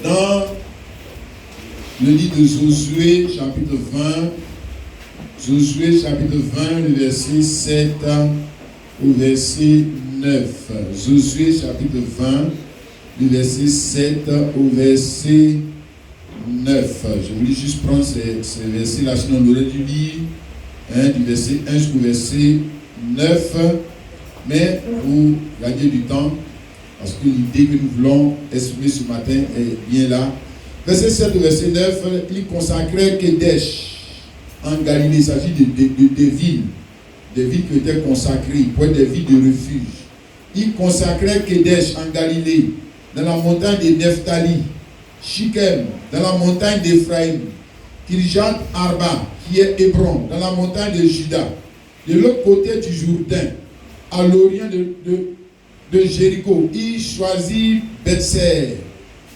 dans le livre de Josué, chapitre 20, Josué, chapitre 20, le verset 7 au verset 9. Josué, chapitre 20, le verset 7 au verset 9. Je voulais juste prendre ces versets-là, sinon on aurait dû lire du verset 1 jusqu'au verset 9. Mais pour gagner du temps, parce que l'idée que nous voulons exprimer ce matin est bien là. Verset 7 au verset 9, il consacrait Kedesh en Galilée. Il s'agit des villes qui étaient consacrées, pour être des villes de refuge. Il consacrait Kedesh en Galilée, dans la montagne de Nephtali, Shichem, dans la montagne d'Éphraïm, Kirjat Arba, qui est Hébron, dans la montagne de Juda, de l'autre côté du Jourdain, à l'orient de Jéricho. Il choisit Bethser,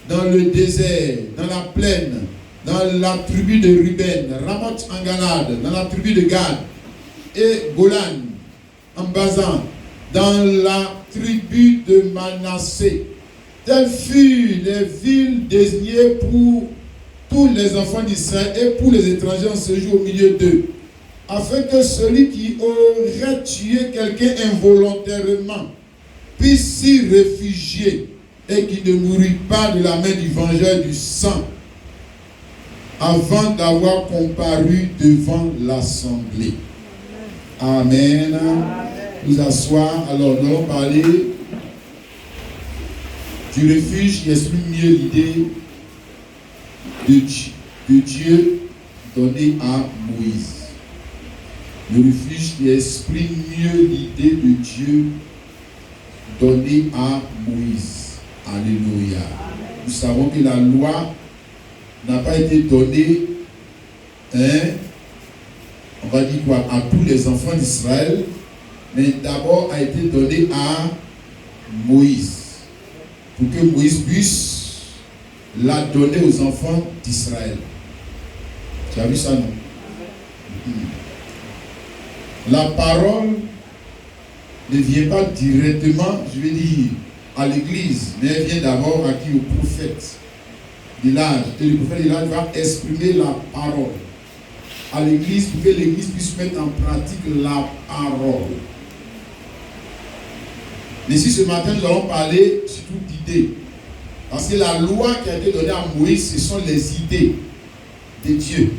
dans le désert, dans la plaine, dans la tribu de Ruben, Ramoth en Galade, dans la tribu de Gad, et Golan en Bazan, dans la tribu de Manassé. Telles furent les villes désignées pour tous les enfants d'Israël et pour les étrangers en séjour au milieu d'eux, afin que celui qui aurait tué quelqu'un involontairement puisse s'y réfugier et qui ne mourut pas de la main du vengeur du sang avant d'avoir comparu devant l'assemblée. Amen. Nous asseoir. Alors, nous allons parler du refuge qui exprime mieux l'idée de Dieu donné à Moïse. Le refuge qui exprime mieux l'idée de Dieu donné à Moïse. Alléluia. Nous savons que la loi n'a pas été donnée, on va dire quoi, à tous les enfants d'Israël, mais d'abord a été donnée à Moïse, pour que Moïse puisse la donner aux enfants d'Israël. Tu as vu ça, non? La parole ne vient pas directement, je vais dire, à l'église, mais elle vient d'abord à qui? Au prophète de l'âge. Et le prophète de l'âge va exprimer la parole à l'église pour que l'église puisse mettre en pratique la parole. Mais si ce matin nous allons parler surtout d'idées, parce que la loi qui a été donnée à Moïse, ce sont les idées de Dieu.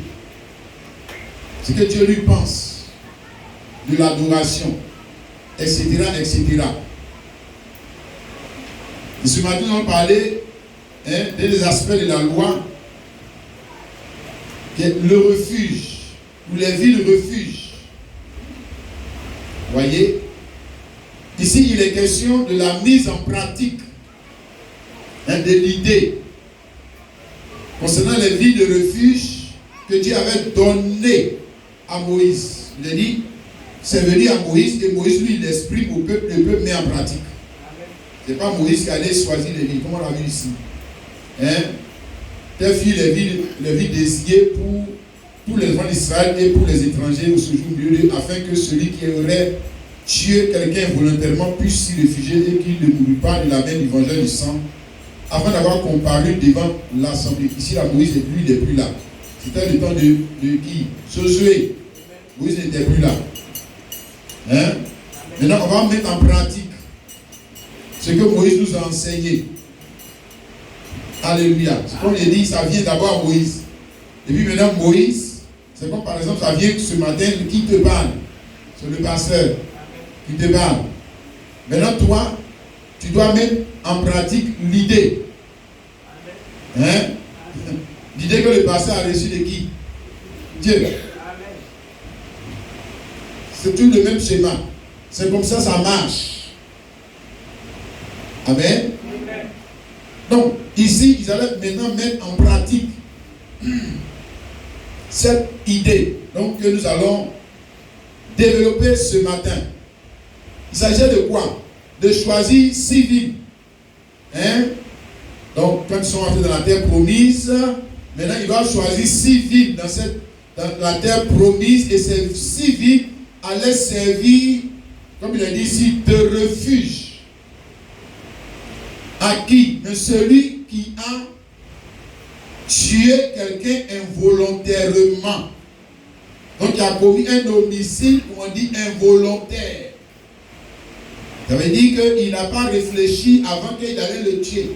Ce que Dieu lui pense, de l'adoration, etc., etc. Et ce matin, nous allons parler des aspects de la loi, qui est le refuge, ou les villes refuges. Voyez, ici, il est question de la mise en pratique de l'idée concernant les villes de refuge que Dieu avait données à Moïse. Il a dit, c'est venu à Moïse, et Moïse, lui, il exprime au peuple, le peuple met en pratique. Ce n'est pas Moïse qui allait choisir les villes, comme on l'a vu ici. Telles furent les villes désignées pour tous les enfants d'Israël et pour les étrangers au séjour au milieu d'eux, afin que celui qui aurait tué quelqu'un volontairement puisse s'y réfugier et qu'il ne mourût pas de la main du vengeur du sang, afin d'avoir comparu devant l'assemblée. Ici, la Moïse lui, il n'est plus là. C'était le temps de qui? Josué. Moïse n'était plus là. Maintenant, on va mettre en pratique ce que Moïse nous a enseigné. Alléluia. C'est comme il dit, ça vient d'abord à Moïse. Et puis maintenant, Moïse, c'est comme par exemple, ça vient ce matin, qui te parle? C'est le pasteur qui te parle. Maintenant, toi, tu dois mettre en pratique l'idée. L'idée que le pasteur a reçue de qui? Dieu. C'est tout le même schéma. C'est comme ça marche. Amen. Donc, ici, ils allaient maintenant mettre en pratique cette idée donc, que nous allons développer ce matin. Il s'agit de quoi? De choisir 6 villes. Donc, quand ils sont entrés dans la terre promise, maintenant, il va choisir 6 villes dans la terre promise, et ces 6 villes allaient servir, comme il a dit ici, de refuge. À qui? Mais celui qui a tué quelqu'un involontairement. Donc il a commis un homicide, on dit involontaire. Ça veut dire qu'il n'a pas réfléchi avant qu'il allait le tuer.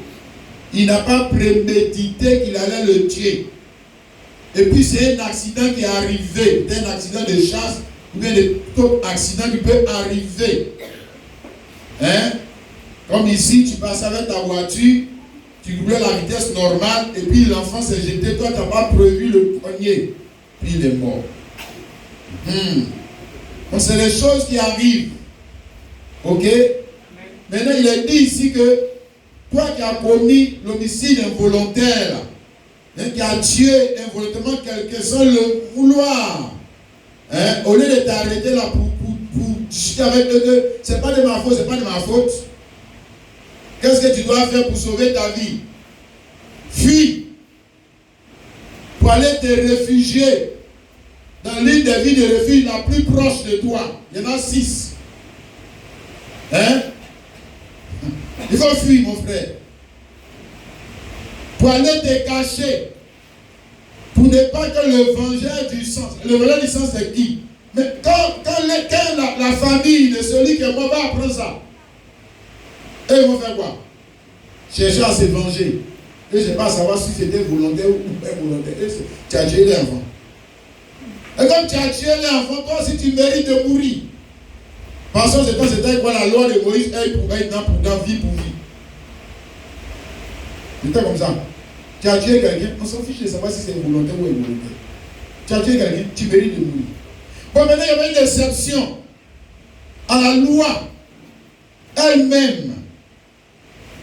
Il n'a pas prémédité qu'il allait le tuer. Et puis c'est un accident qui est arrivé. C'est un accident de chasse ou bien tout accident qui peut arriver. Hein? Comme ici, tu passes avec ta voiture, tu roulais à la vitesse normale et puis l'enfant s'est jeté. Toi, tu n'as pas prévu le poignet. Puis il est mort. Donc c'est les choses qui arrivent. Ok? Maintenant, il est dit ici que toi qui as commis l'homicide involontaire, qui a tué involontairement quelqu'un sans le vouloir, au lieu de t'arrêter là pour discuter avec eux que c'est pas de ma faute, c'est pas de ma faute. Qu'est-ce que tu dois faire pour sauver ta vie? Fuis pour aller te réfugier dans l'île des villes de refuge la plus proche de toi. Il y en a 6. Il faut fuir, mon frère. Pour aller te cacher. Pour ne pas que le vengeur du sang. Le vengeur du sang, c'est qui? Mais quand la famille de celui qui est mort va apprendre ça, eux vont faire quoi? Chercher à se venger. Et je ne sais pas savoir si c'était volontaire ou involontaire. Tu as tué l'enfant. Et comme tu as tué l'enfant, toi aussi tu mérites de mourir. Parce que c'était quoi la loi de Moïse, elle pourrait être dans vie pour vie. C'était comme ça. Tu as tué quelqu'un, on s'en fiche de savoir si c'est volontaire ou involontaire. Tu as tué quelqu'un, tu mérites de mourir. Bon, maintenant il y avait une exception à la loi elle-même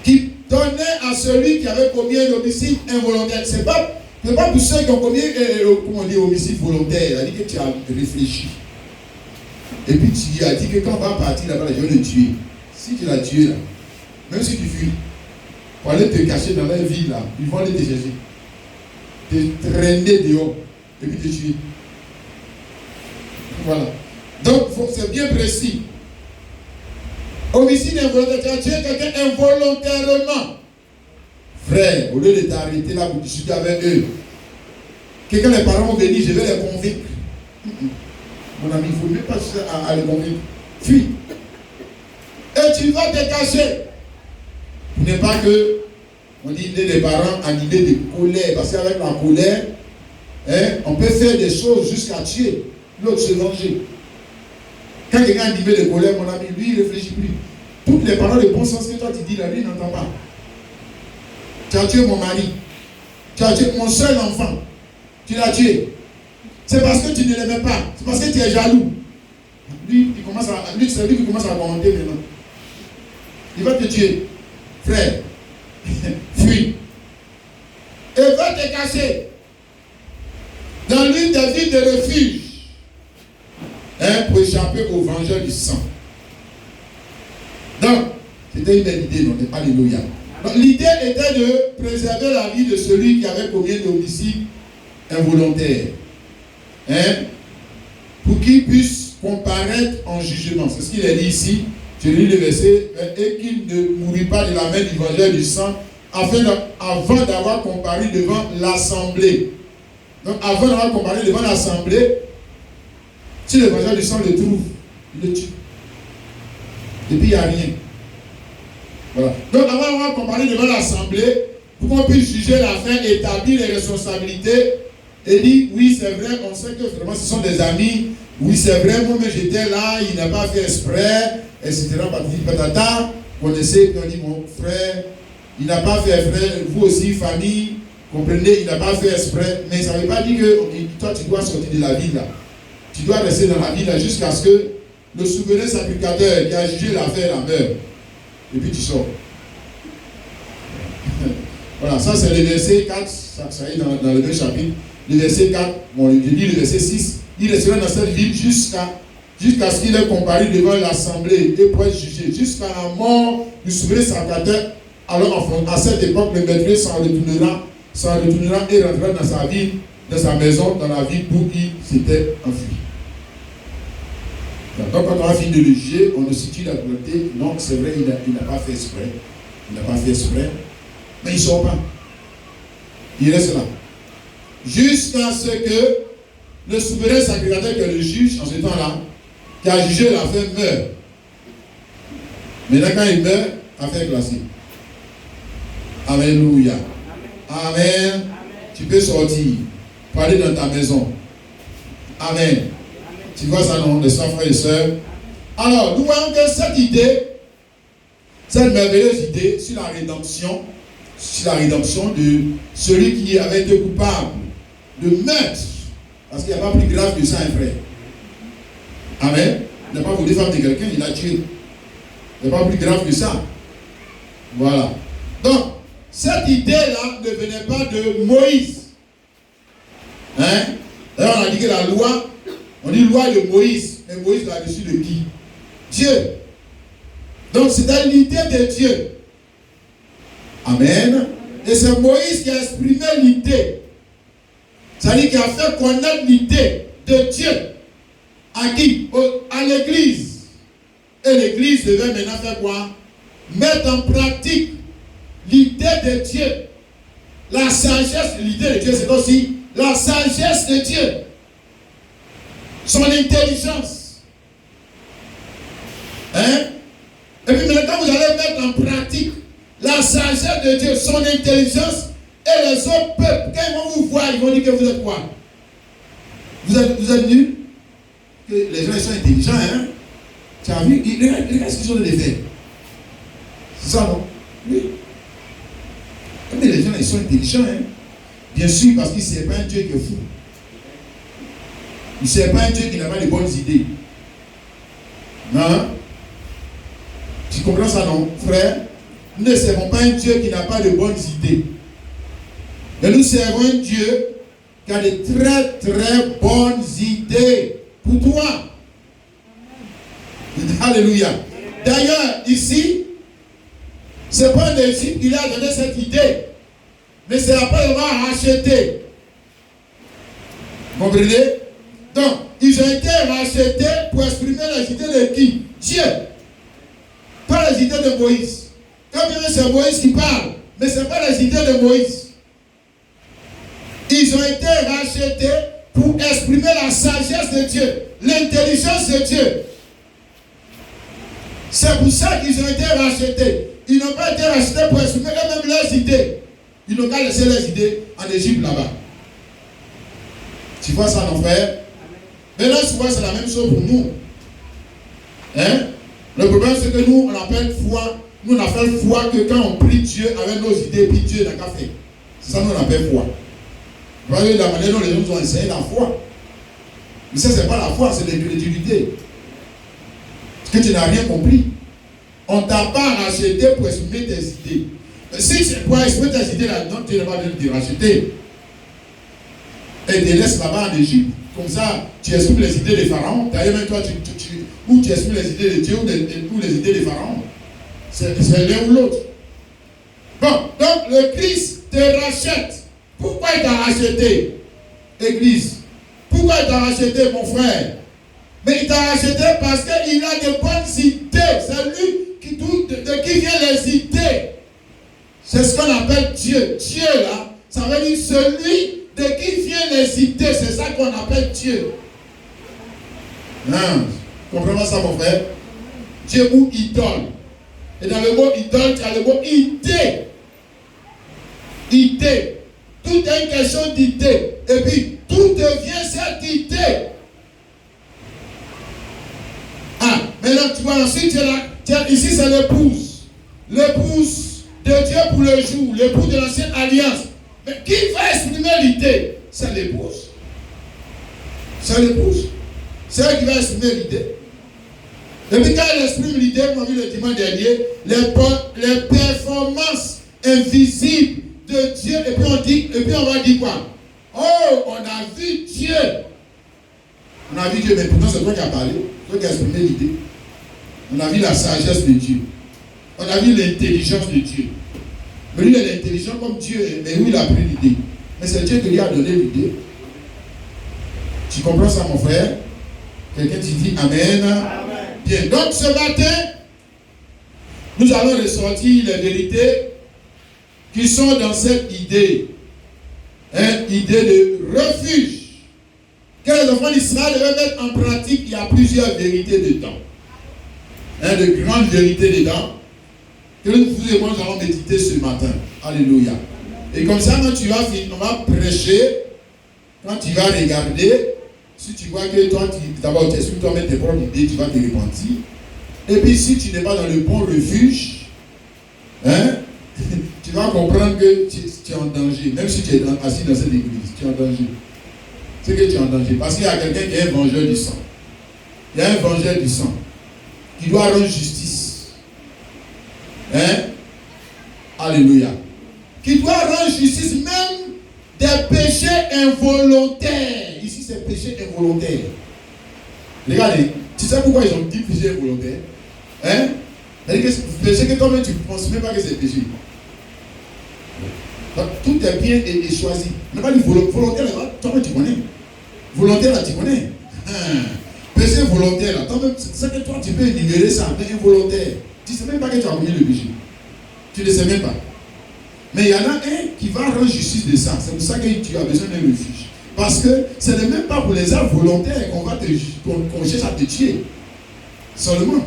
qui donnait à celui qui avait commis un homicide involontaire. C'est pas pour ceux qui ont commis un homicide volontaire. Il a dit que tu as réfléchi. Et puis tu as dit que quand on va partir là-bas, je vais le tuer. Si tu l'as tué là, même si tu fuis, pour aller te cacher dans la ville là, ils vont aller te chercher. Te traîner dehors et puis te tuer. Voilà. Donc c'est bien précis. Homicide involontaire, tu as tué quelqu'un involontairement. Frère, au lieu de t'arrêter là pour discuter avec eux, que quand les parents vont venir, je vais les convaincre. Mon ami, il ne faut même pas chercher à les convaincre. Fuis. Et tu vas te cacher. Pour ne pas que, on dit les parents animés de colère, parce qu'avec la colère, on peut faire des choses jusqu'à tuer, l'autre se venger. Quand quelqu'un est animé de colère, mon ami, lui, il ne réfléchit plus. Toutes les paroles de bon sens que toi tu dis, la lui, il n'entend pas. Tu as tué mon mari. Tu as tué mon seul enfant. Tu l'as tué. C'est parce que tu ne l'aimais pas. C'est parce que tu es jaloux. Lui, c'est lui qui commence à commenter maintenant. Il va te tuer. Frère, fuis. Et va te cacher dans l'une des villes de refuge. Pour échapper aux vengeurs du sang. Donc, c'était une belle idée, non? Alléluia. Donc, l'idée était de préserver la vie de celui qui avait commis un homicide involontaire. Pour qu'il puisse comparaître en jugement. C'est ce qu'il a dit ici. Je lis le verset. Et qu'il ne mourut pas de la main du vengeur du sang avant d'avoir comparu devant l'assemblée. Donc, avant d'avoir comparu devant l'assemblée, si le vengeur du sang le trouve, il le tue. Et puis il n'y a rien. Voilà. Donc avant d'avoir comparé devant l'assemblée, pour qu'on puisse juger l'affaire, établir les responsabilités, et dire oui c'est vrai, on sait que vraiment ce sont des amis, oui c'est vrai, moi-même j'étais là, il n'a pas fait exprès, etc. Patata, connaissez, puis on dit mon frère, il n'a pas fait exprès, vous aussi famille, comprenez, il n'a pas fait exprès, mais ça ne veut pas dire que toi tu dois sortir de la vie là. Tu dois rester dans la vie là jusqu'à ce que le souverain sacrificateur qui a jugé l'affaire la meure. Et puis tu sors. Voilà, ça c'est le verset 4, ça est dans le même chapitre. Le verset 4, bon, je lis le verset 6. Il restera dans cette ville jusqu'à ce qu'il ait comparu devant l'assemblée et pour être jugé. Jusqu'à la mort du souverain sacrificateur. Alors à cette époque, le meurtrier s'en retournera et rentrera dans sa ville, dans sa maison, dans la ville d'où il s'était enfui. Donc quand on a fini de le juger, on ne situe la volonté. Non, c'est vrai, il n'a pas fait exprès. Il n'a pas fait exprès. Mais il ne sort pas. Il reste là. jusqu'à ce que le souverain sacrificateur, qui est le juge en ce temps-là, qui a jugé l'affaire, meurt. Maintenant, quand il meurt, affaire classée. Alléluia. Amen. Tu peux sortir, pour aller dans ta maison. Amen. Tu vois ça, non, les frères et sœurs? Alors, nous voyons que cette idée, cette merveilleuse idée sur la rédemption de celui qui avait été coupable de meurtre, parce qu'il n'y a pas plus grave que ça, un frère. Amen. Il n'a pas voulu faire de quelqu'un, il a tué. Il n'y a pas plus grave que ça. Voilà. Donc, cette idée-là ne venait pas de Moïse. Hein? D'ailleurs, on a dit que la loi, on dit loi de Moïse. Mais Moïse là-dessus de qui? Dieu. Donc, c'était l'idée de Dieu. Amen. Et c'est Moïse qui a exprimé l'idée. C'est-à-dire qui a fait connaître l'idée de Dieu. À qui? À l'Église. Et l'Église devait maintenant faire quoi? Mettre en pratique l'idée de Dieu. La sagesse, l'idée de Dieu, c'est aussi la sagesse de Dieu. Son intelligence. Hein? Et puis maintenant, vous allez mettre en pratique la sagesse de Dieu, son intelligence, et les autres peuples, quand ils vont vous voir, ils vont dire que vous êtes quoi? Vous êtes nuls? Que les gens ils sont intelligents, hein? Tu as vu? Regarde ce qu'ils ont de faire. C'est ça, non? Oui. Mais les gens ils sont intelligents, hein? Bien sûr, parce qu'il ne sait pas un Dieu qui est fou. Il ne sait pas un Dieu qui n'a pas de bonnes idées. Non? Tu comprends ça, non, frère? Nous ne servons pas un Dieu qui n'a pas de bonnes idées. Mais nous servons un Dieu qui a de très très bonnes idées pour toi. Alléluia. D'ailleurs, ici, ce n'est pas un Égypte qui a donné cette idée, mais c'est après avoir racheté. Vous comprenez? Donc, ils ont été rachetés pour exprimer les idées de qui? Dieu. Pas les idées de Moïse. Quand bien c'est Moïse qui parle, mais ce n'est pas les idées de Moïse. Ils ont été rachetés pour exprimer la sagesse de Dieu, l'intelligence de Dieu. C'est pour ça qu'ils ont été rachetés. Ils n'ont pas été rachetés pour exprimer eux-mêmes leurs idées. Ils n'ont qu'à laisser leurs idées en Égypte là-bas. Tu vois ça, mon frère? Maintenant, tu vois, c'est la même chose pour nous. Hein? Le problème, c'est que nous, on appelle foi. Nous, on appelle foi que quand on prie Dieu avec nos idées, puis Dieu n'a qu'à faire. C'est ça, nous, on appelle foi. Vous voyez la manière dont les gens nous ont enseigné la foi. Mais ça, ce n'est pas la foi, c'est l'incrédulité. Parce que tu n'as rien compris. On ne t'a pas racheté pour exprimer tes idées. Si c'est pour exprimer tes idées là-dedans, tu n'as pas besoin de te racheter. Et te laisse là-bas en Égypte. Comme ça, tu exprimes les idées des pharaons. D'ailleurs, même toi, ou tu exprimes les idées de Dieu ou les idées des pharaons. C'est l'un ou l'autre. Bon, donc le Christ te rachète. Pourquoi il t'a racheté, Église? Pourquoi il t'a racheté, mon frère? Mais il t'a racheté parce qu'il a de bonnes idées. C'est lui de qui viennent les idées. C'est ce qu'on appelle Dieu. Dieu, là, ça veut dire celui de qui viennent les idées. C'est ça qu'on appelle Dieu. Non, comprenez ça, mon frère? Dieu ou idole. Et dans le mot idole, tu as le mot idée. Idée. Tout est une question d'idée. Et puis, tout devient cette idée. Ah, maintenant, tu vois, ensuite, ici, c'est l'épouse. L'épouse de Dieu pour le jour. L'épouse de l'ancienne alliance. Mais qui va exprimer l'idée? C'est l'épouse. C'est l'épouse. C'est elle qui va exprimer l'idée. Et puis, quand elle exprime l'idée, comme on a vu le dimanche dernier, les performances invisibles de Dieu, et puis on va dire quoi? Oh, on a vu Dieu. On a vu Dieu, mais pourtant c'est toi qui as parlé, toi qui as exprimé l'idée. On a vu la sagesse de Dieu. On a vu l'intelligence de Dieu. Mais lui, il est intelligent comme Dieu, mais oui, il a pris l'idée. Mais c'est Dieu qui lui a donné l'idée. Tu comprends ça, mon frère? Quelqu'un qui dit Amen. Amen. Bien, donc ce matin, nous allons ressortir les vérités qui sont dans cette idée. idée de refuge que les enfants d'Israël devaient mettre en pratique. Il y a plusieurs vérités dedans. De grandes vérités dedans que vous et moi nous allons méditer ce matin. Alléluia. Et comme ça, quand tu vas finir, on va prêcher, quand tu vas regarder, si tu vois que toi, d'abord, tu dois mettre tes propres idées, tu vas te repentir. Et puis, si tu n'es pas dans le bon refuge, tu vas comprendre que tu es en danger. Même si tu es assis dans cette église, tu es en danger. C'est que tu es en danger. Parce qu'il y a quelqu'un qui est un vengeur du sang. Il y a un vengeur du sang qui doit rendre justice. Alléluia. Qui doit rendre justice même des péchés involontaires. Ici, c'est péché involontaire. Regardez, tu sais pourquoi ils ont dit péché involontaire? C'est-à-dire que péché que toi-même tu ne penses même pas que c'est péché. Donc, tout est bien et choisi. On n'a pas dit volontaire, toi-même tu connais. Volontaire, là, tu connais. Péché volontaire, là, toi-même, c'est que toi tu peux énumérer ça, mais involontaire. Tu ne sais même pas que tu as commis le péché. Tu ne sais même pas. Mais il y en a un qui va rendre justice de ça. C'est pour ça que tu as besoin d'un refuge. Parce que ce n'est même pas pour les actes volontaires qu'on cherche à te tuer. Seulement.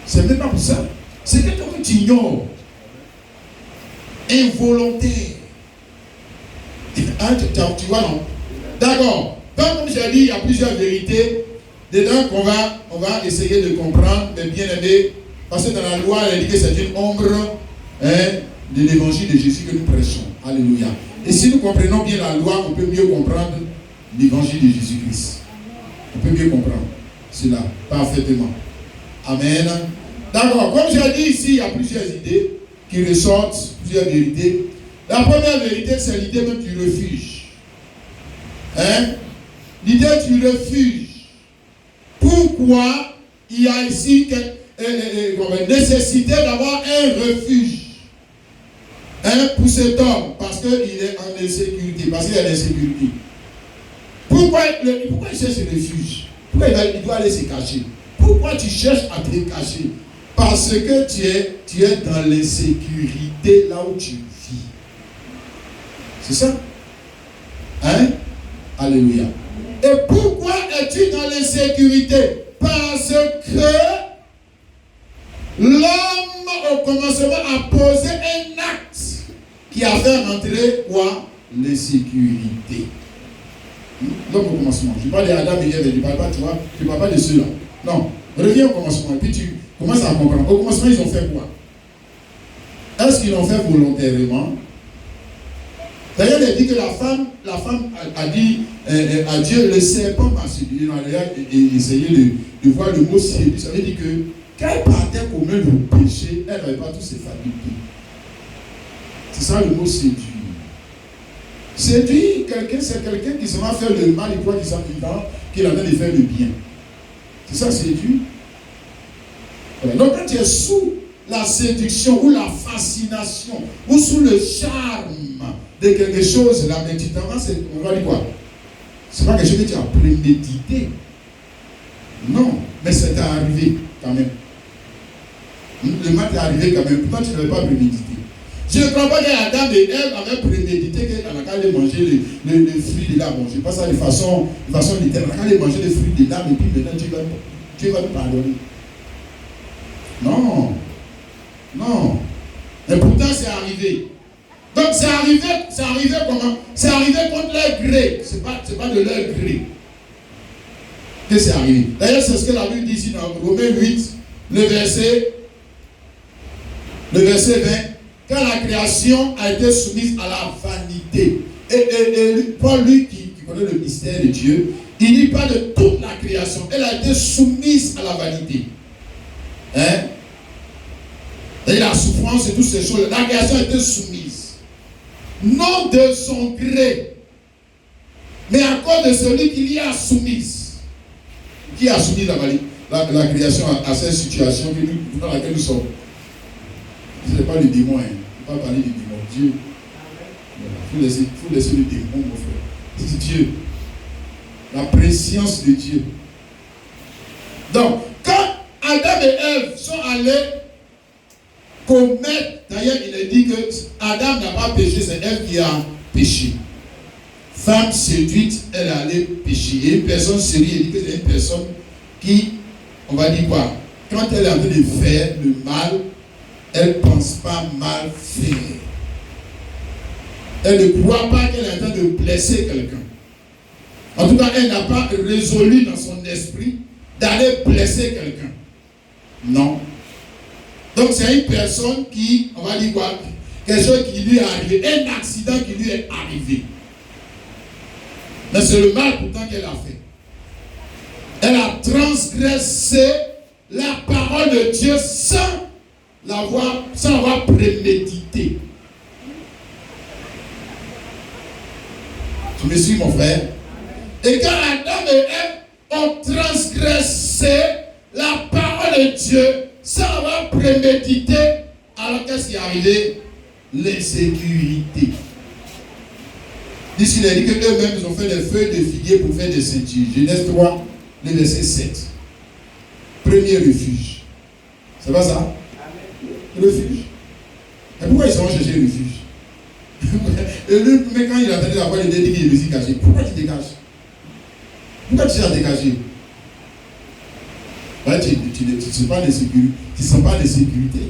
C'est même pas pour ça. C'est que toi tu ignores. Involontaire. Tu vois, non? D'accord. Donc, comme j'ai dit, il y a plusieurs vérités dedans qu'on va essayer de comprendre, mais bien aimé. Parce que dans la loi, elle dit que c'est une ombre de l'évangile de Jésus que nous prêchons. Alléluia. Et si nous comprenons bien la loi, on peut mieux comprendre l'évangile de Jésus-Christ. On peut mieux comprendre cela parfaitement. Amen. D'accord. Comme j'ai dit ici, il y a plusieurs idées qui ressortent, plusieurs vérités. La première vérité, c'est l'idée même du refuge. L'idée du refuge. Pourquoi il y a ici nécessité d'avoir un refuge pour cet homme? Parce qu'il est en insécurité, parce qu'il y a l'insécurité. Pourquoi il cherche le refuge? Pourquoi il doit aller se cacher? Pourquoi tu cherches à te cacher? Parce que tu es dans l'insécurité là où tu vis. C'est ça? Alléluia. Et pourquoi es-tu dans l'insécurité? Parce que l'homme au commencement a posé un acte qui a fait rentrer quoi? L'insécurité. Donc au commencement, je parle d'Adam et Ève, je ne parle pas, tu vois, je ne parle pas de ceux-là. Non, reviens au commencement et puis tu commences à comprendre. Au commencement, ils ont fait quoi? Est-ce qu'ils l'ont fait volontairement? D'ailleurs, il dit que la femme a dit à Dieu, le serpent m'a séduit. Il a essayé de voir le mot séduit. Ça veut dire que quand elle partait commettre le péché, elle n'avait pas tous ses facultés. C'est ça le mot séduire. Séduire quelqu'un, c'est quelqu'un qui s'en va faire le mal et croit qu'il est en train de faire le bien. C'est ça séduire. Voilà. Donc quand tu es sous la séduction ou la fascination ou sous le charme de quelque chose, là, mais tu t'en vas, on va dire quoi? C'est pas quelque chose que tu as prémédité. Non, mais c'est arrivé quand même. Le mal est arrivé quand même. Pourquoi tu ne l'avais pas prémédité? Je ne crois pas qu'Adam et Ève avaient prémédité qu'elle allait manger le fruit de l'arbre. Je ne sais pas ça de façon littéraire. Elle allait manger le fruit de l'arbre et puis maintenant Dieu va nous pardonner. Non. Non. Et pourtant c'est arrivé. Donc c'est arrivé comment? C'est arrivé contre leur gré. C'est pas de leur gré que c'est arrivé. D'ailleurs, c'est ce que la Bible dit ici dans Romains 8, le verset 20. Quand la création a été soumise à la vanité. Et Paul, lui, qui connaît le mystère de Dieu, il dit pas de toute la création. Elle a été soumise à la vanité. Et la souffrance et toutes ces choses. La création a été soumise. Non de son gré, mais à cause de celui qui l'y a soumise. Qui a soumis la création à cette situation dans laquelle nous sommes. Ce n'est pas le démon, il ne faut pas parler du démon. Dieu. Il faut laisser le démon, mon frère. C'est Dieu. La préscience de Dieu. Donc, quand Adam et Ève sont allés commettre, d'ailleurs il est dit que Adam n'a pas péché, c'est Ève pécher. Femme séduite, elle est allée pécher. Et une personne séduite, elle dit que c'est une personne qui, on va dire quoi, quand elle est en train de faire le mal, elle ne pense pas mal faire. Elle ne croit pas qu'elle est en train de blesser quelqu'un. En tout cas, elle n'a pas résolu dans son esprit d'aller blesser quelqu'un. Non. Donc c'est une personne qui, on va dire quoi, quelque chose qui lui est arrivé, un accident qui lui est arrivé. Mais c'est le mal pourtant qu'elle a fait. Elle a transgressé la parole de Dieu sans avoir prémédité. Tu me suis, mon frère? Et quand Adam et Ève ont transgressé la parole de Dieu sans avoir prémédité, alors qu'est-ce qui est arrivé? L'insécurité. Ici, il a dit qu'eux-mêmes, ils ont fait des feuilles de figuier pour faire des ceintures. Genèse 3, le verset 7. Premier refuge. C'est pas ça? Refuge. Et pourquoi ils sont chercher le refuge? Et lui, mais quand il a entendu la voix de Dieu, il est aussi caché. Pourquoi tu dégages? Pourquoi tu as dégagé? Ouais, tu ne sens pas de sécurité. Tu ne sens pas de sécurité.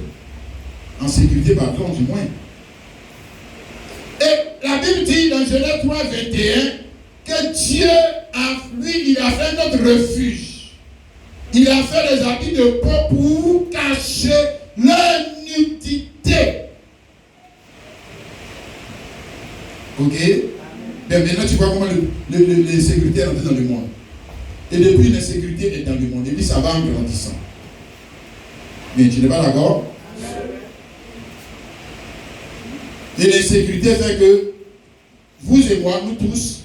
En sécurité, par contre, du moins. Et la Bible dit dans Genèse 3, 21 que Dieu il a fait notre refuge. Il a fait des habits de peau pour cacher leur nudité. Ok? Bien, maintenant tu vois comment l'insécurité est entrée dans le monde. Et depuis, l'insécurité est dans le monde. Et puis ça va en grandissant. Mais tu n'es pas d'accord? Et l'insécurité fait que vous et moi, nous tous,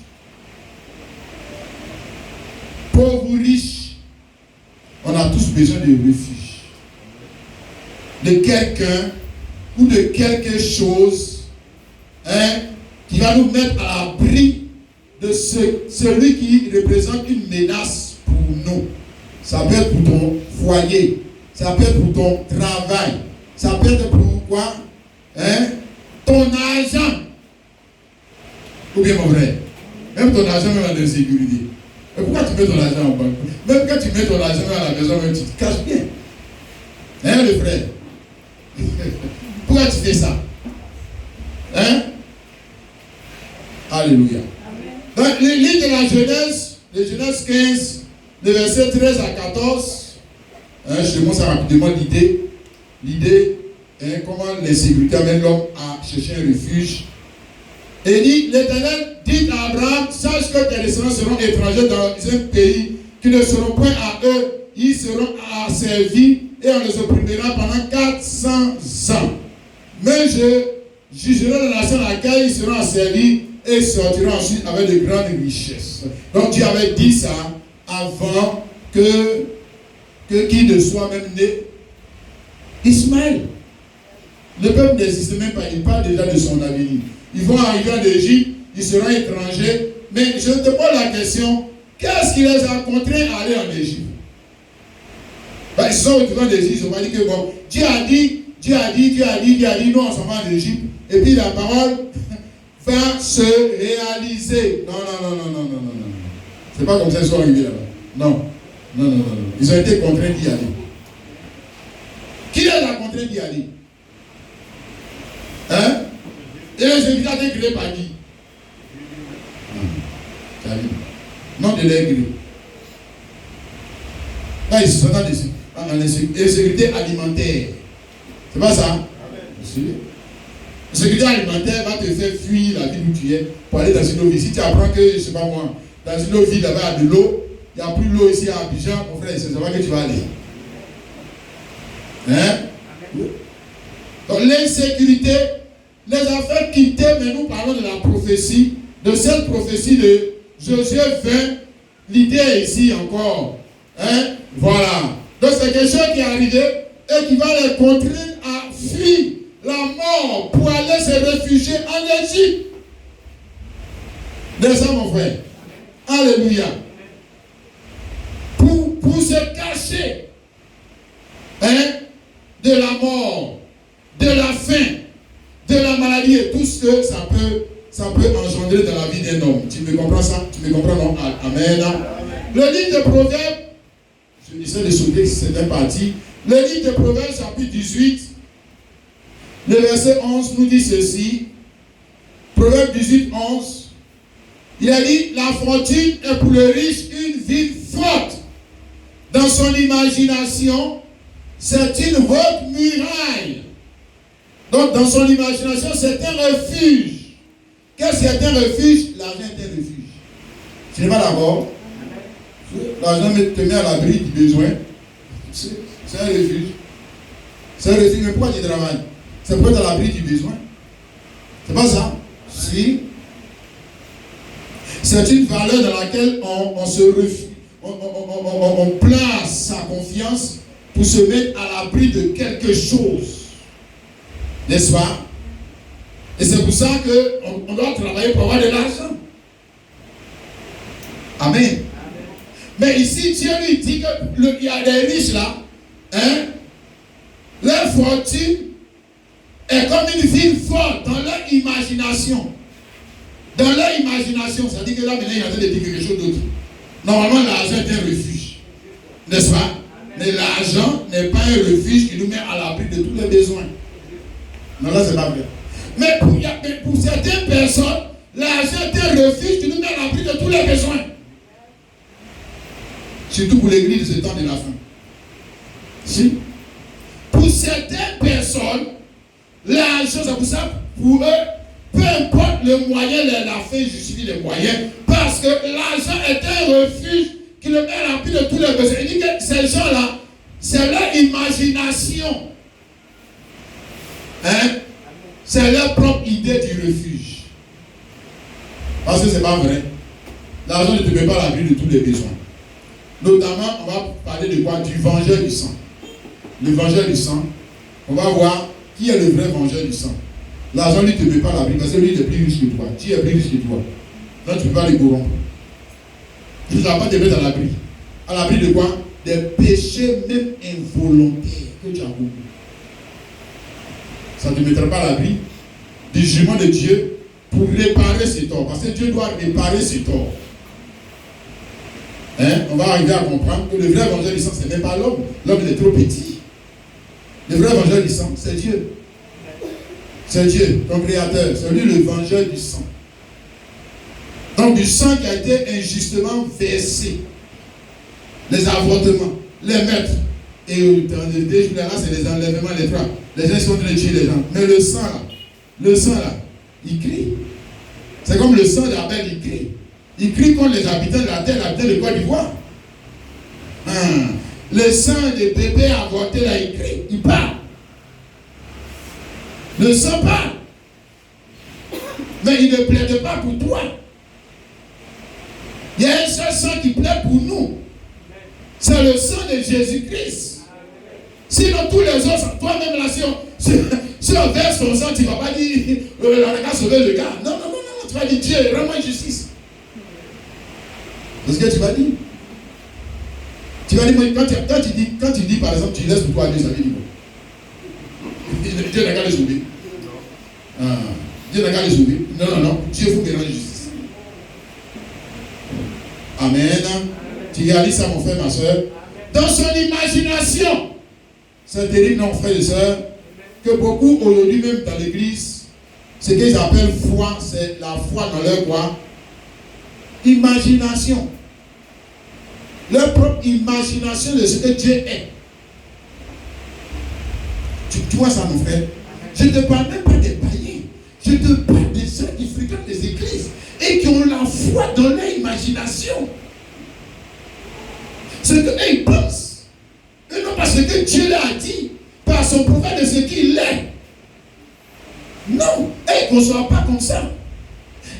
pauvres ou riches, on a tous besoin de refuge. De quelqu'un ou de quelque chose qui va nous mettre à l'abri de celui qui représente une menace pour nous. Ça peut être pour ton foyer, ça peut être pour ton travail, ça peut être pour quoi? Ton argent. Ou bien mon frère, même ton argent même en insécurité. Et pourquoi tu mets ton argent en banque? Même quand tu mets ton argent à la maison, même tu te caches bien. Hein le frère? Pourquoi tu fais ça? Hein? Alléluia. Donc le livre de la Genèse, de Genèse 15, le verset 13 à 14, je montre ça rapidement l'idée, comment l'insécurité amène l'homme à chercher un refuge. Et dit, l'Éternel dit à Abraham, sache que tes descendants seront étrangers dans un pays qui ne seront point à eux, ils seront asservis et on les opprimera pendant 400 ans. Mais je jugerai la nation à laquelle ils seront asservis et sortiront ensuite avec de grandes richesses. Donc Dieu avait dit ça avant que qui ne soit même né Ismaël. Le peuple n'existe même pas, il parle déjà de son avenir. Ils vont arriver en Égypte, ils seront étrangers. Mais je te pose la question, qu'est-ce qui les a contraints à aller en Égypte? Ils sont retournés en Égypte, ils ont dit que bon, Dieu a dit, nous on s'en va en Égypte. Et puis la parole va se réaliser. Non. C'est pas comme ça qu'ils sont arrivés là-bas. Non. Ils ont été contraints d'y aller. Qui les a contraints d'y aller? Hein? Et les invités ont été créés par qui? Non de leur gré. Là, ils sont dans l'insécurité alimentaire. C'est pas ça? L'insécurité alimentaire va te faire fuir la ville où tu es pour aller dans une autre ville. Si tu apprends que, je ne sais pas moi, dans une autre ville là-bas, il y a de l'eau, il n'y a plus d'eau ici à Abidjan, mon frère, c'est là que tu vas aller. Hein? Donc l'insécurité les a fait quitter, mais nous parlons de la prophétie, de cette prophétie de Josué 20. L'idée est ici encore. Hein? Voilà. Donc c'est quelque chose qui est arrivé et qui va les contraindre à fuir la mort pour aller se réfugier en Égypte. Descends mon frère. Alléluia. Pour se cacher de la mort, de la faim, de la maladie et tout ce que ça peut engendrer dans la vie d'un homme. Tu me comprends ça? Tu me comprends, non? Amen. Le livre de Proverbes, je essaie de sauter certaines parties. Le livre de Proverbes, chapitre 18, le verset 11 nous dit ceci. Proverbe 18, 11. Il a dit, la fortune est pour le riche une ville forte. Dans son imagination, c'est une haute muraille. Donc, dans son imagination, c'est un refuge. Qu'est-ce que c'est un refuge? L'argent est un refuge. Tu n'es pas d'accord? L'argent te met à l'abri du besoin. C'est un refuge. C'est un refuge. Mais pourquoi tu travailles? C'est pour être à l'abri du besoin. C'est pas ça? Si. C'est une valeur dans laquelle on se refuse. On place sa confiance pour se mettre à l'abri de quelque chose. N'est-ce pas? Et c'est pour ça qu'on doit travailler pour avoir de l'argent. Amen. Mais ici, Dieu lui dit qu'il y a des riches là, hein? Leur fortune est comme une ville forte dans leur imagination. Dans leur imagination, ça dit que là maintenant il y a en train de dire quelque chose d'autre. Normalement, l'argent est un refuge. N'est-ce pas? Mais l'argent n'est pas un refuge qui nous met à l'abri de tous les besoins. Non, là, c'est pas vrai. Mais pour certaines personnes, l'argent est un refuge qui nous met à l'abri de tous les besoins. Surtout pour l'église de ce temps de la fin. Si. Pour certaines personnes, l'argent, c'est pour ça, pour eux, peu importe le moyen, la fin justifie les moyens, parce que l'argent est un refuge qui le met à l'abri de tous les besoins. Il dit que ces gens-là, c'est leur imagination. Hein? C'est leur propre idée du refuge. Parce que ce n'est pas vrai. L'argent ne te met pas à l'abri de tous les besoins. Notamment, on va parler de quoi? Du vengeur du sang. Le vengeur du sang, on va voir qui est le vrai vengeur du sang. L'argent ne te met pas à l'abri parce que lui il est plus riche que toi. Tu es plus riche que toi. Donc tu ne peux pas les corrompre. Tu ne vas pas te mettre à l'abri. À l'abri de quoi? Des péchés même involontaires que tu as commis. Ça ne te mettra pas à l'abri du jugement de Dieu pour réparer ses torts. Parce que Dieu doit réparer ses torts. Hein? On va arriver à comprendre que le vrai vengeur du sang, ce n'est pas l'homme. L'homme il est trop petit. Le vrai vengeur du sang, c'est Dieu. C'est Dieu, ton créateur. C'est lui le vengeur du sang. Donc du sang qui a été injustement versé. Les avortements, les meurtres. Et dans les deux jours là, c'est les enlèvements, les frappes. Les gens sont en train de tuer les gens. Mais le sang là, il crie. C'est comme le sang d'Abel, il crie. Il crie contre les habitants de la terre, les habitants de Côte d'Ivoire. Le sang des bébés avortés là, il crie, il parle. Le sang parle. Mais il ne plaide pas pour toi. Il y a un seul sang qui plaît pour nous. C'est le sang de Jésus-Christ. Sinon, tous les autres, toi-même là, si on verse ton sang, tu ne vas pas dire on a sauvé le gars. Non, tu vas dire Dieu, rends-moi justice. C'est ce que tu vas dire. Tu vas dire, quand tu dis par exemple, tu laisses pour toi Dieu, ça veut dire quoi? Dieu n'a qu'à les sauver. Dieu n'a qu'à les sauver. Non. Dieu faut me rendre justice. Amen. Tu réalises ça, mon frère, ma soeur. Dans son imagination, c'est terrible, non, frère et soeur, que beaucoup aujourd'hui, même dans l'église, ce qu'ils appellent foi, c'est la foi dans leur quoi? Imagination. Leur propre imagination de ce que Dieu est. Tu vois ça, mon frère? Je ne te parle même pas des païens. Je te parle des gens qui fréquentent les églises et qui ont la foi dans leur imagination. C'est qu'eux, ils pensent. Et non parce que Dieu leur a dit par son prophète de ce qu'il est. Non, et ils ne conçoivent pas comme ça.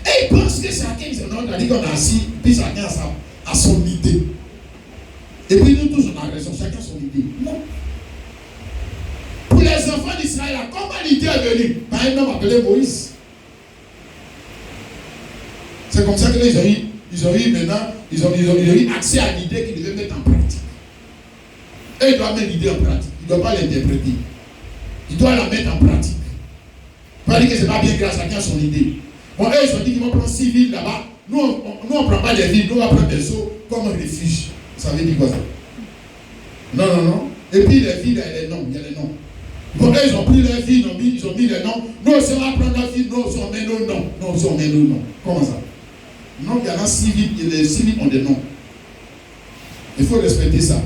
Et ils pensent que chacun, on a dit qu'on a assis, puis chacun a son idée. Et puis nous tous, on a raison, chacun son idée. Non. Pour les enfants d'Israël, comment l'idée est venue? Par un homme appelé Moïse. C'est comme ça que ils ont eu accès à l'idée qu'ils devaient mettre en pratique. Et ils doivent mettre l'idée en pratique. Ils ne doivent pas l'interpréter. Ils doivent la mettre en pratique. Pas dire que ce n'est pas bien grâce à chacun son idée. Bon, eux, ils ont dit qu'ils vont prendre 6 villes là-bas. Nous, on ne prend pas des villes, nous, on va prendre des eaux comme un refuge. Ça veut dire quoi ça? Non. Et puis les villes, il y a les noms. Bon, eux, ils ont pris leurs villes, ils ont mis les noms. Nous aussi, on va prendre nos villes, nous aussi, on met nos noms. Nous aussi, on met nos noms. Comment ça? Non, il y en a 6 villes, et les 6 villes ont des noms. Il faut respecter ça.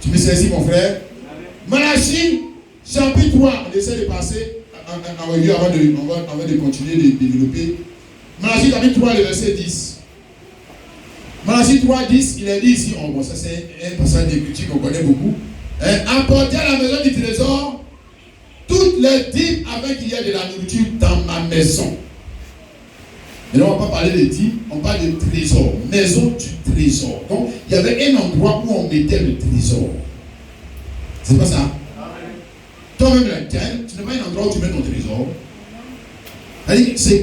Tu me saisis, mon frère? Malachie, chapitre 3. On essaie de passer en revue avant de continuer de développer. Malachie, chapitre 3, le verset 10. Malachie 3, 10, il est dit ici, bon, ça c'est un passage d'écriture qu'on connaît beaucoup. Apportez à la maison du trésor toutes les dîmes afin qu'il y ait de la nourriture dans ma maison. Mais là, on ne va pas parler de dîmes, on parle de trésor. Maison du trésor. Donc, il y avait un endroit où on mettait le trésor. C'est pas ça? Toi-même, tu n'as pas un endroit où tu mets ton trésor. C'est-à-dire, ce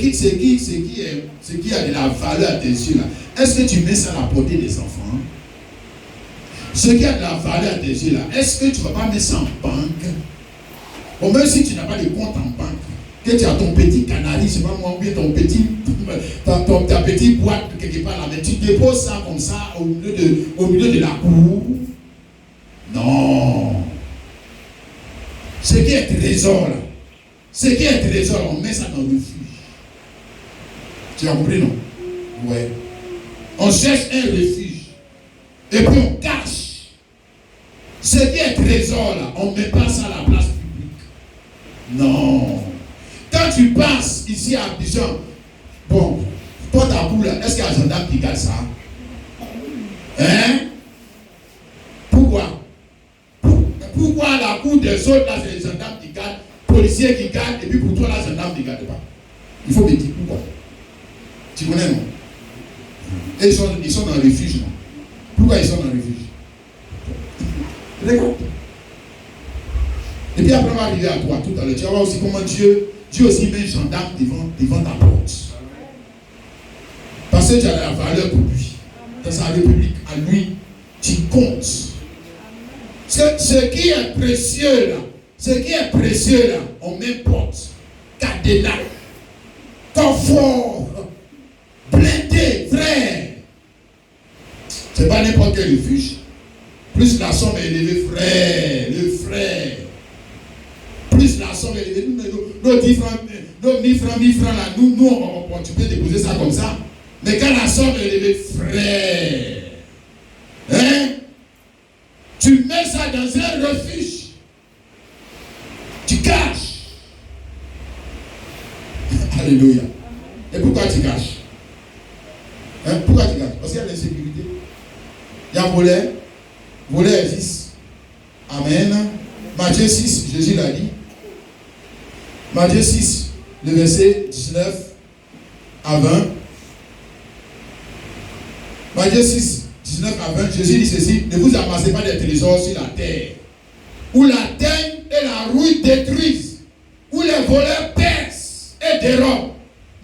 qui a de la valeur à tes yeux là. Est-ce que tu mets ça à la portée des enfants? Ce qui a de la valeur à tes yeux là, est-ce que tu ne vas pas mettre ça en banque? Bon, même si tu n'as pas de compte en banque, que tu as ton petit canari, je ne sais pas moi, ou bien ta petite boîte quelque part là, mais tu déposes ça comme ça au milieu de la cour. Non. Ce qui est trésor là, on met ça dans le refuge. Tu as compris, non? Ouais. On cherche un refuge. Et puis on cache. Ce qui est trésor là, on ne met pas ça à la place publique. Non. Quand tu passes ici à Abidjan, bon, toi ta cour là, est-ce qu'il y a un gendarme qui garde ça? Hein? Pourquoi? Pourquoi la cour des autres là, c'est les gendarmes qui gardent, policiers qui gardent, et puis pour toi là, les gendarmes ne gardent pas? Il faut me dire pourquoi. Tu connais, non? Et ils sont dans le refuge, non? Pourquoi ils sont dans le refuge? Regarde. Et puis après, on va arriver à toi tout à l'heure. Tu vas voir aussi comment Dieu aussi met un gendarme devant ta porte. Parce que tu as la valeur pour lui. Dans sa république, à lui, tu comptes. Ce qui est précieux là, on met porte, cadenas, confort, blindé, frère. C'est pas n'importe quel refuge. Plus la somme est élevée, frère, le frère. Plus la somme est élevée, nos 10 francs là, nous tu peux déposer ça comme ça. Mais quand la somme est élevée, frère, hein? Tu mets ça dans un refuge. Tu caches. Alléluia. Et pourquoi tu caches? Hein? Pourquoi tu caches? Parce qu'il y a l'insécurité. Il y a volet. Volet existe. Amen. Matthieu 6, Jésus l'a dit. Matthieu 6, le verset 19 à 20. Matthieu 6, 19 à 20, Jésus dit ceci: ne vous amassez pas des trésors sur la terre, où la teigne et la rouille détruisent, où les voleurs percent et dérobent.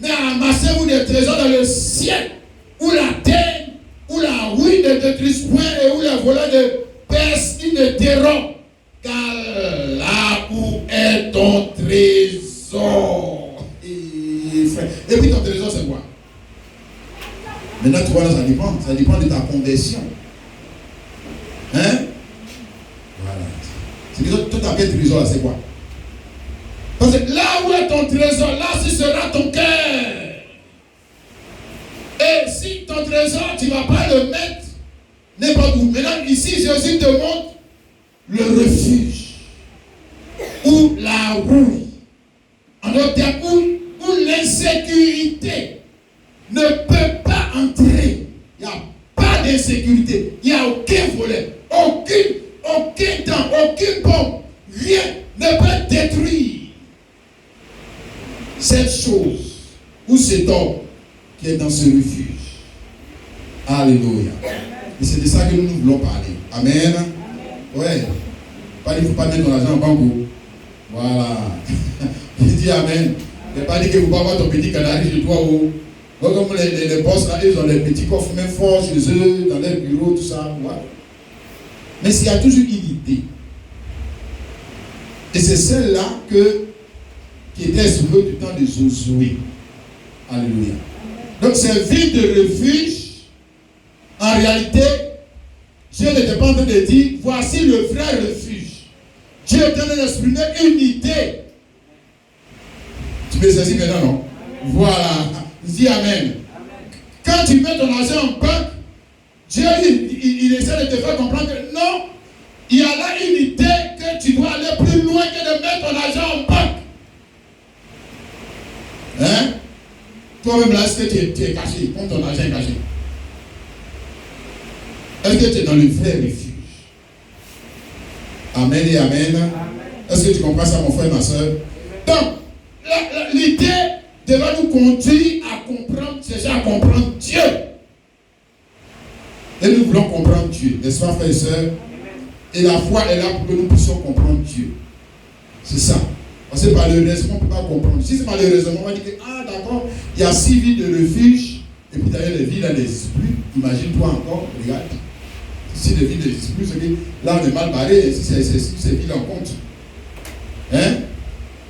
Mais amassez-vous des trésors dans le ciel, où la teigne, où la rouille ne détruisent point et où les voleurs ne percent et ne dérobent. Car là où est ton trésor? Et puis ton trésor, c'est quoi? Maintenant, tu vois, là, ça dépend de ta conversion. Hein? Voilà. C'est que tout à fait trésor, là, c'est quoi? Parce que là où est ton trésor, là, ce sera ton cœur. Et si ton trésor, tu ne vas pas le mettre n'importe où. Maintenant, ici, Jésus te montre le refuge. Ou la rouille. En d'autres termes, où l'insécurité ne peut pas entrer. Il n'y a pas d'insécurité. Il n'y a aucun volet. Aucun temps, aucune bombe. Rien ne peut détruire cette chose ou cet homme qui est dans ce refuge. Alléluia. Et c'est de ça que nous voulons parler. Amen. Ouais. Il ne faut pas mettre ton argent en banque. Voilà. Je dis amen. Il ne faut pas dire que vous pouvez avoir ton petit canari chez toi. Comme les boss là, ils ont des petits coffres même forts chez eux, dans leur bureau, tout ça. Voilà. Mais s'il y a toujours une idée. Et c'est celle-là qui était sur eux du temps de Josué. Alléluia. Donc ces villes de refuge, en réalité, Dieu n'était pas en train de dire, voici le vrai refuge. Dieu est en train d'exprimer une idée. Tu peux saisir maintenant, non? Voilà. Dis Amen. Quand tu mets ton argent en banque, Dieu il essaie de te faire comprendre que non, il y a là une idée que tu dois aller plus loin que de mettre ton argent en banque. Hein? Toi-même là, est-ce que tu es caché? Comme ton argent est caché. Est-ce que tu es dans le vrai refuge? Amen et Amen. Est-ce que tu comprends ça, mon frère, ma soeur? Donc, l'idée devrait nous conduire à comprendre, chercher à comprendre Dieu. Et nous voulons comprendre Dieu, n'est-ce pas, frères et sœurs? Et la foi est là pour que nous puissions comprendre Dieu. C'est ça. Parce que malheureusement, on ne peut pas comprendre. Si c'est malheureusement, on va dire que, ah d'accord, il y a 6 villes de refuge, et puis d'ailleurs les villes, elles n'existent plus. Imagine-toi encore, regarde. Si les villes n'existent plus, c'est que là on est mal barré, si ces villes en compte. Hein?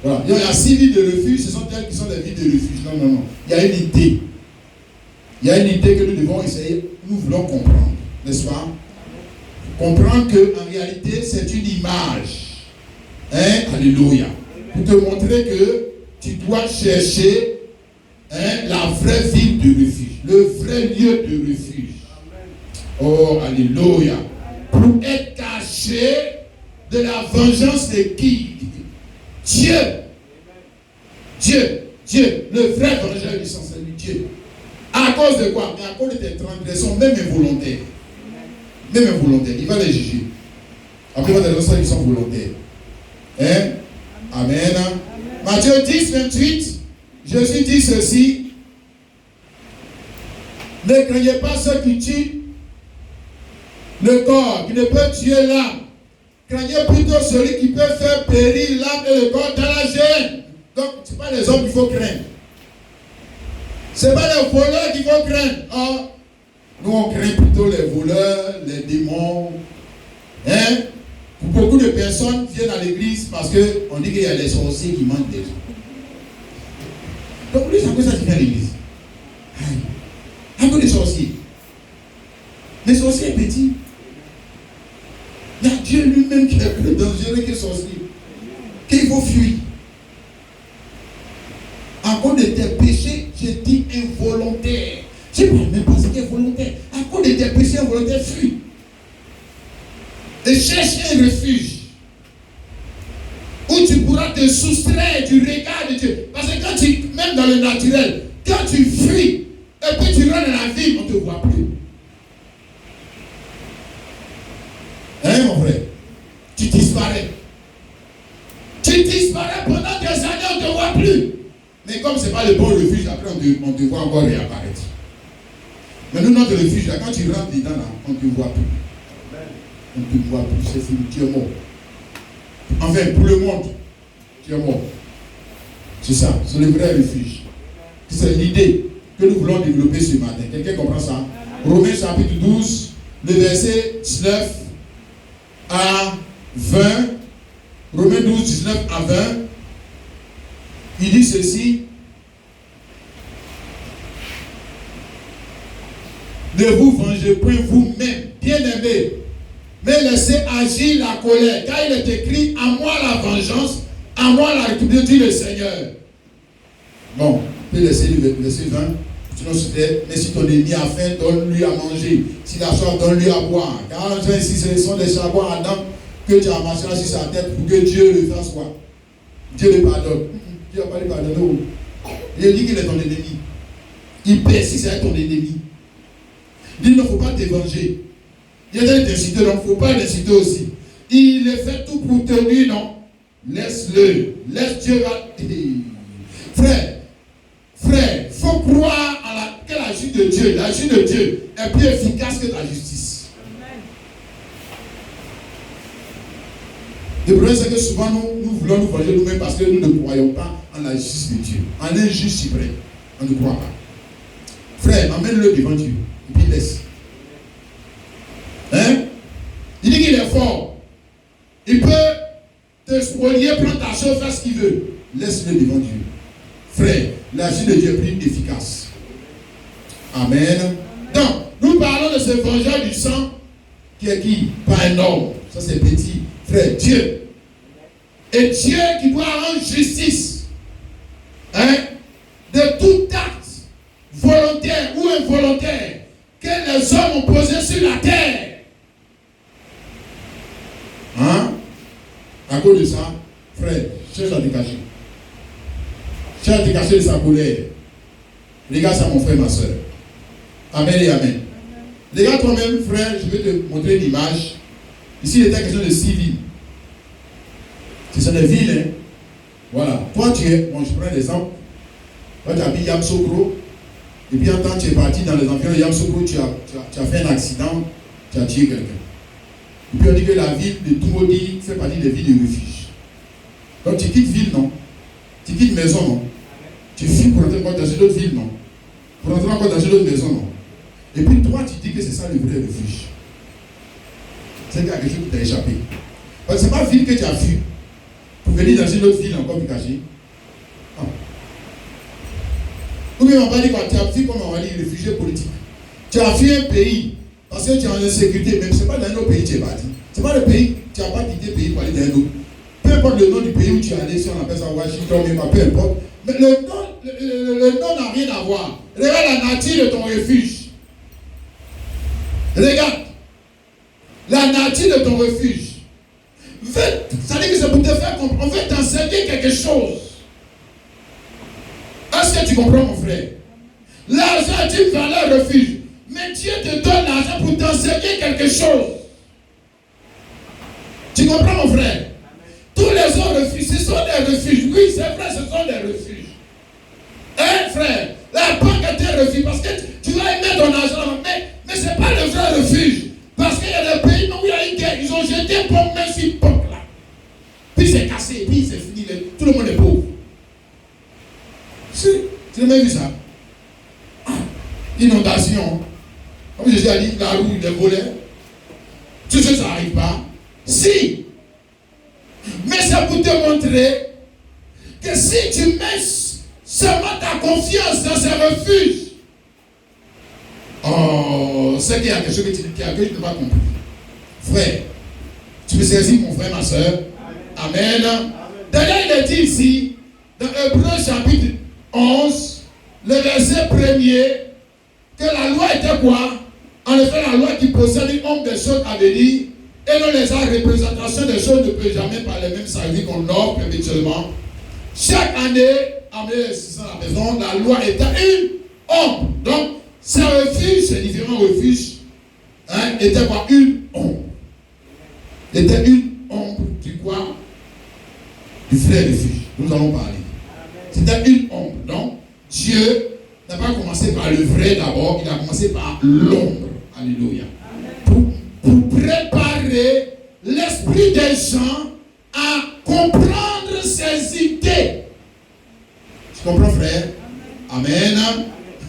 Voilà. Il y a 6 villes de refuge, ce sont elles qui sont des villes de refuge. Non, non, non. Il y a une idée. Il y a une idée que nous devons essayer, nous voulons comprendre, n'est-ce pas? Comprendre qu'en réalité, c'est une image. Hein? Alléluia. Pour te montrer que tu dois chercher la vraie ville de refuge, le vrai lieu de refuge. Oh, alléluia. Pour être caché de la vengeance de qui? Dieu. Dieu, le vrai vengeur du sang, c'est lui, Dieu. À cause de quoi? Mais à cause de tes transgressions, même involontaires. Même involontaires. Il va les juger. Après, il va te dire qu'ils sont volontaires. Hein? Amen. Matthieu 10, 28. Jésus dit ceci. Ne craignez pas ceux qui tuent le corps, qui ne peut tuer l'âme. Craignez plutôt celui qui peut faire périr l'âme et le corps dans la géhenne. Donc, ce n'est pas les hommes qu'il faut craindre. Ce n'est pas les voleurs qu'il faut craindre. Oh, nous, on craint plutôt les voleurs, les démons. Hein? Beaucoup de personnes viennent à l'église parce qu'on dit qu'il y a des sorciers qui mentent des gens. Donc, lui, c'est à cause de ça qu'il vient à l'église. À cause des sorciers. Les sorciers sont petits. Il y a Dieu lui-même qui est plus dangereux que les sorciers. Qu'il faut fuir. À cause de tes péchés, je dis involontaire. Je ne parle même pas ce qui est volontaire. À cause de tes péchés involontaires, fuis. Et cherche un refuge où tu pourras te soustraire du regard de Dieu. Parce que quand tu, même dans le naturel, quand tu fuis et puis tu rentres dans la vie, on ne te voit plus. Hein, mon frère? Tu disparais. Tu disparais pendant des années, on ne te voit plus. Mais comme ce n'est pas le bon refuge, après on te voit encore réapparaître. Mais nous, notre refuge, là, quand tu rentres dedans, là, on ne te voit plus. On ne te voit plus, c'est fini, tu es mort. Enfin, pour le monde, tu es mort. C'est ça, c'est le vrai refuge. C'est l'idée que nous voulons développer ce matin. Quelqu'un comprend ça? Romains chapitre 12, le verset 19 à 20. Romains 12, 19 à 20. Il dit ceci. Ne vous vengez point vous-même, bien-aimés, mais laissez agir la colère. Car il est écrit, à moi la vengeance, à moi la république, dit le Seigneur. Bon, on peut laisser le verset 20. Sinon, mais si ton ennemi a faim, donne-lui à manger. S'il a soif, donne-lui à boire. Car ici, ce sont des charbons ardents que tu as amassés sur sa tête pour que Dieu le fasse quoi? Dieu le pardonne. Dieu n'a pas le pardonner. Il dit qu'il est ton ennemi. Il persiste à être ton ennemi. Il dit, il ne faut pas te venger. Il y a des t'inciter, donc il ne faut pas l'inciter aussi. Il est fait tout pour te dire, non. Laisse-le. Laisse Dieu. Frère, il faut croire que la justice de Dieu, est plus efficace que la justice. Le problème, c'est que souvent, nous voulons nous venger nous-mêmes parce que nous ne croyons pas en la justice de Dieu. En un juge suprême. On ne croit pas. Frère, emmène-le devant Dieu. Et puis laisse. Hein? Il dit qu'il est fort. Il peut te spolier, prendre ta chose, faire ce qu'il veut. Laisse-le devant Dieu. frère, l'agir de Dieu est plus efficace. Amen. Donc, nous parlons de ce vengeur du sang qui est qui? Pas un homme. Ça c'est petit. Frère, Dieu. Et Dieu qui doit rendre justice. Hein? De tout acte volontaire ou involontaire que les hommes ont posé sur la terre. Hein? À cause de ça, frère, cherche à te cacher. Cherche à te cacher de sa colère. Regarde ça, mon frère, ma soeur. Amen et amen. Regarde toi-même, frère, je vais te montrer une image. Ici, il était question de civil. Ce sont des villes, hein. Voilà. Toi, tu es, bon, je prends l'exemple. Toi, tu habites Yamoussoukro. Et puis, en temps, tu es parti dans les environs de Yamoussoukro, tu as fait un accident, tu as tué quelqu'un. Et puis, on dit que la ville de Toumodi fait partie des villes de refuge. Donc, tu quittes ville, non? Tu quittes maison, non? Tu fuis pour rentrer encore dans une autre ville, non? Pour rentrer encore dans une autre maison, non? Et puis, toi, tu dis que c'est ça le vrai refuge. C'est quelque chose qui t'a échappé. Parce que ce n'est pas la ville que tu as fui pour venir dans une autre ville encore plus cachée. Non. Ou bien on va dire que tu as fui comme on va dire réfugié politique. Tu as fui un pays parce que tu es en insécurité, même ce n'est pas dans un autre pays que tu es parti. Ce n'est pas le pays, tu n'as pas quitté le pays pour aller dans un autre. Peu importe le nom du pays où tu es allé, si on appelle ça Washington, mais peu importe. Mais le nom n'a rien à voir. Regarde la nature de ton refuge. Regarde. La nature de ton refuge. Ça dit que c'est pour te faire comprendre. On veut t'enseigner quelque chose. Est-ce que tu comprends, mon frère? L'argent est une valeur refuge. Mais Dieu te donne l'argent pour t'enseigner quelque chose. Tu comprends, mon frère? Tous les autres refuges, ce sont des refuges. Oui, c'est vrai, ce sont des refuges. Hein, frère? La banque est un refuge parce que tu vas y mettre ton argent. Mais ce n'est pas le vrai refuge. Parce qu'il y a des pays où il y a une guerre. Ils ont jeté une pompe, même sur une pompe là. Puis c'est cassé, puis c'est fini. Tout le monde est pauvre. Si, tu n'as même vu ça? Ah, inondation. Comme Jésus a dit, la rue, les volets. Tout ça, ça n'arrive pas. Si. Mais c'est pour te montrer que si tu mets seulement ta confiance dans ces refuges, oh, c'est qu'il y a quelque chose que tu n'as pas compris. Frère, tu me saisis, mon frère, ma soeur. Amen. D'ailleurs, il est dit ici, dans Hébreux chapitre 11, le verset 1er, que la loi était quoi? En effet, la loi qui possède une ombre des choses à venir, et non les représentations des choses ne peut jamais par les mêmes services qu'on offre perpétuellement. Chaque année, amener les 600 à la maison, la loi était une ombre. Donc, ces refuges, ces différents refuges, hein, étaient quoi? Une ombre. Était une ombre du quoi? Du vrai refuge. Nous allons parler. C'était une ombre. Donc, Dieu n'a pas commencé par le vrai d'abord, il a commencé par l'ombre. Alléluia. Pour préparer l'esprit des gens à comprendre ses idées. Tu comprends, frère? Amen.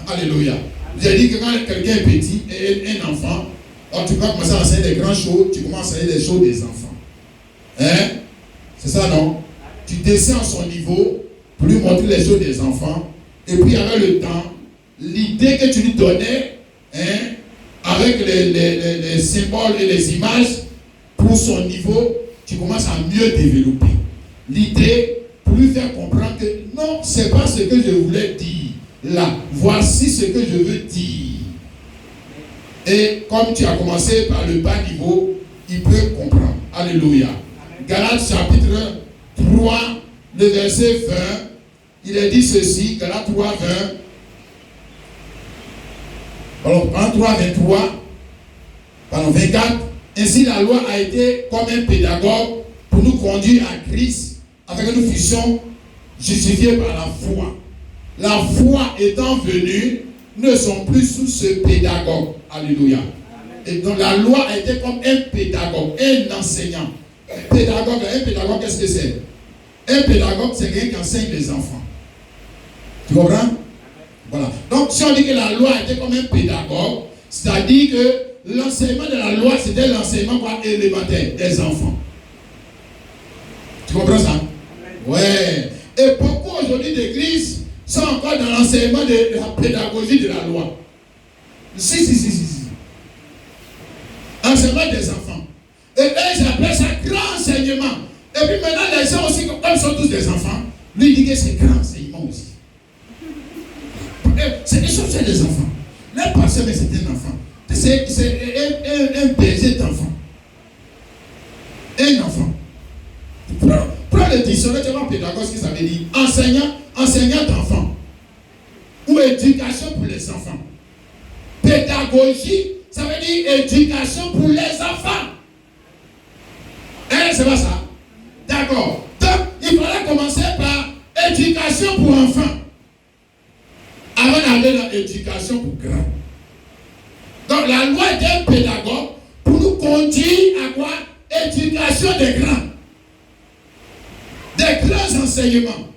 Alléluia. Vous avez dit que quand quelqu'un est petit et un enfant, alors tu peux commencer à enseigner des grandes choses, tu commences à enseigner des choses des enfants. Hein? C'est ça, non? Tu descends à son niveau pour lui montrer les choses des enfants. Et puis avec le temps, l'idée que tu lui donnais, hein, avec les symboles et les images, pour son niveau, tu commences à mieux développer. L'idée pour lui faire comprendre que non, c'est pas ce que je voulais dire. Là, voici ce que je veux dire. Et comme tu as commencé par le bas niveau, il peut comprendre. Alléluia. Galates chapitre 3, le verset 20, il est dit ceci, Galates 3, 20. Alors, en 3, 23, pardon, 24, ainsi la loi a été comme un pédagogue pour nous conduire à Christ, afin que nous fussions justifiés par la foi. La foi étant venue, nous ne sommes plus sous ce pédagogue. Alléluia. Et donc la loi a été comme un pédagogue, un enseignant. Un pédagogue, qu'est-ce que c'est? Un pédagogue, c'est quelqu'un qui enseigne les enfants. Tu comprends? Voilà. Donc si on dit que la loi a été comme un pédagogue, c'est-à-dire que l'enseignement de la loi, c'était l'enseignement élémentaire des enfants. Tu comprends ça? Ouais. Et beaucoup aujourd'hui d'églises sont encore dans l'enseignement de la pédagogie de la loi. Si. Enseignement des enfants. Et eux, ils appellent ça grand enseignement. Et puis maintenant, les gens aussi, comme ils sont tous des enfants, lui il dit que c'est grand enseignement aussi. Ils sont des enfants. Leur pasteur, mais c'est un enfant. C'est un baiser d'enfant. Un enfant. Prends le dictionnaire, tu vas pédagogue, ce que ça veut dire. Enseignant d'enfant. Ou éducation pour les enfants. Pédagogie, ça veut dire éducation pour les enfants. Hein, c'est pas ça? D'accord. Donc, il faudrait commencer par éducation pour enfants. Avant d'aller dans l'éducation pour grands. Donc, la loi d'un pédagogue pour nous conduire à quoi? Éducation des grands. Des grands enseignements.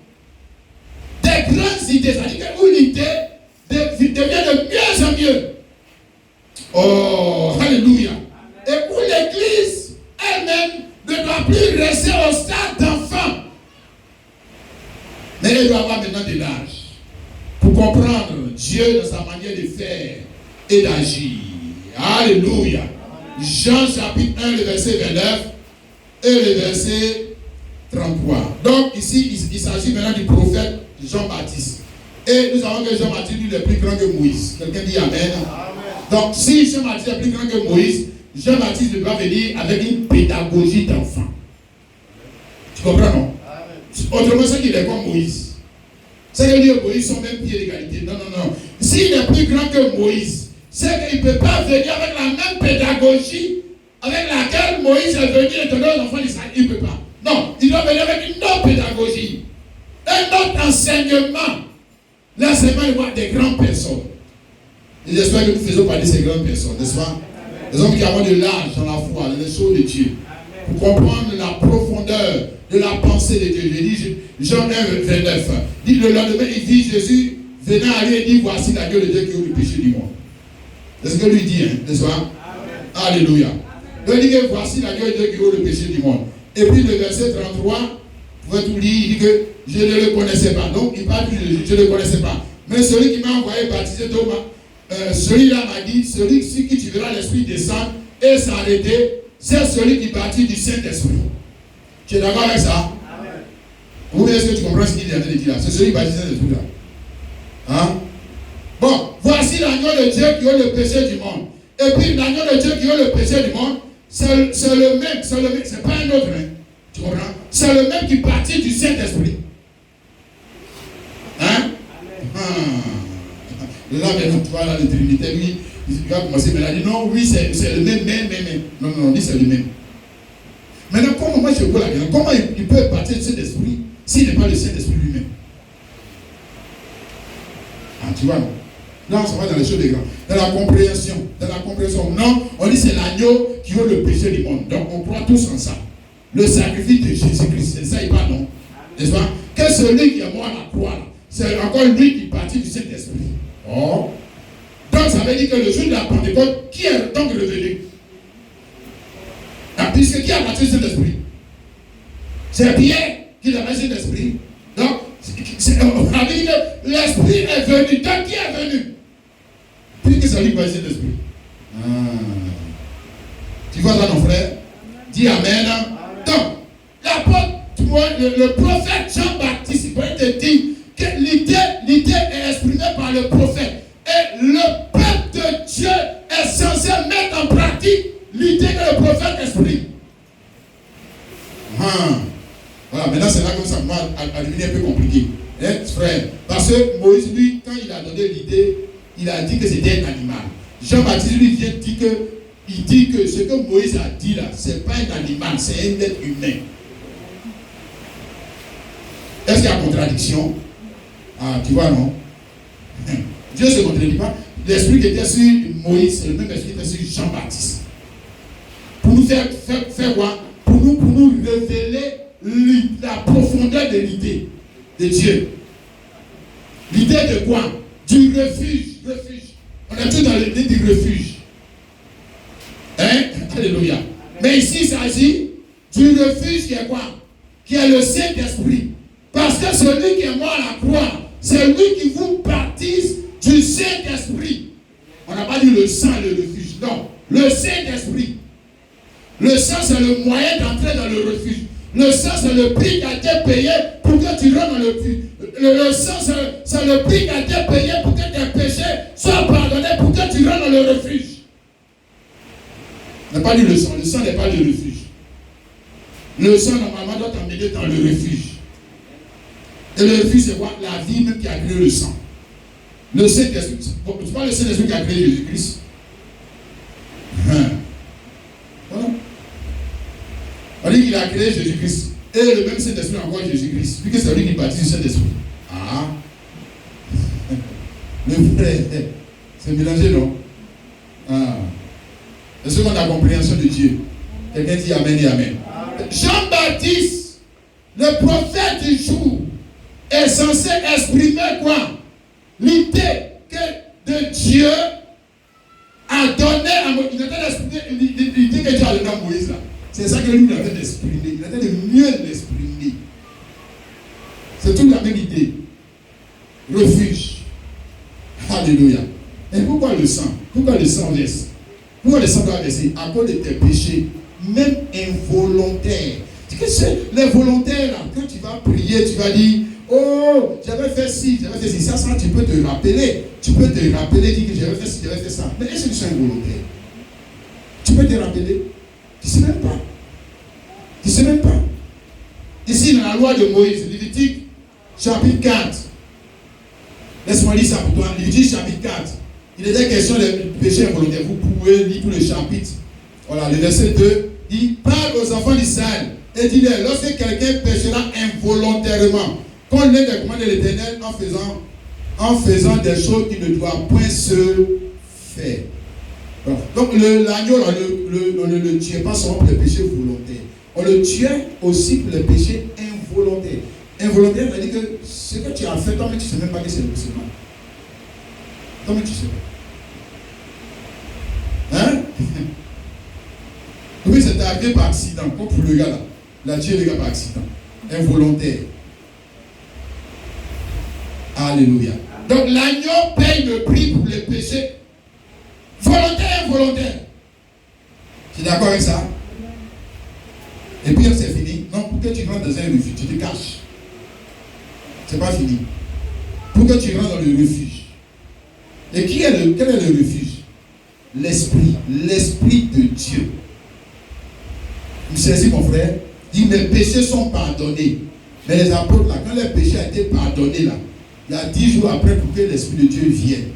Des grandes idées. C'est-à-dire que où l'idée devient de mieux en mieux. Oh, alléluia. Et où l'église elle-même ne doit plus rester au stade d'enfant. Mais elle doit avoir maintenant de l'âge pour comprendre Dieu dans sa manière de faire et d'agir. Alléluia. Jean chapitre 1, le verset 29 et le verset 33. Donc ici, il s'agit maintenant du prophète Jean-Baptiste. Et nous savons que Jean-Baptiste, lui, est plus grand que Moïse. Quelqu'un dit Amen. Amen. Donc si Jean-Baptiste est plus grand que Moïse, Jean-Baptiste doit venir avec une pédagogie d'enfant. Tu comprends, non? Amen. Autrement, c'est qu'il est comme Moïse. C'est que lui et Moïse sont même pieds d'égalité. Non. S'il est plus grand que Moïse, c'est qu'il ne peut pas venir avec la même pédagogie avec laquelle Moïse est venu et donner aux enfants d'Israël. Il ne peut pas. Non, il doit venir avec une autre pédagogie, un autre enseignement. L'enseignement des grandes personnes. Et j'espère que nous faisons partie de ces grandes personnes, n'est-ce pas? Les hommes qui ont de l'âge dans la foi, dans les choses de Dieu, pour comprendre la profondeur de la pensée de Dieu. Je dis Jean 1, 29. Dit le lendemain, il dit Jésus venant à lui et dit voici la gueule de Dieu qui ôte le péché du monde. C'est ce que lui dit, hein, n'est-ce pas? Amen. Alléluia. Donc il dit que voici la gueule de Dieu qui ôte le péché du monde. Et puis le verset 33, vous pouvez tout lire, il dit que je ne le connaissais pas. Donc il parle que je ne le connaissais pas. Mais celui qui m'a envoyé baptiser Thomas, celui-là m'a dit, celui qui tu verras l'Esprit descendre et s'arrêter, c'est celui qui baptise du Saint-Esprit. Tu es d'accord avec ça? Amen. Ou est-ce que tu comprends ce qu'il est en train de dire là? C'est celui qui baptise du Saint-Esprit là. Hein? Bon, voici l'agneau de Dieu qui a le péché du monde. Et puis l'agneau de Dieu qui a le péché du monde, c'est le même, c'est pas un autre. Hein? Tu comprends? C'est le même qui baptise du Saint-Esprit. Hein? Là, maintenant, tu vois, là, le Trinité, lui, il va commencer, mais il a dit non, oui, c'est le même. Non, dit c'est le même. Maintenant, comment moi je vois la question, comment il peut baptiser du Saint-Esprit s'il n'est pas le Saint-Esprit lui-même? Ah, tu vois, non? Là, on s'en va dans les choses des grands. Dans la compréhension. Non, on dit c'est l'agneau qui a le péché du monde. Donc, on croit tous en ça. Le sacrifice de Jésus-Christ, c'est ça, il va, non? N'est-ce pas? Que celui qui est mort à la croix, c'est encore lui qui baptise du Saint-Esprit. Oh. Donc, ça veut dire que le jour de la Pentecôte, qui est donc revenu? Ah, puisque qui a baptisé le Saint-Esprit? C'est Pierre qui a baptisé l'Esprit. Donc, on a dit que l'Esprit est venu. Donc, qui est venu? Puisque c'est lui qui a baptisé l'Esprit. Ah. Tu vois ça, mon frère? Dis Amen. Donc, le prophète Jean-Baptiste, il peut te dire que l'idée est exprimée par le prophète. Et le peuple de Dieu est censé mettre en pratique l'idée que le prophète exprime. Voilà, maintenant c'est là que ça va devenir un peu compliqué. Hein, frère? Parce que Moïse, lui, quand il a donné l'idée, il a dit que c'était un animal. Jean-Baptiste, lui, vient dire que il dit que ce que Moïse a dit là, ce n'est pas un animal, c'est un être humain. Est-ce qu'il y a contradiction? Ah, tu vois, non? Dieu ne se contredit pas. L'esprit qui était sur Moïse, c'est le même esprit qui était sur Jean-Baptiste. Pour nous faire quoi? Pour nous révéler la profondeur de l'idée de Dieu. L'idée de quoi? Du refuge. On est tous dans l'idée du refuge. Hein? Alléluia. Mais ici, il s'agit du refuge qui est quoi? Qui est le Saint-Esprit. Parce que celui qui est mort à la croix, C'est lui qui vous baptise du Saint-Esprit. On n'a pas dit le sang et le refuge. Non, le Saint-Esprit. Le sang, c'est le moyen d'entrer dans le refuge. Le sang, c'est le prix qui a été payé pour que tu rentres dans le refuge. Le sang, c'est le prix qui a été payé pour que tes péchés soient pardonnés, pour que tu rentres dans le refuge. On n'a pas dit le sang n'est pas le refuge. Le sang, normalement, doit t'emmener dans le refuge. Et le refuge, c'est quoi? La vie même qui a créé le sang. Le Saint-Esprit, c'est pas le Saint-Esprit qui a créé Jésus-Christ. Voilà. On dit qu'il a créé Jésus-Christ. Et le même Saint-Esprit encore Jésus-Christ. Puisque c'est lui qui baptise le Saint-Esprit. Ah. Le frère, c'est mélangé, non? Ah. Est-ce qu'on a la compréhension de Dieu? Quelqu'un dit Amen et Amen. Jean-Baptiste, le prophète du jour, est censé exprimer quoi? L'idée que de Dieu a donné à Moïse. Il a exprimer l'idée que Dieu a donné à Moïse là. C'est ça que lui il a fait d'exprimer. Il a fait de mieux l'exprimer. C'est toute la même idée. Refuge. Alléluia. Et pourquoi le sang? Pourquoi le sang verse? Pourquoi le sang doit verser? À cause de tes péchés, même involontaires. Les volontaires là, quand tu vas prier, tu vas dire oh, j'avais fait ci, j'avais fait ci. Ça, tu peux te rappeler. Tu peux te rappeler, dire que j'avais fait ci, j'avais fait ça. Mais est-ce que tu es involontaire? Tu peux te rappeler? Tu ne sais même pas. Tu ne sais même pas. Ici, dans la loi de Moïse, Lévitique, chapitre 4. Laisse-moi lire ça pour toi. Lévitique, chapitre 4. Il était question de péché involontaire. Vous pouvez lire tout le chapitre. Voilà, le verset 2 dit parle aux enfants d'Israël et dis-leur lorsque quelqu'un péchera involontairement, qu'on l'aide des commandes de l'Éternel en faisant des choses qui ne doivent point se faire. Donc l'agneau, on ne le tuait pas seulement pour les péchés volontaires. On le tuait aussi pour les péchés involontaires. Involontaire, ça veut dire que ce que tu as fait, toi-même tu ne sais même pas que c'est le musulman. Toi-même tu ne sais pas. Hein? Oui, c'est arrivé par accident, comme pour le gars là. Il a tué le gars par accident. Involontaire. Alléluia. Donc l'agneau paye le prix pour les péchés. Volontaire, involontaire. Tu es d'accord avec ça? Et puis c'est fini. Non, pour que tu rentres dans un refuge, tu te caches. C'est pas fini. Pour que tu rentres dans le refuge. Et quel est le refuge? L'esprit. L'esprit de Dieu. Vous savez, mon frère, dit mes péchés sont pardonnés. Mais les apôtres là, quand les péchés ont été pardonnés là, il y a 10 jours après pour que l'Esprit de Dieu vienne.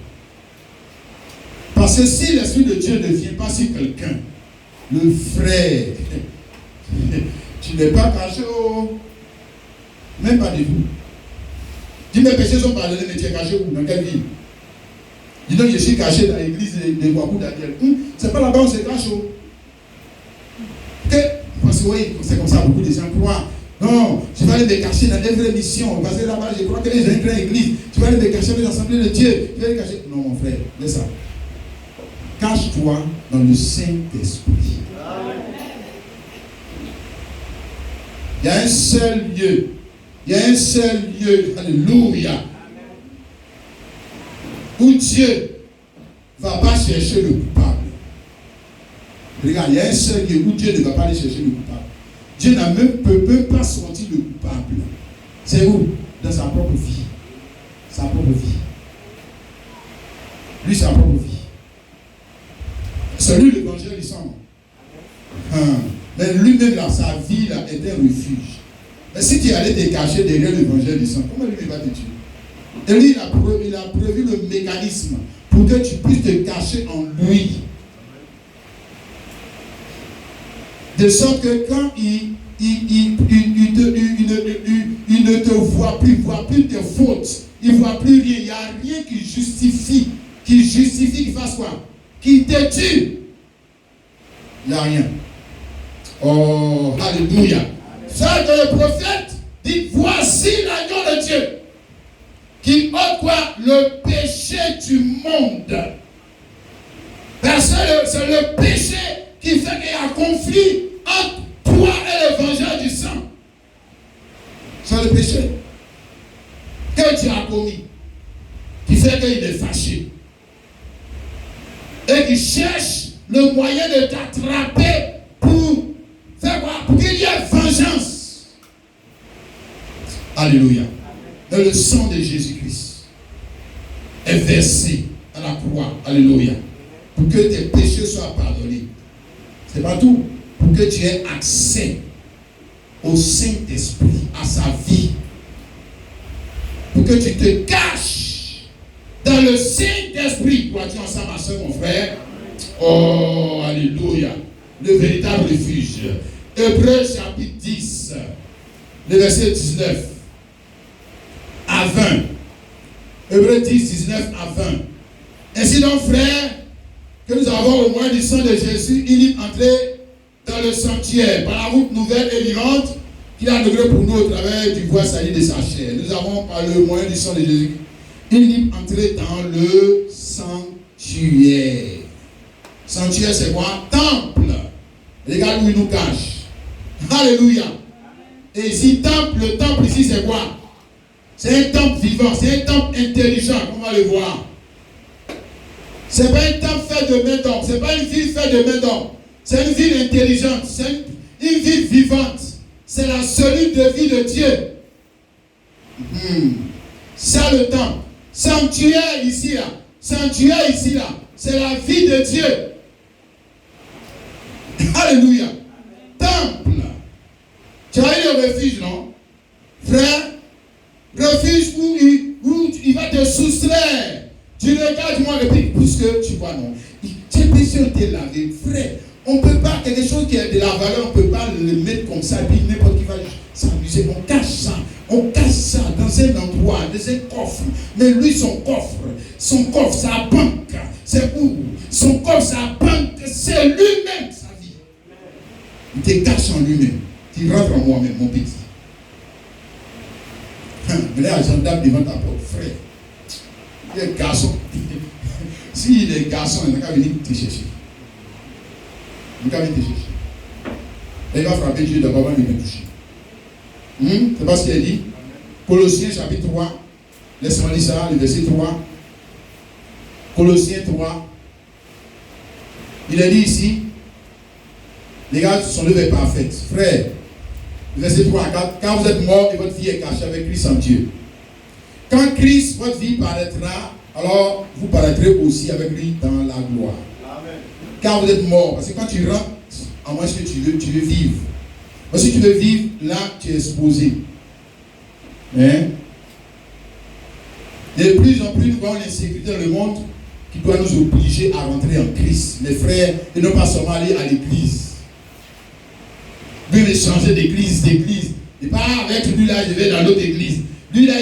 Parce que si l'Esprit de Dieu ne vient pas sur quelqu'un, le frère, tu n'es pas caché, oh, même pas du tout. Dis mes péchés sont pardonnés, mais tu es caché où? Dans quelle ville? Dis donc, je suis caché dans l'église de Wakou Daniel. C'est pas là-bas où on se cache. Parce que oui, c'est comme ça, beaucoup de gens croient. Non, je vais aller me cacher dans des vraies missions. Parce que là-bas, je crois que les gens entrent dans l'église. Tu vas aller me cacher dans les assemblées de Dieu. Tu vas aller cacher. Non, mon frère, laisse ça. Cache-toi dans le Saint-Esprit. Il y a un seul lieu. Il y a un seul lieu. Alléluia. Où Dieu ne va pas chercher le coupable. Regarde, il y a un seul lieu où Dieu ne va pas aller chercher le coupable. Dieu ne peut même pas sortir le coupable. C'est où? Dans sa propre vie. Sa propre vie. Lui, sa propre vie. C'est lui l'évangile du sang. Mais lui-même, là, sa vie là, est un refuge. Mais si tu allais te cacher derrière l'évangile du sang, comment lui va te tuer? Et lui, il a prévu le mécanisme pour que tu puisses te cacher en lui. De sorte que quand il ne te voit plus tes fautes, il ne voit plus rien, il n'y a rien qui justifie qu'il fasse quoi? Qu'il te tue. Il n'y a rien. Oh, alléluia. Ça que le prophète dit, voici l'agneau de Dieu qui ôte quoi? Le péché du monde. Parce que c'est le péché qui fait qu'il y a un conflit entre toi et l'évangile du sang. C'est le péché que tu as commis. il cherche le moyen de t'attraper pour faire quoi? Pour qu'il y ait vengeance. Alléluia. Dans le sang de Jésus-Christ est versé à la croix. Alléluia. Pour que tes péchés soient pardonnés. C'est pas tout. Pour que tu aies accès au Saint-Esprit, à sa vie. Pour que tu te caches dans le Saint-Esprit. Crois-tu en ça, ma soeur, mon frère? Oh, alléluia. Le véritable refuge. Hébreux chapitre 10, le verset 19 à 20. Hébreux 10, 19 à 20. Ainsi donc, frères, que nous avons au moyen du sang de Jésus une libre entrée dans le sanctuaire par la route nouvelle et vivante qu'il a inaugurée pour nous au travers du bois sali de sa chair. Nous avons par le moyen du sang de Jésus une libre entrée dans le sanctuaire. Sanctuaire, c'est quoi? Temple. Regarde où il nous cache. Alléluia. Et ici, temple, le temple ici, c'est quoi? C'est un temple vivant, c'est un temple intelligent, on va le voir. C'est pas un temple fait de main d'homme, c'est pas une ville faite de main d'homme. C'est une ville intelligente, c'est une ville vivante. C'est la cellule de vie de Dieu. Ça le temple. Sanctuaire ici là. Sanctuaire ici là. C'est la vie de Dieu. Alléluia. Temple. Tu as eu le refuge, non? Frère, refuge où il va te soustraire. Tu regardes moi depuis, puisque tu vois, non? Tes péchés ont été lavés. Frère, on ne peut pas, quelque chose qui a de la valeur, on ne peut pas le mettre comme ça, puis n'importe qui va s'amuser. On cache ça. On cache ça dans un endroit, dans un coffre. Mais lui, son coffre, sa banque, c'est où? Son coffre, sa banque, c'est lui-même, sa vie. Il te cache en lui-même. Tu rentres en moi-même, mon petit. Mais là, gendarme devant ta porte, frère. Il est garçon. S'il est garçon, il n'a qu'à venir te chercher. Il n'a qu'à venir te chercher. Et il va frapper Dieu d'abord avant de me toucher. C'est pas ce qu'il a dit? Colossiens chapitre 3. Laisse-moi lire ça, le verset 3. Colossiens 3. Il a dit ici, les gars, son œuvre est parfaite. Frère, verset 3 à 4. Quand vous êtes mort et votre vie est cachée avec Christ en Dieu. Quand Christ, votre vie paraîtra, alors vous paraîtrez aussi avec lui dans la gloire. Amen. Car vous êtes mort. Parce que quand tu rentres, à moins que tu veux vivre. Parce que si tu veux vivre, là, tu es exposé. Hein? Et de plus en plus, nous voyons l'insécurité dans le monde qui doit nous obliger à rentrer en Christ. Les frères, et non pas seulement aller à l'église. Lui, il changer d'église. Et pas avec lui là, je vais dans l'autre église. Lui là,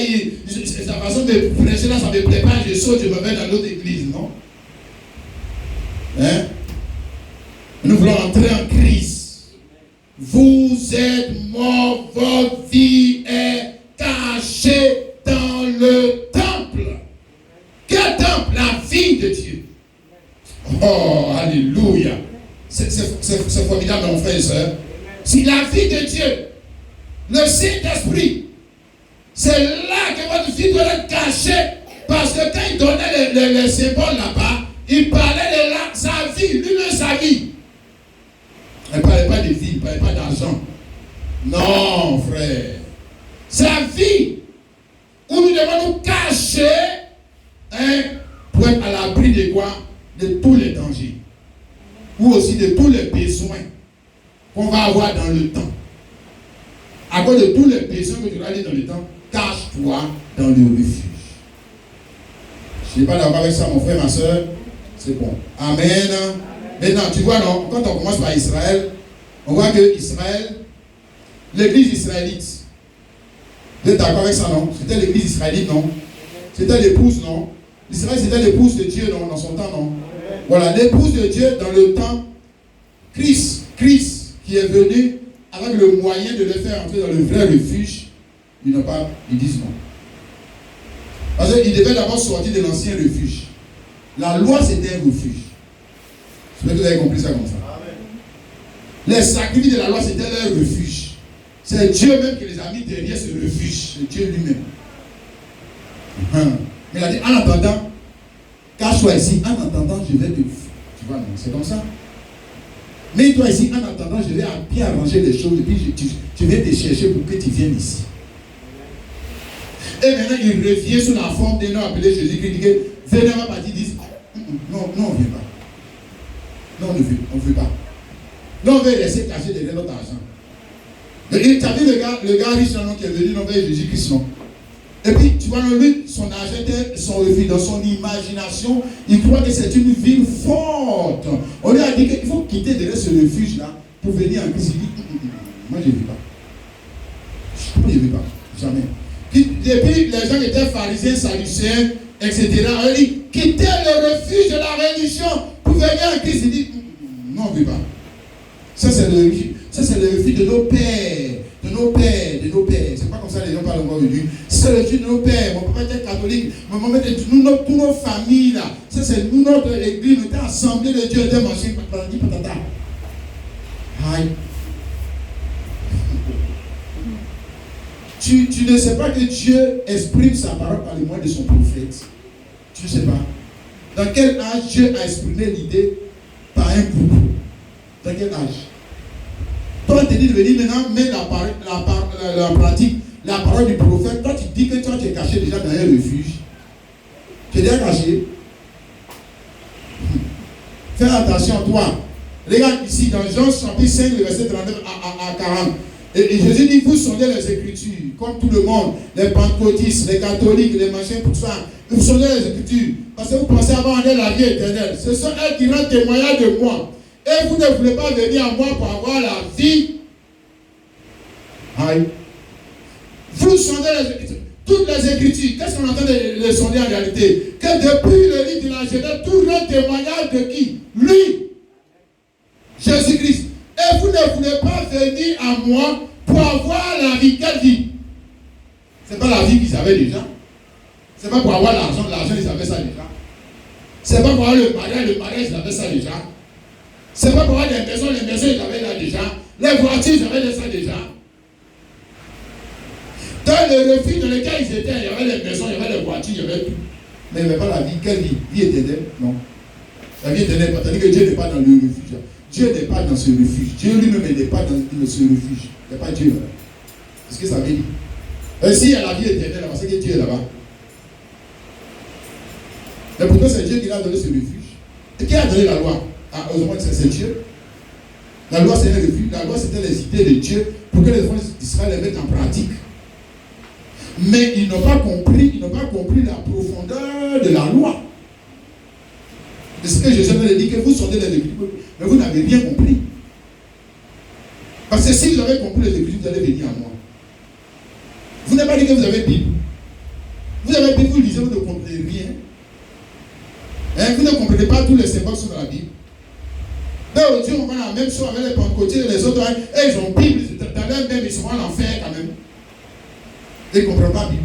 sa façon de prêcher là, ça me plaît pas, je saute, je me mets dans l'autre église, non? Hein? Nous voulons entrer en Christ. Vous êtes morts, votre vie est cachée dans le temple. Quel temple? La vie de Dieu. Oh, alléluia. C'est formidable, mon frère et soeur. C'est la vie de Dieu. Le Saint-Esprit. C'est là que votre vie doit être cachée. Parce que quand il donnait les symboles là-bas, il parlait de sa vie, lui-même sa vie. Il ne parlait pas de vie, il ne parlait pas d'argent. Non, frère. Sa vie, où nous devons nous cacher, hein, pour être à l'abri de quoi? De tous les dangers. Ou aussi de tous les besoins qu'on va avoir dans le temps. À cause de tous les besoins que tu vas aller dans le temps, cache-toi dans le refuge. Je ne suis pas d'accord avec ça, mon frère, ma soeur. C'est bon. Amen. Maintenant, tu vois, non, quand on commence par Israël, on voit que Israël, l'église israélite, vous êtes d'accord avec ça, non? C'était l'église israélite, non? C'était l'épouse, non? Israël, c'était l'épouse de Dieu, non? Dans son temps, non? Voilà, l'épouse de Dieu dans le temps, Christ qui est venu avec le moyen de le faire entrer dans le vrai refuge, ils disent non. Parce qu'ils devaient d'abord sortir de l'ancien refuge. La loi, c'était un refuge. Je sais que vous avez compris ça comme ça. Amen. Les sacrifices de la loi, c'était leur refuge. C'est Dieu même qui les a mis derrière ce refuge. C'est Dieu lui-même. Mais il a dit, en attendant, cache-toi ici, en attendant, je vais Tu vois, non, c'est comme ça. Mais toi ici, en attendant, je vais bien arranger les choses et puis je vais te chercher pour que tu viennes ici. Et maintenant, il revient sous la forme d'un homme appelé Jésus-Christ. Il dit que venez à ma partie, disent non, on ne vient pas. Non, on ne veut pas. Non, on veut rester caché derrière notre argent. Et tu as vu le gars riche qui est venu, non, vers Jésus-Christ, non. Et puis, tu vois, lui, son argent était son refuge. Dans son imagination, il croit que c'est une ville forte. On lui a dit qu'il faut quitter derrière ce refuge-là pour venir en Christ. Il dit, moi, je ne vis pas. Moi, je ne vis pas. Jamais. Et puis, les gens qui étaient pharisiens, sadducéens, etc., on dit, quittez le refuge de la religion pour venir en Christ. Il dit, non, on ne veut pas. Ça, c'est le refuge de nos pères. De nos pères. C'est pas comme ça les gens parlent encore aujourd'hui. C'est le refuge de nos pères. Mon papa était catholique. Ma maman était toutes nos familles là. Ça, c'est nous, notre église. Nous étions assemblés de Dieu. Nous étions mangés. Patata. Aïe. Tu ne sais pas que Dieu exprime sa parole par le moyen de son prophète. Tu ne sais pas. Dans quel âge Dieu a exprimé l'idée par un groupe? Dans quel âge? Toi, tu te dis de venir maintenant, mets la pratique, la parole du prophète. Toi, tu dis que toi, tu es caché déjà dans un refuge. Tu es déjà caché. Fais attention, toi. Regarde ici, dans Jean chapitre 5, le verset 39 à 40. Et Jésus dit, vous sondez les Écritures, comme tout le monde, les pentecôtistes, les catholiques, les machins, tout ça. Vous sondez les Écritures, parce que vous pensez avoir la vie éternelle. Ce sont elles qui rendent témoignage de moi. Et vous ne voulez pas venir à moi pour avoir la vie. Aïe. Vous sondez toutes les Écritures. Qu'est-ce qu'on entend de les sonder en réalité? Que depuis le livre de la Genèse, tout rend témoignage de qui? Lui. Jésus-Christ. Et vous ne voulez pas venir à moi pour avoir la vie. Quelle vie? Ce n'est pas la vie qu'ils avaient déjà. Ce n'est pas pour avoir l'argent ils avaient ça déjà. Ce n'est pas pour avoir le mariage ils avaient ça déjà. Ce n'est pas pour avoir des maisons ils avaient là déjà. Les voitures, ils avaient ça déjà. Dans le refuge dans lequel ils étaient, il y avait les maisons, il y avait les voitures, il y avait tout. Mais il n'y avait pas la vie. Quelle vie? Vie éternelle? Non. La vie éternelle, c'est-à-dire que Dieu n'est pas dans le refuge. Dieu n'est pas dans ce refuge. Dieu lui-même n'est pas dans ce refuge. Il n'y a pas Dieu là. C'est ce que ça veut dire. S'il y a la vie éternelle là-bas, c'est que Dieu est là-bas. Mais pourtant, c'est Dieu qui a donné ce refuge. Et qui a donné la loi? Ah, heureusement que c'est Dieu. La loi, c'est un refuge. La loi, c'était les idées de Dieu pour que les enfants d'Israël les mettent en pratique. Mais ils n'ont pas compris la profondeur de la loi. C'est ce que Jésus avait dit, que vous sondez les Écritures, mais vous n'avez rien compris. Parce que si vous avez compris les Écritures, vous allez venir à moi. Vous n'avez pas dit que vous avez Bible. Vous avez Bible, vous lisez, vous ne comprenez rien. Hein? Vous ne comprenez pas tous les symboles sur la Bible. Donc Dieu, on va la même chose avec les pentecôtistes et les autres. Et ils ont Bible, dans leur même, ils sont en enfer quand même. Ils ne comprennent pas la Bible.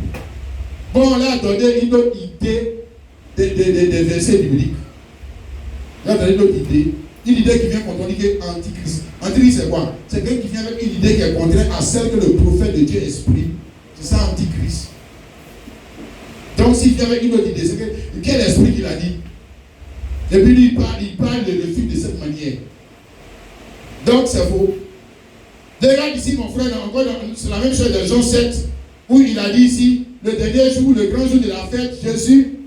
Bon, on leur a donné une autre idée des versets bibliques. On leur a donné une autre idée. Une idée qui vient quand on dit que Antichrist. Antichrist, c'est quoi? C'est quelqu'un qui vient avec une idée qui est contraire à celle que le prophète de Dieu exprime. C'est ça, Antichrist. Donc, s'il vient avec une autre idée, c'est quel esprit qu'il a dit? Et puis lui, il parle de refuge de cette manière. Donc, c'est faux. Regarde ici, mon frère, encore c'est la même chose dans Jean 7, où il a dit ici, le dernier jour, le grand jour de la fête, Jésus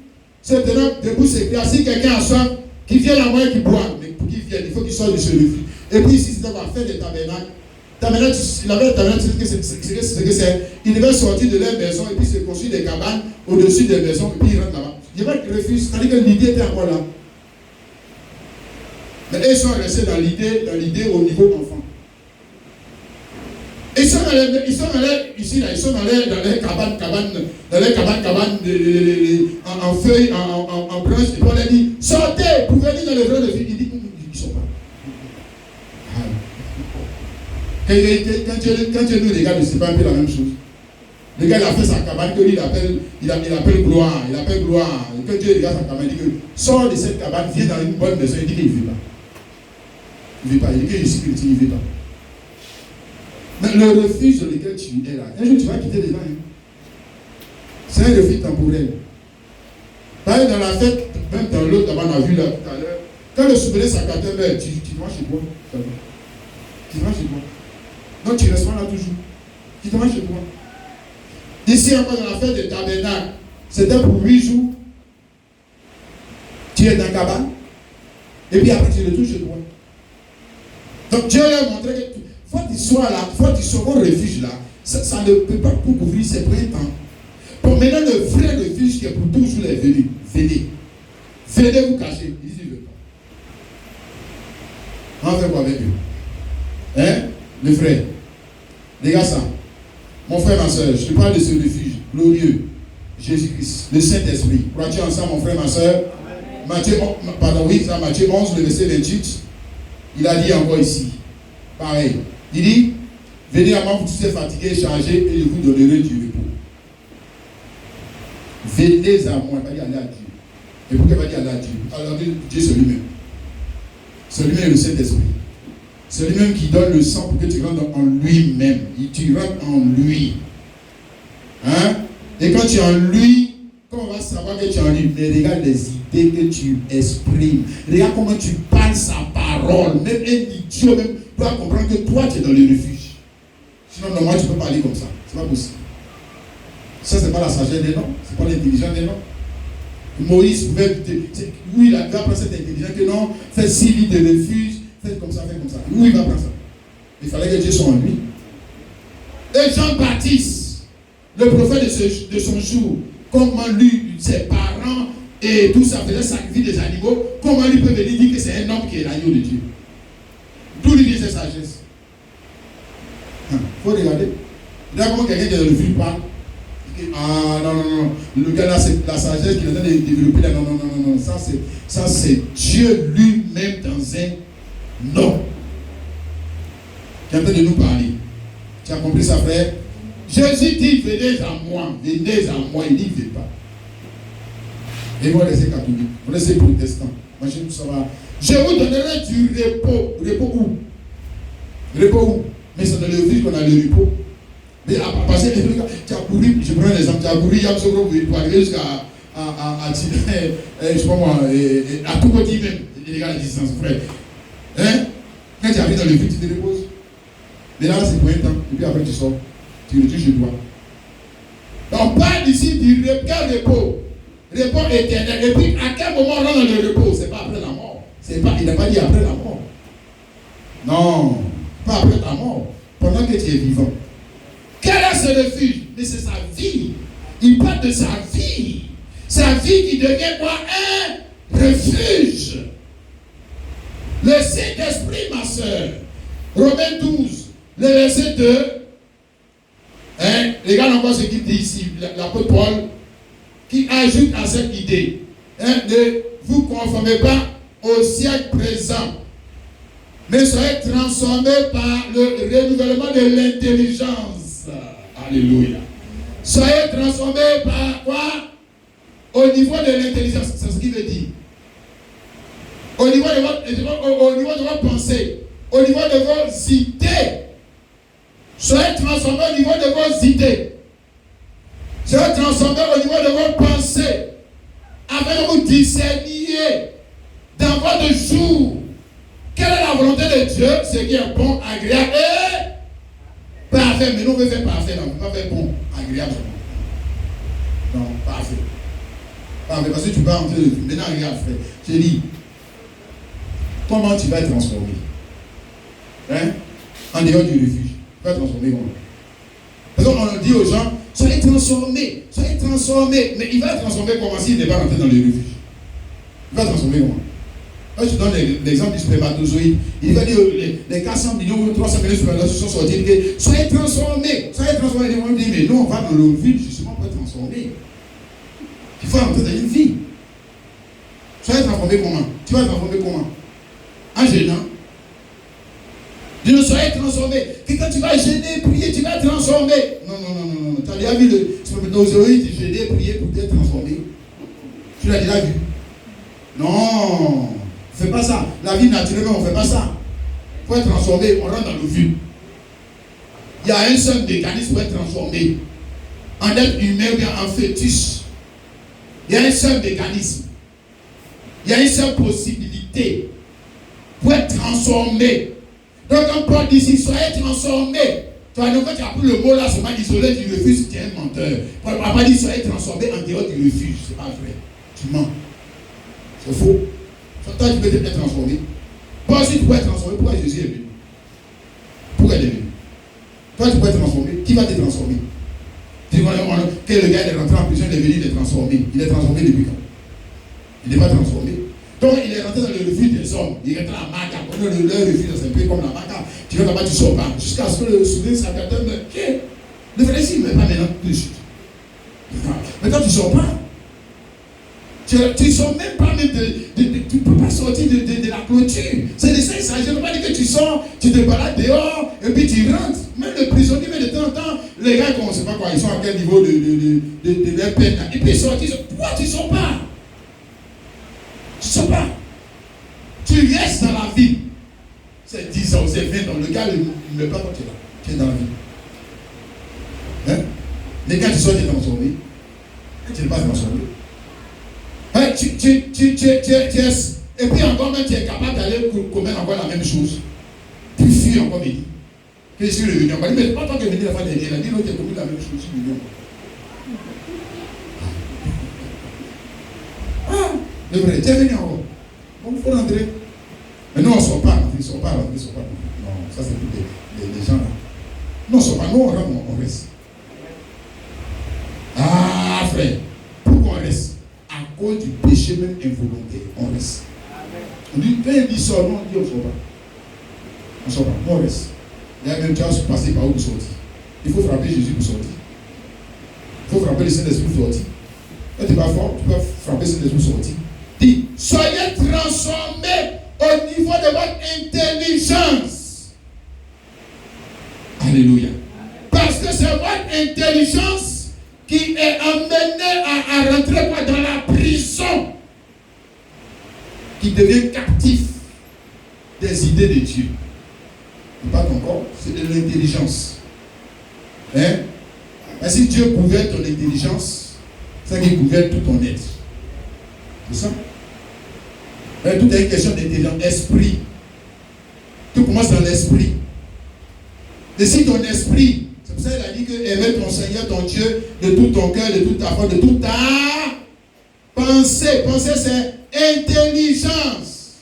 se tenant debout, s'écria, si quelqu'un a soif, qu'il vienne à moi et qu'il boive. Mais pour qu'il vienne, il faut qu'il sorte de ce refuge. Et puis ici, c'était quoi? Faire des tabernacles. Tabernacle, il avait le tabernacle, c'est que c'est. Il devait sortir de leur maison et puis se construire des cabanes au-dessus des maisons et puis il rentre là-bas. Il n'y avait pas de refuge, c'est-à-dire que l'idée était encore là. Mais ils sont restés dans l'idée au niveau enfant. Ils sont dans les cabanes en feuilles, en branches, et puis on leur dit, sortez pour venir dans le vrai refuge. Il dit, ils ne sont pas. Quand Dieu nous regarde, c'est pas un peu la même chose. Le gars, il a fait sa cabane, que lui, il appelle gloire. Il appelle gloire. Et quand Dieu regarde sa cabane, il dit que sors de cette cabane, viens dans une bonne maison. Il dit qu'il ne vit pas. Il ne vit pas. Il dit que je suis chrétien, il ne vit pas. Mais le refuge dans lequel tu es là, un jour tu vas quitter les gens. Hein. C'est un refuge temporel. Dans la fête, même dans l'autre, on a vu là tout à l'heure, Quand le souverain sacerdoce meurt, tu te rends chez toi. Tu te rends chez toi. Donc tu restes là toujours. Tu te rends chez toi. Ici encore dans l'affaire des tabernacles, c'était pour 8 jours. Tu es dans la cabane. Et puis après tu retournes chez toi. Donc Dieu leur a montré que faut qu'il soit là, faut qu'il soit au refuge là. Ça ne peut pas pour couvrir ses printemps. Pour maintenant le vrai refuge qui est pour toujours les venus. Venez. Venez vous cacher. Il dit je veux pas. On fait quoi avec eux? Hein? Le frère. Regarde ça. Mon frère, ma soeur, je te parle de ce refuge glorieux. Jésus-Christ, le Saint-Esprit. Crois-tu en ça, mon frère, ma soeur? Matthieu 11, le verset 28. Il a dit encore ici. Pareil. Il dit, venez à moi, vous tous êtes fatigués et chargés, et je vous donnerai du repos. Venez à moi. Il va dire aller à Dieu. Et pourquoi il va dire aller à Dieu? Alors Dieu c'est lui-même. C'est lui-même le Saint-Esprit. C'est lui-même qui donne le sang pour que tu rentres en lui-même. Tu rentres en lui. Hein? Et quand tu es en lui, quand on va savoir que tu es en lui, mais regarde les idées que tu exprimes. Regarde comment tu parles sa parole. Même un idiot même doit comprendre que toi tu es dans le refuge. Sinon, normalement, tu peux parler comme ça. C'est pas possible. Ça, c'est pas la sagesse des noms. C'est pas l'intelligence des noms. Moïse pouvait. Oui, il a appris cette intelligence que non, fais 6 lits de refuge. Faites comme ça, faites comme ça. Où il va prendre ça? Il fallait que Dieu soit en lui. Et Jean-Baptiste, le prophète de son jour, comment lui, ses parents et tout ça faisait sacrifier des animaux, comment lui peut venir dire que c'est un homme qui est l'agneau de Dieu? D'où lui vient cette sagesse? Il faut regarder. Regarde comment quelqu'un qui est dans le vue parle. Ah non, non, non. Le gars là, c'est la sagesse qu'il est en train de développer là. Non, non, non, non, non. Ça c'est Dieu lui-même dans un non. Qui est en train de nous parler. Tu as compris ça, frère? Jésus dit, venez à moi. Venez à moi. Il dit, ne venez pas. Et vous laissez catholique. Vous laissez protestant. Moi, je ça va. Je vous donnerai du repos. Repos où? Repos où? Mais c'est dans le vide qu'on a le repos. Mais parce que tu as couru, je prends un exemple, tu as couru, pour arriver jusqu'à je sais pas moi, à tout côté même, il regarde la distance, frère. Hein? Quand tu arrives dans le vide, tu te reposes. Mais là, c'est pour un temps, et puis après tu sors, tu retournes chez toi. On parle ici du repos, repos éternel. Et puis, à quel moment on rentre dans le repos? C'est pas après la mort. Il n'a pas dit après la mort. Non, pas après ta mort, pendant que tu es vivant. Quel est ce refuge? Mais c'est sa vie. Il parle de sa vie. Sa vie qui devient quoi? Un refuge. Le Saint-Esprit, ma soeur. Romains 12, le verset 2. Hein? Regarde encore ce qu'il dit ici, l'apôtre Paul, qui ajoute à cette idée. Hein? Ne vous conformez pas au siècle présent, mais soyez transformés par le renouvellement de l'intelligence. Alléluia. Soyez transformés par quoi? Au niveau de l'intelligence. C'est ce qu'il veut dire. Au niveau de votre pensée. Au niveau de vos idées. Soyez transformés au niveau de vos idées. Soyez transformés au niveau de vos pensées. Afin que vous discerniez dans votre jour quelle est la volonté de Dieu, ce qui est bon, agréable et parfait. Mais nous, on veut faire parfait, non, on ne peut pas faire bon, agréable. Non, parfait. Parfait, parce que tu vas entrer de maintenant, regarde, frère. J'ai dit, comment tu vas être transformé? Hein? En dehors du refuge. Tu vas être transformé comment? Parce qu'on dit aux gens, soyez transformés, soyez transformés. Mais il va être transformé comment s'il n'est pas rentré dans le refuge? Il va être transformé comment? Moi, je donne l'exemple du spermatozoïde. Il va dire les 400 millions ou 300 millions de spermatozoïdes sont sortis. Soyez transformés. Soyez transformés. Ils vont dire, mais nous, on va dans le vide justement pour être transformés. Il faut entrer dans une vie. Soyez transformés comment? Tu vas être transformé comment? En gênant. Dis-nous, soyez transformés. Que quand tu vas gêner, prier, tu vas être transformé. Non, non, non, non, non. Tu as déjà vu le spermatozoïde gêner, prier pour être transformé? Tu l'as déjà vu? Non. On ne fait pas ça. La vie naturellement, on ne fait pas ça. Pour être transformé, on rentre dans le vide. Il y a un seul mécanisme pour être transformé. En être humain ou bien en fœtus. Il y a un seul mécanisme. Il y a une seule possibilité. adapté, pour être transformé. Donc quand Paul dit ici, soyez transformés. Toi, donc quand tu as pris le mot là, seulement isolé, tu refuses, tu es un menteur. Paul n'a pas dit soyez transformés en dehors du refuge. C'est pas vrai. Tu mens. C'est faux. Toi, tu peux être transformé. Paul aussi, tu peux être transformé. Pourquoi Jésus est venu? Pourquoi il est venu? Toi, tu peux être transformé. Qui va te transformer? Tu dis que le gars est rentré en prison, il est venu, il est transformé. Il est transformé depuis quand? Il n'est pas transformé. Donc il est rentré dans le refuge des hommes. Il est rentré à Maca. Le refuge, c'est un peu comme la Maca. Tu vas là-bas, tu ne sors pas. Jusqu'à ce que le souverain sacerdoce me dise, le vrai signe, mais pas maintenant, tout de suite. Maintenant, tu ne sors pas. Tu ne sors même pas, même tu ne peux pas sortir de la clôture. C'est de ça, il s'agit. Je ne veux pas dire que tu sors, tu te balades dehors, et puis tu rentres. Même le prisonnier, mais de temps en temps, les gars, on ne sait pas quoi, ils sont à quel niveau de leur peine. Et puis ils sortent, pourquoi tu ne sors pas? Tu ne sors pas. Tu restes dans la vie. C'est 10 ans, c'est 20 ans. Le gars ne meurt pas quand tu es là. Tu es dans la vie. Hein? Mais quand tu sors, tu es transformé. Quand tu n'es pas transformé. Hein? Et puis encore même, tu es capable d'aller commettre encore la même chose. Tu fuis encore venir. Que je suis revenu encore. Mais pas toi qui es venu la fois dernière. Il a dit l'autre, tu as commis la même chose. Je suis venu encore. Ah! Le vrai, tu es venu encore. Donc il faut rentrer. Mais nous on ne sort pas, ils ne sont pas rentrés, ils ne sont pas rentrés. Non, ça c'est pour les gens là. Nous on ne sort pas, nous on rentre, on reste. Ah frère, pourquoi on reste? À cause du péché même involontaire, on reste. On dit, quand il dit sort, nous on dit on ne sort pas. On ne sort pas, nous on reste. Il y a même qui a passé par où pour sortir. Il faut frapper Jésus pour sortir. Il faut frapper le Saint-Esprit pour sortir. Quand tu vas fort, tu peux frapper le Saint-Esprit pour sortir. Dis, soyez transformés au niveau de votre intelligence. Alléluia. Parce que c'est votre intelligence qui est amenée à rentrer dans la prison, qui devient captif des idées de Dieu. Pas ton corps, c'est de l'intelligence. Hein? Et si Dieu couvert ton intelligence, c'est qu'il couvert tout ton être. C'est ça? Tout est une question d'intelligence, esprit. Tout commence dans l'esprit. Et si ton esprit, c'est pour ça qu'il a dit que aimez ton Seigneur, ton Dieu, de tout ton cœur, de toute ta foi, de toute ta pensée. Pensée, c'est intelligence.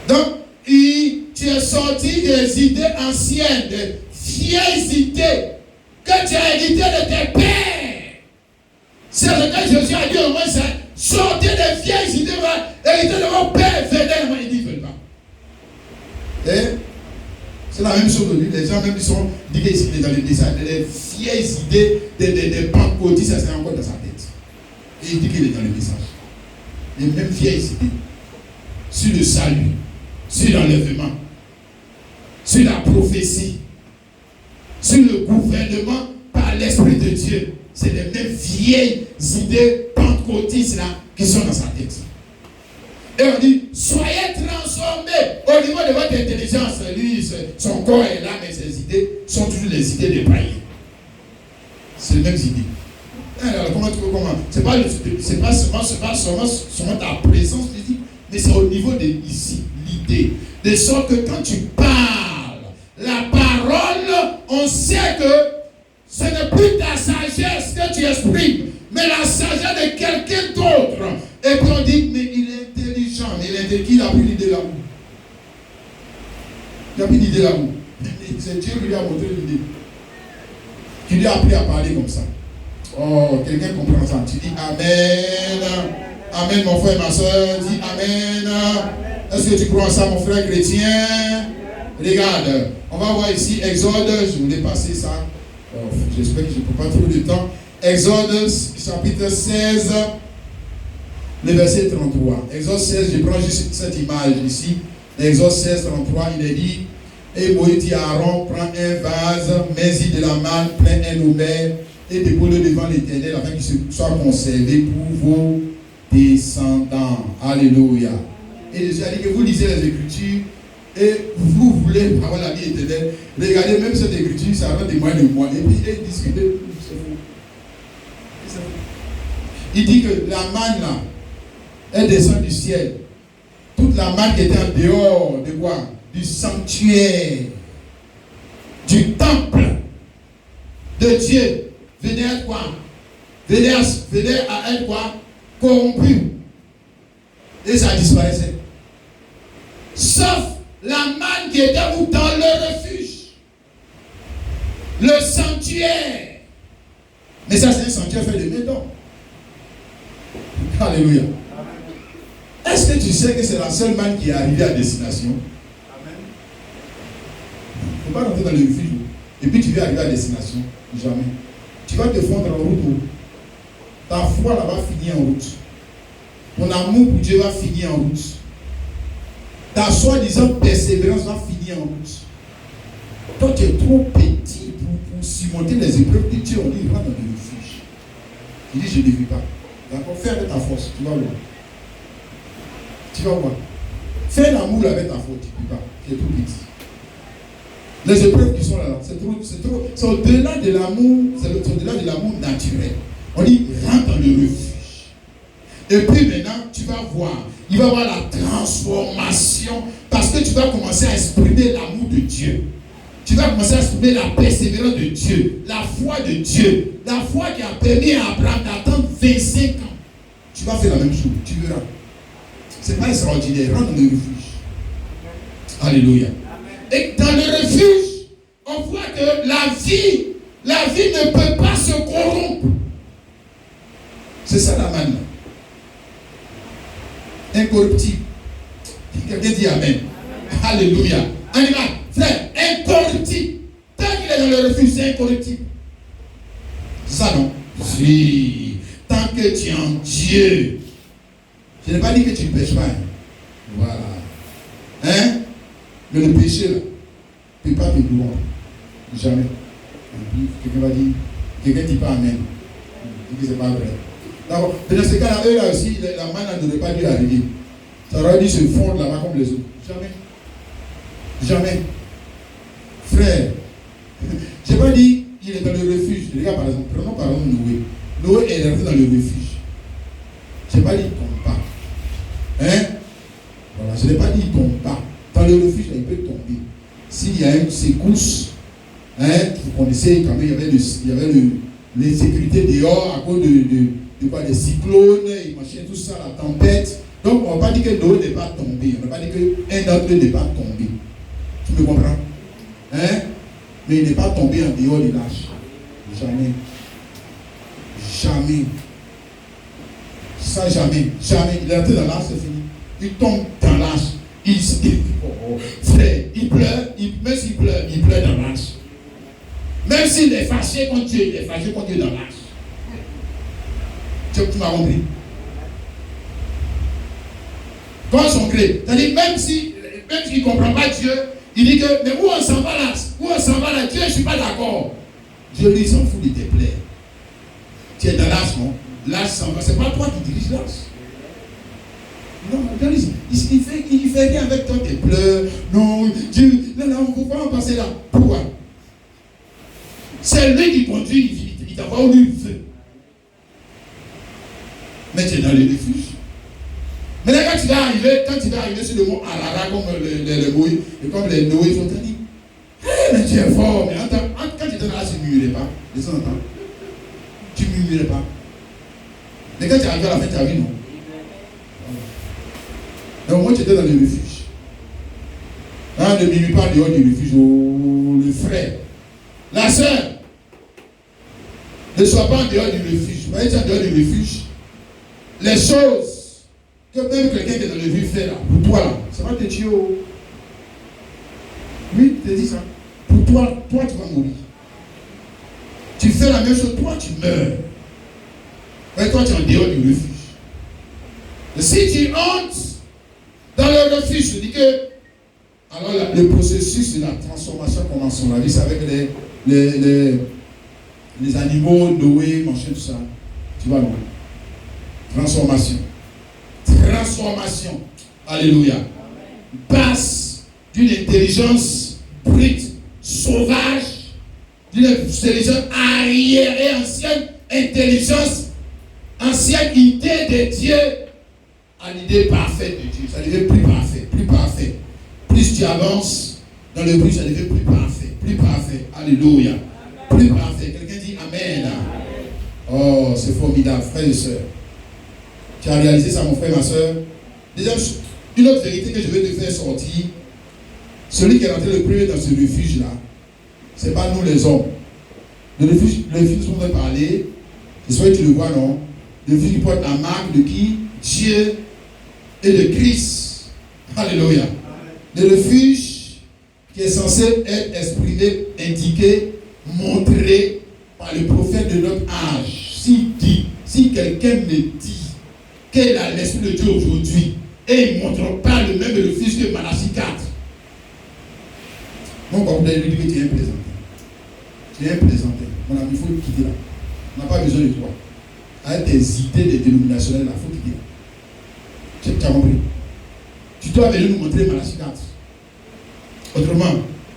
Donc, tu es sorti des idées anciennes, des vieilles idées que tu as héritées de tes pères. C'est ce que Jésus a dit au moins, c'est sortez des vieilles idées, héritées de vos pères, venez. Il dit, ils ne veulent pas. Et c'est la même chose aujourd'hui. Les gens même qui sont dit qu'ils dans le dessin, les vieilles idées des pentecôtistes, ça c'est encore dans sa tête. Et il dit qu'il est dans le message. Les mêmes vieilles idées sur le salut, sur l'enlèvement, sur la prophétie, sur le gouvernement par l'Esprit de Dieu. C'est les mêmes vieilles idées pentecôtistes là qui sont dans sa tête. Et on dit, soyez transformés au niveau de votre intelligence. Lui, son corps est là, mais ses idées sont toujours les idées des païens. C'est les mêmes idées. Alors, comment? C'est pas seulement ta présence physique, mais c'est au niveau de ici, l'idée. De sorte que quand tu parles, la parole, on sait que ce n'est plus ta sagesse que tu exprimes, mais la sagesse de quelqu'un d'autre. Et puis on dit, mais il est intelligent. Mais il est intelligent. Qui a pris l'idée là-haut? Il a pris l'idée là-haut. C'est Dieu qui lui a montré l'idée. Qui lui a appris à parler comme ça. Oh, quelqu'un comprend ça. Tu dis Amen. Amen, mon frère et ma soeur. Dis Amen. Est-ce que tu crois en ça, mon frère chrétien? Regarde, on va voir ici Exode. Je voulais passer ça. J'espère que je ne prends pas trop de temps. Exode chapitre 16, le verset 33. Exode 16, je prends juste cette image ici. Exode 16, 33, il est dit, et Moïse dit à Aaron, prends un vase, mets-y de la manne, prends un omer, et dépose-le devant l'Éternel afin qu'il soit conservé pour vos descendants. Alléluia. Et Jésus a dit que vous lisez les Écritures et vous voulez avoir la vie éternelle. Regardez même cette Écriture, ça va témoigner de moi. Et puis il discute. Il dit que la manne là, elle descend du ciel. toute la manne qui était en dehors de quoi? Du sanctuaire, du temple de Dieu, venait à quoi? Venait à être quoi? Corrompu. Et ça disparaissait. Sauf la manne qui était dans le refuge. Le sanctuaire. Mais ça, c'est un sanctuaire fait de béton. Alléluia. Est-ce que tu sais que c'est la seule manne qui est arrivée à destination? Il ne faut pas rentrer dans le refuge. Et puis tu vas arriver à destination. Jamais. Tu vas te fondre en route. Ta foi là-bas finit en route. Ton amour pour Dieu va finir en route. Ta soi-disant persévérance va finir en route. Toi, tu es trop petit pour surmonter les épreuves de Dieu. On dit, rentre dans le refuge. Il dit, je ne vis pas. D'accord? Fais avec ta force. Tu vas voir. Tu vas voir. Fais l'amour avec ta force. Tu ne peux pas. Tu es trop petit. Les épreuves qui sont là, c'est au-delà de l'amour, c'est au-delà de l'amour naturel. On dit, rentre dans le refuge. Et puis maintenant, tu vas voir, il va y avoir la transformation parce que tu vas commencer à exprimer l'amour de Dieu. Tu vas commencer à exprimer la persévérance de Dieu, la foi de Dieu, la foi qui a permis à Abraham d'attendre 25 ans. Tu vas faire la même chose, tu verras. C'est pas extraordinaire, rentre dans le refuge. Alléluia. Et dans le refuge, on voit que la vie ne peut pas se corrompre. C'est ça la manne. Incorruptible. Quelqu'un dit Amen. Alléluia. On y va. Frère, incorruptible. Tant qu'il est dans le refuge, c'est incorruptible. C'est ça, non? Si. Tant que tu es en Dieu. Je n'ai pas dit que tu ne pêches pas. Voilà. Hein? Mais le péché, là, ne peut pas te louer. Jamais. Quelqu'un va dire, quelqu'un ne dit pas Amen. Il dit que ce n'est pas vrai. D'accord. Dans ce cas-là, eux là aussi, la manne n'aurait pas dû arriver. Ça aurait dû se fondre là-bas comme les autres. Jamais. Jamais. Frère, je n'ai pas dit qu'il est dans le refuge. Regarde par exemple, prenons par exemple Noé. Noé est rentré dans le refuge. Je n'ai pas dit qu'il ne tombe pas. Hein? Voilà, je n'ai pas dit qu'il ne tombe pas. Dans le refuge, il peut tomber. S'il y a une secousse, hein, vous connaissez quand même, il y avait l'insécurité dehors à cause de quoi, des cyclones, et machin, tout ça, la tempête. Donc, on ne va pas dire que Noé n'est pas tombé. On ne va pas dire qu'un d'entre eux n'est pas tombé. Tu me comprends? Hein? Mais il n'est pas tombé en dehors de l'âge. Jamais. Jamais. Ça, jamais. Jamais. Il est entré dans l'âge, c'est fini. Il tombe dans l'âge. Frère, il pleure, même s'il pleure, il pleure dans l'âge. Même s'il est fâché contre Dieu, il est fâché contre Dieu dans l'âge. Tu m'as compris? Comme son gré. C'est-à-dire, même s'il ne comprend pas Dieu, il dit que, mais où on s'en va là? Où on s'en va là? Dieu, je ne suis pas d'accord. Dieu lui, s'en fout de tes plaies. Tu es dans l'âge, non? L'âge s'en va. Ce n'est pas toi qui diriges l'âge. Non, il fait rien avec toi, tes pleurs. Non, Dieu, non, on ne peut pas en passer là. Pourquoi? C'est lui qui conduit, il t'envoie où il veut. Mais tu es dans le refuge. Maintenant, quand tu vas arriver sur le mont Arara, comme les Moïse, et comme les Noé, ils ont dit, hey, mais tu es fort, mais quand tu étais là, tu ne murmurais pas. De temps en temps. Tu ne murmurais pas. Mais quand tu arrives à la fin de ta vie, non. Donc, moi, tu étais dans le refuge. Hein, ne murmure pas dehors du refuge, le frère. La sœur, ne sois pas en dehors du refuge. Vous voyez, tu es en dehors du refuge. Les choses que même quelqu'un qui est dans le refuge fait là, pour toi là, ça va te tuer. Oui, je te dis ça. Pour toi, tu vas mourir. Tu fais la même chose, toi tu meurs. Et toi tu es en dehors du refuge. Et si tu entres dans le refuge, je dis que alors le processus de la transformation commence dans la vie, c'est avec les animaux, Noé, machin, tout ça. Tu vas loin. Transformation. Transformation. Alléluia. Passe d'une intelligence brute, sauvage, d'une intelligence arriérée, ancienne, intelligence, ancienne idée de Dieu, à à l'idée parfaite de Dieu. Ça devient plus parfait, plus parfait. Plus tu avances dans le but, ça devient plus parfait, plus parfait. Alléluia. Plus parfait. Quelqu'un dit Amen. Oh, c'est formidable, frères et sœurs. Tu as réalisé ça, mon frère, ma soeur. Deuxième, une autre vérité que je veux te faire sortir. Celui qui est rentré le premier dans ce refuge-là, ce n'est pas nous les hommes. Le refuge dont on va parler, j'espère que tu le vois, non? Le refuge qui porte la marque de qui? Dieu et de Christ. Alléluia. Le refuge qui est censé être exprimé, indiqué, montré par le prophète de notre âge. Si quelqu'un me dit qu'il a l'Esprit de Dieu aujourd'hui et il ne montre pas le même refuge que Malachie 4, mon papa lui dit que tu es un plaisantin. Tu es un plaisantin. Mon ami, il faut le quitter là. On n'a pas besoin de toi. Avec tes idées dénominationnelles, il faut quitter là. Tu as compris? Tu dois venir nous montrer Malachie 4. Autrement,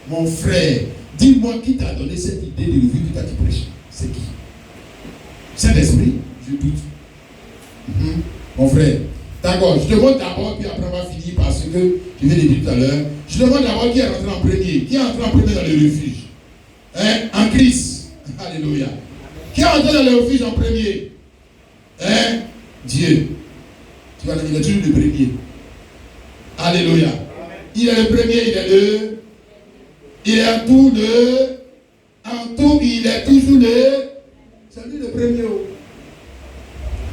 mon frère, dis-moi qui t'a donné cette idée de revue que tu as dit prêcher. C'est qui? Saint-Esprit, je doute. Mon frère, d'accord, je demande d'abord, puis après on va finir parce que je viens de dire tout à l'heure. Je demande d'abord qui est rentré en premier. Qui est entré en premier dans le refuge? En Christ. Alléluia. Qui est entré dans le refuge en premier? Dieu. Tu vas dire, il est toujours le premier. Alléluia. Il est le premier, il est en tout, il est toujours c'est lui le premier.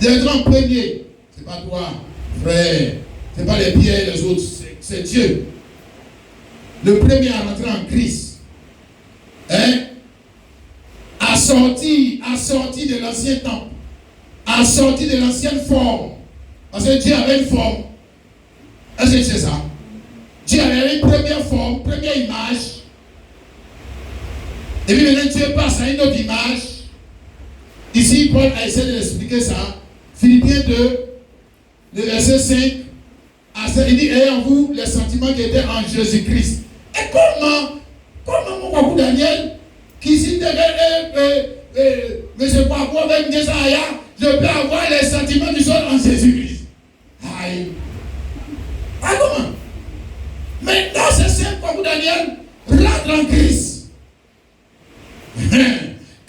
D'être en premier, c'est pas toi, frère, c'est pas les pierres et les autres, c'est Dieu. Le premier à rentrer en Christ, assorti de l'ancien temple, assorti de l'ancienne forme, parce que Dieu avait une forme. Est-ce que c'est ça? Dieu avait une première forme, première image, et puis maintenant Dieu passe à une autre image. Ici, Paul a essayé d'expliquer ça. Philippiens 2, le verset 5, il dit, ayez en vous les sentiments qui étaient en Jésus-Christ. Et comment mon papa Daniel, qui dit, mais je crois pas avec Jésaïa, je peux avoir les sentiments qui sont en Jésus-Christ. Aïe. Ah, comment? Maintenant, c'est simple, papa Daniel, rentre en Christ.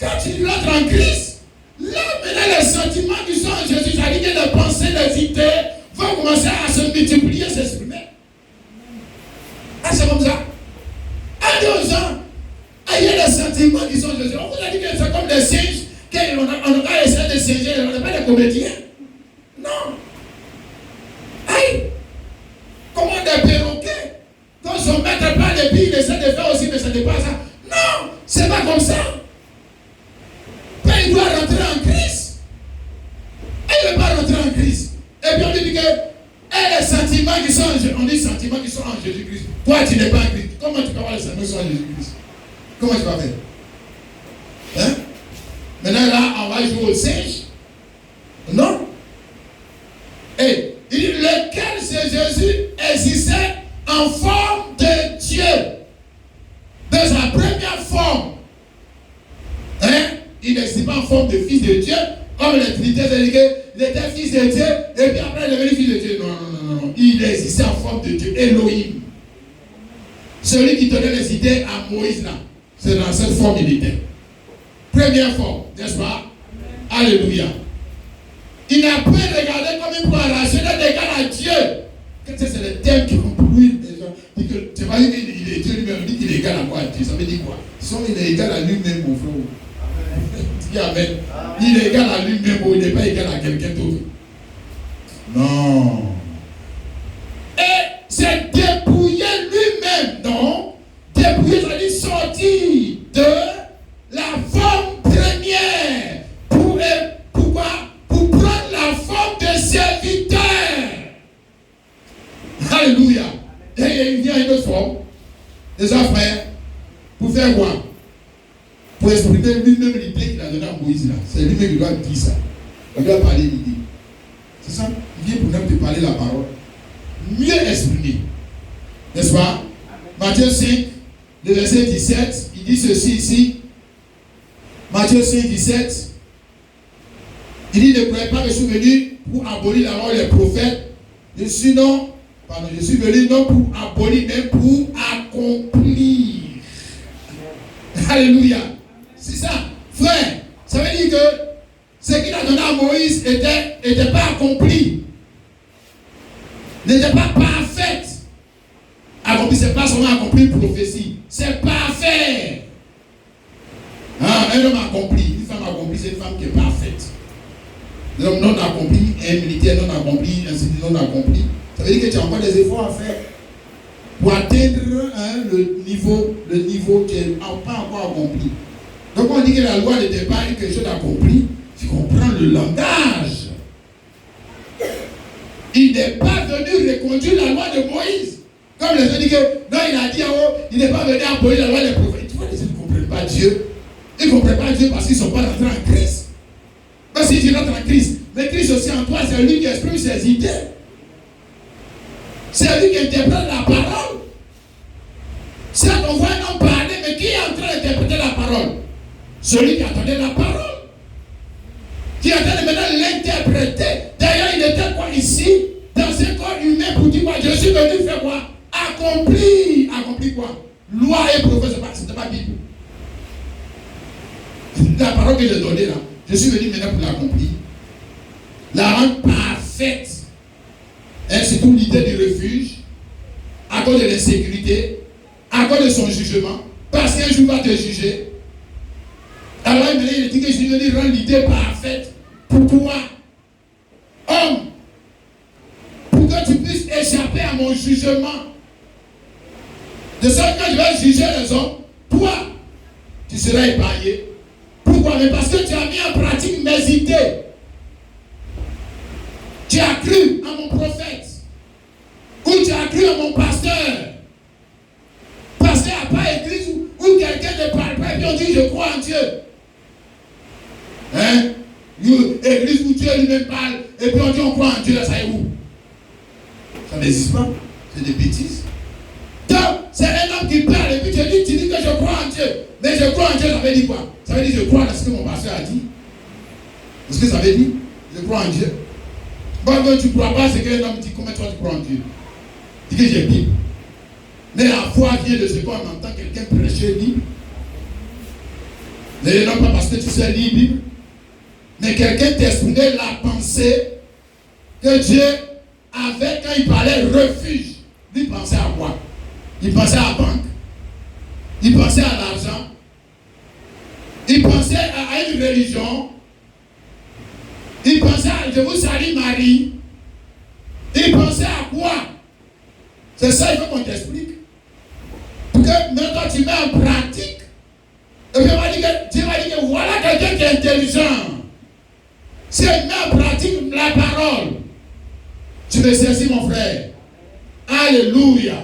Quand tu rentres en Christ, là, maintenant, les sentiments qui sont en Jésus, ça dit que les pensées, les idées vont commencer à se multiplier, s'exprimer. Ah, c'est comme ça. En disant, ayez les sentiments qui sont en Jésus. On vous a dit que c'est comme des singes, qu'on a essayé de singer, on n'est pas des comédiens. Non. Aïe. Comment des perroquets, quand son maître parle et puis il essaie de faire aussi, mais ça n'est pas ça. Non, c'est pas comme ça. Il doit rentrer en Christ. Et il ne veut pas rentrer en Christ. Et puis on lui dit que les sentiments qui sont on dit sentiments qui sont en Jésus-Christ. Toi, tu n'es pas en Christ. Comment tu peux avoir les sentiments qui sont en Jésus-Christ? Comment tu vas faire? Maintenant, là, on va jouer au singe. Non? Et il dit, lequel c'est Jésus existait en forme de Dieu. De sa première forme. Il n'existe pas en forme de fils de Dieu, comme les Trinités, c'est-à-dire qu'il était fils de Dieu, et puis après il est devenu fils de Dieu. Non. Il existait en forme de Dieu, Elohim. Celui qui donnait les idées à Moïse, là, c'est dans cette forme il était. Première forme, n'est-ce pas? Alléluia. Il n'a pas regardé comme il peut arracher des égal à Dieu. C'est le terme qui embrouille les gens. Tu vas dire qu'il est Dieu lui-même, il dit qu'il est égal à quoi? Ça veut dire quoi? Il est égal à lui-même, mon frère. Amen. Il est égal à lui-même ou il n'est pas égal à quelqu'un d'autre. Non. Et c'est dépouiller lui-même, non? Dépouiller, c'est-à-dire sortir de la forme première. Pourquoi? Pour prendre la forme de serviteur. Alléluia. Et il vient à une autre forme. Les frères, pour faire quoi? Pour exprimer lui-même l'idée qu'il a donnée à Moïse là. C'est lui-même qui doit dire ça. Il doit parler l'idée. C'est ça? Il vient pour nous te parler la parole. Mieux exprimée. N'est-ce pas? Matthieu 5, le verset 17, il dit ceci ici. Matthieu 5, 17. Il dit, ne croyez pas que je suis venu pour abolir la loi des prophètes. Je suis venu non pour abolir, mais pour accomplir. Alléluia. C'est ça. Frère, ça veut dire que ce qu'il a donné à Moïse n'était pas accompli. N'était pas parfait. Accompli, c'est pas seulement accompli une prophétie. C'est parfait. Un homme accompli, une femme accomplie, c'est une femme qui est parfaite. Un homme non accompli, un militaire non accompli, un civil non accompli. Ça veut dire que tu as encore des efforts à faire pour atteindre le niveau qui n'est pas encore accompli. Donc on dit que la loi n'était pas quelque chose d'accompli. Tu comprends le langage. Il n'est pas venu reconduire la loi de Moïse. Comme les gens disent que non, il a dit en haut, il n'est pas venu abolir la loi des prophètes. Tu vois, les gens ne comprennent pas Dieu. Ils ne comprennent pas Dieu parce qu'ils ne sont pas rentrés en Christ. Parce que si tu rentres en Christ, mais Christ aussi en toi, c'est lui qui exprime ses idées. C'est lui qui interprète la parole. C'est on voit un homme parler, mais qui est en train d'interpréter la parole? Celui qui attendait la parole. Qui est en train de maintenant l'interpréter. D'ailleurs, il était quoi ici? Dans un corps humain pour dire quoi? Je suis venu faire quoi? Accomplir. Accomplir quoi? Loi et prophète, c'était pas Bible. La parole que j'ai donnée là, je suis venu maintenant pour l'accomplir. La rendre parfaite. C'est toute l'idée du refuge, à cause de l'insécurité, à cause de son jugement, parce qu'un jour il va te juger. Alors il dit que je suis venu rendre l'idée parfaite pour toi, homme, pour que tu puisses échapper à mon jugement. De sorte que je vais juger les hommes, toi, tu seras épargné. Pourquoi? Mais parce que tu as mis en pratique mes idées. Tu as cru à mon prophète. Ou tu as cru à mon pasteur. Pasteur à pas église où quelqu'un ne parle pas et puis on dit je crois en Dieu. Église où Dieu lui-même parle et puis on dit on croit en Dieu, là ça est où? Ça n'existe pas. C'est des bêtises. Donc, c'est un homme qui parle et puis tu dis que je crois en Dieu. Mais je crois en Dieu, ça veut dire quoi? Ça veut dire je crois à ce que mon pasteur a dit. C'est ce que ça veut dire? Je crois en Dieu. Bon, quand tu ne crois pas, c'est qu'un homme dit comment toi tu crois en Dieu? Dis que j'ai Bible. Mais la foi vient de ce qu'on entend quelqu'un prêcher Bible. Non pas parce que tu sais lire Bible, mais quelqu'un t'exprimait la pensée que Dieu avait quand il parlait refuge. Lui pensait à quoi? Il pensait à la banque. Il pensait à l'argent. Il pensait à une religion. Il pensait à je vous salue Marie. Il pensait à quoi? C'est ça, il faut qu'on t'explique. Pour que maintenant tu mets en pratique. Et puis Dieu va dire que voilà quelqu'un qui est intelligent. Si il met en pratique la parole, tu me saisis mon frère. Alléluia.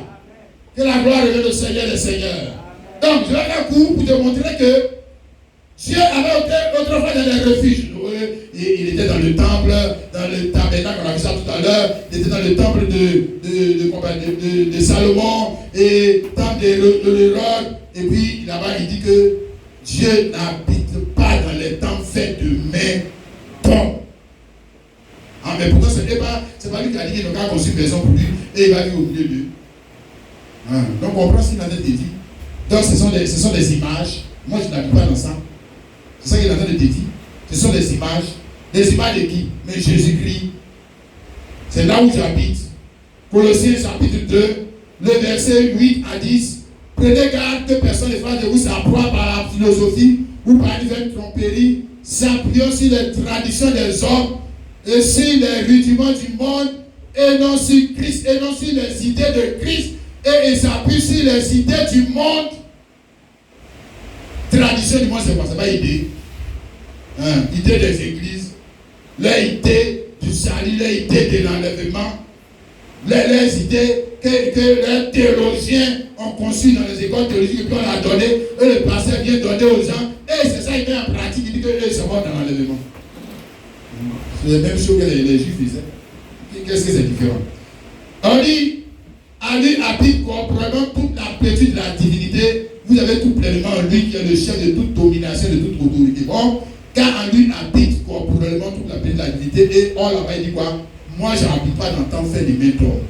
Que la gloire revienne au Seigneur des Seigneurs. Donc, je vais faire court pour te montrer que Dieu avait été autrefois dans les refuges. Il était dans le temple, dans le tabernacle, on a vu ça tout à l'heure. Il était dans le temple de Salomon et temple de l'Hérode. Et puis là-bas, il dit que Dieu n'habite pas dans les temples faits de main d'homme. Ah, mais pourtant, c'est pas lui qui a dit qu'il n'a pas construit une maison pour lui et il va vivre au milieu d'eux. Donc, on comprend ce qu'il a été dit. Donc, ce sont des images. Moi, je n'habite pas dans ça. C'est ça qu'il a été dit. Ce sont des images. Des images de qui? Mais Jésus-Christ. C'est là où j'habite. Colossiens chapitre 2, le verset 8 à 10. Prenez garde que personne ne fasse de vous sa proie par la philosophie ou par une vaine tromperie, s'appuyant sur les traditions des hommes et sur les rudiments du monde, et non sur Christ, et non sur les idées de Christ, et s'appuie sur les idées du monde. Tradition du monde, c'est quoi? C'est pas idée. Idée des églises, les idées du salut, les idées de l'enlèvement, les idées que les théologiens ont conçues dans les écoles théologiques et puis on a donné, et le pasteur vient donner aux gens, et c'est ça, il met en pratique, il dit que eux, sont dans l'enlèvement. C'est la même chose que les juifs disaient. Qu'est-ce que c'est différent? On dit, à lui habite corporellement toute la plénitude de la divinité. Vous avez tout pleinement en lui qui est le chef de toute domination, de toute autorité. Bon, car en lui habite corporellement toute la plénitude de la divinité. Et on là-bas, il dit quoi? moi j'habite pas dans tant fait de métro.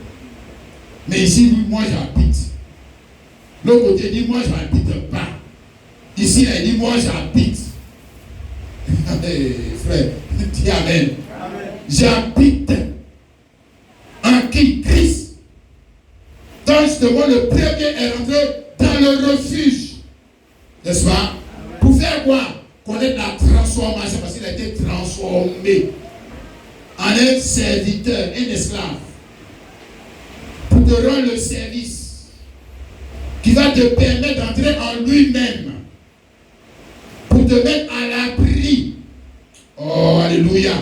Mais ici, moi j'habite. L'autre côté dit, moi j'habite pas. Ici, elle dit, moi j'habite. Frère, dis Amen. J'habite en qui? Christ. Donc justement, le premier est rentré dans le refuge. N'est-ce pas? Pour faire quoi? Connaître la transformation, parce qu'il a été transformé en un serviteur, un esclave. Pour te rendre le service qui va te permettre d'entrer en lui-même. Pour te mettre à l'abri. Oh, alléluia.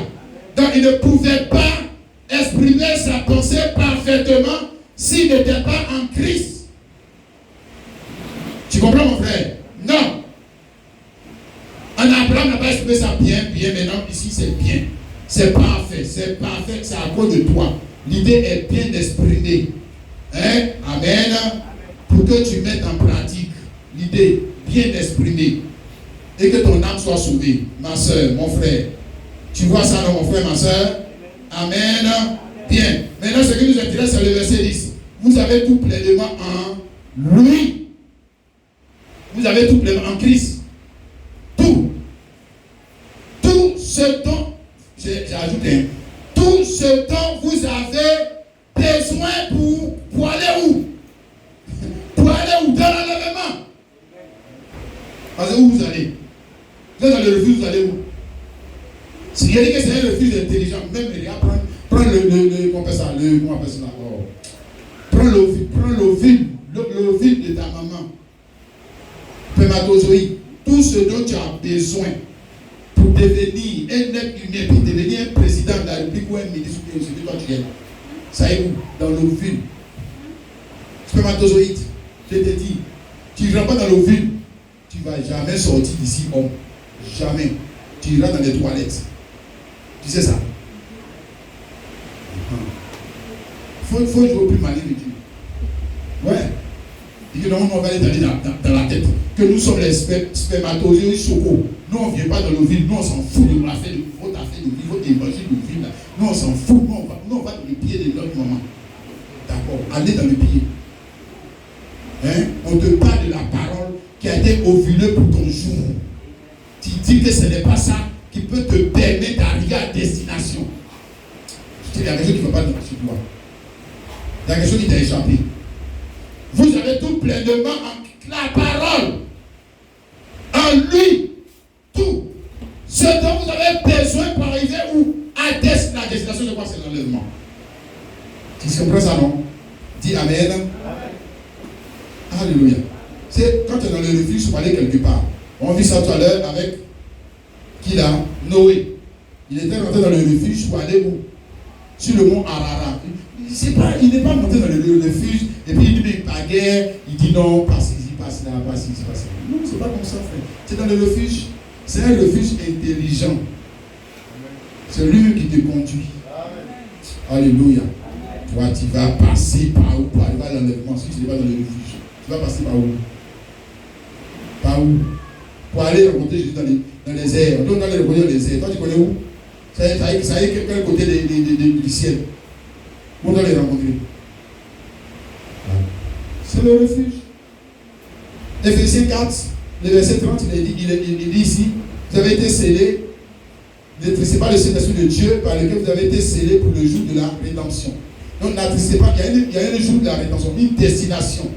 Donc il ne pouvait pas exprimer sa pensée parfaitement s'il n'était pas en Christ. Tu comprends mon frère? Non. En Abraham n'a pas exprimé ça bien, maintenant ici c'est bien. C'est parfait, c'est à cause de toi. L'idée est bien exprimée. Hein? Amen. Pour que tu mettes en pratique l'idée bien exprimée. Et que ton âme soit sauvée. Ma soeur, mon frère. Tu vois ça, non, mon frère, ma soeur? Amen. Bien. Maintenant, ce qui nous intéresse, c'est le verset 10. Vous avez tout pleinement en lui. Vous avez tout pleinement en Christ. Tout. Tout ce dont, j'ai ajouté, tout ce dont vous avez besoin pour aller où? Pour aller où? Dans l'enlèvement. Parce que où vous allez? Vous êtes dans le refuge, vous allez où? Si il dit que c'est un refuge intelligent, même il y a prends le vide de ta maman. Spermatozoïde. Tout ce dont tu as besoin pour devenir un être humain, pour devenir un président de la République ou un ministre, ou ce que toi tu es. Ça est où? Dans l'ovule. Spermatozoïde. Je te dis, tu ne rentres pas dans l'ovule, tu ne vas jamais sortir d'ici, homme. Jamais. Tu iras dans les toilettes. Tu sais ça? Faut jouer au plus malin de Dieu. Ouais. Et que non, on va aller dans la tête. Que nous sommes les spermatozoïdes chocos. Nous, on ne vient pas dans l'ovule. Nous, on s'en fout de l'affaire de votre affaire de vie, votre évangile de vie. Nous, on s'en fout. Nous, on va dans le pied de notre maman. D'accord? Allez dans le pied. Hein? On te parle de la parole qui a été ovulée pour ton jour. Tu dis que ce n'est pas ça qui peut te permettre d'arriver à destination. Il y a quelque chose qui ne va pas dans ce toi. Il y a quelque chose qui t'a échappé. Vous avez tout pleinement en la parole. En lui. Tout. Ce dont vous avez besoin pour arriver où? À la destination de quoi? C'est l'enlèvement. Tu comprends ça, non? Dis Amen. Amen. Alléluia. C'est quand tu es dans le refuge pour aller quelque part. On vit ça tout à l'heure avec qui là? Noé. Il était rentré dans le refuge pour aller où? Sur le mont Ararat. Il n'est pas monté dans le refuge et puis il dit mais pas guerre. Il dit non, passe ici, passe là, passe ici, passe là. Non, c'est pas comme ça, frère. C'est dans le refuge. C'est un refuge intelligent. C'est lui qui te conduit. Alléluia. Toi, tu vas passer par où pour arriver à l'enlèvement si tu n'es pas dans le refuge? Tu vas passer par où? Par où? Pour aller rencontrer Jésus dans les airs. Donc, dans les airs. Toi, tu connais où? Ça y est, quel côté du ciel? Où on doit les rencontrer? C'est le refuge. Éphésiens 4, le verset 30, il dit ici, vous avez été scellés, n'attristez pas le Saint-Esprit de Dieu par lequel vous avez été scellés pour le jour de la rédemption. Donc n'attristez pas, il y a un jour de la rédemption, une destination.